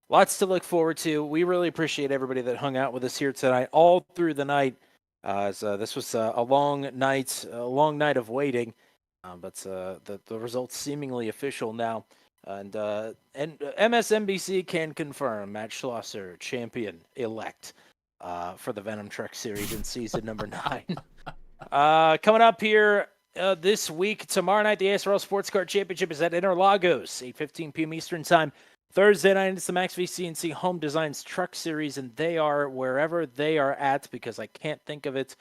lots to look forward to. We really appreciate everybody that hung out with us here tonight, all through the night. As this was a long night of waiting, but the results seemingly official now. And MSNBC can confirm Matt Schlosser, champion-elect for the Venom Truck Series in season number 9. Coming up here this week, tomorrow night, the ASRL Sports Car Championship is at Interlagos, 8:15 p.m. Eastern Time. Thursday night, it's the Max VCNC Home Designs Truck Series, and they are wherever they are at because I can't think of it.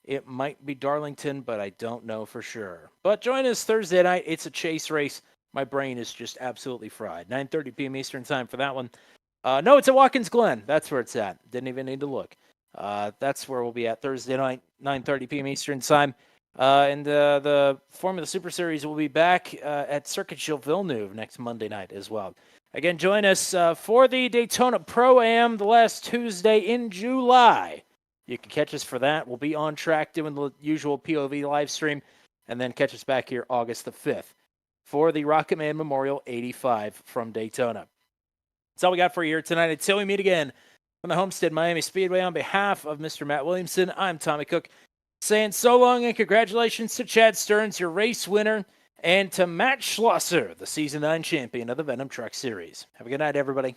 It might be Darlington, but I don't know for sure. But join us Thursday night. It's a chase race. My brain is just absolutely fried. 9:30 p.m. Eastern Time for that one. No, it's at Watkins Glen. That's where it's at. Didn't even need to look. That's where we'll be at Thursday night, 9:30 p.m. Eastern Time. And the Formula Super Series will be back at Circuit Gilles Villeneuve next Monday night as well. Again, join us for the Daytona Pro-Am the last Tuesday in July. You can catch us for that. We'll be on track doing the usual POV live stream, and then catch us back here August the 5th for the Rocket Man Memorial 85 from Daytona. That's all we got for you here tonight. Until we meet again from the Homestead Miami Speedway, on behalf of Mr. Matt Williamson, I'm Tommy Cook, saying so long and congratulations to Chad Stearns, your race winner, and to Matt Schlosser, the Season 9 champion of the Venom Truck Series. Have a good night, everybody.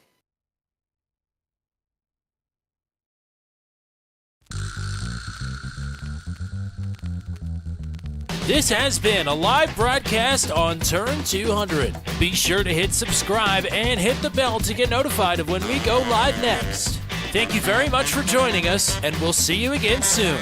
This has been a live broadcast on Turn 200. Be sure to hit subscribe and hit the bell to get notified of when we go live next. Thank you very much for joining us, and we'll see you again soon.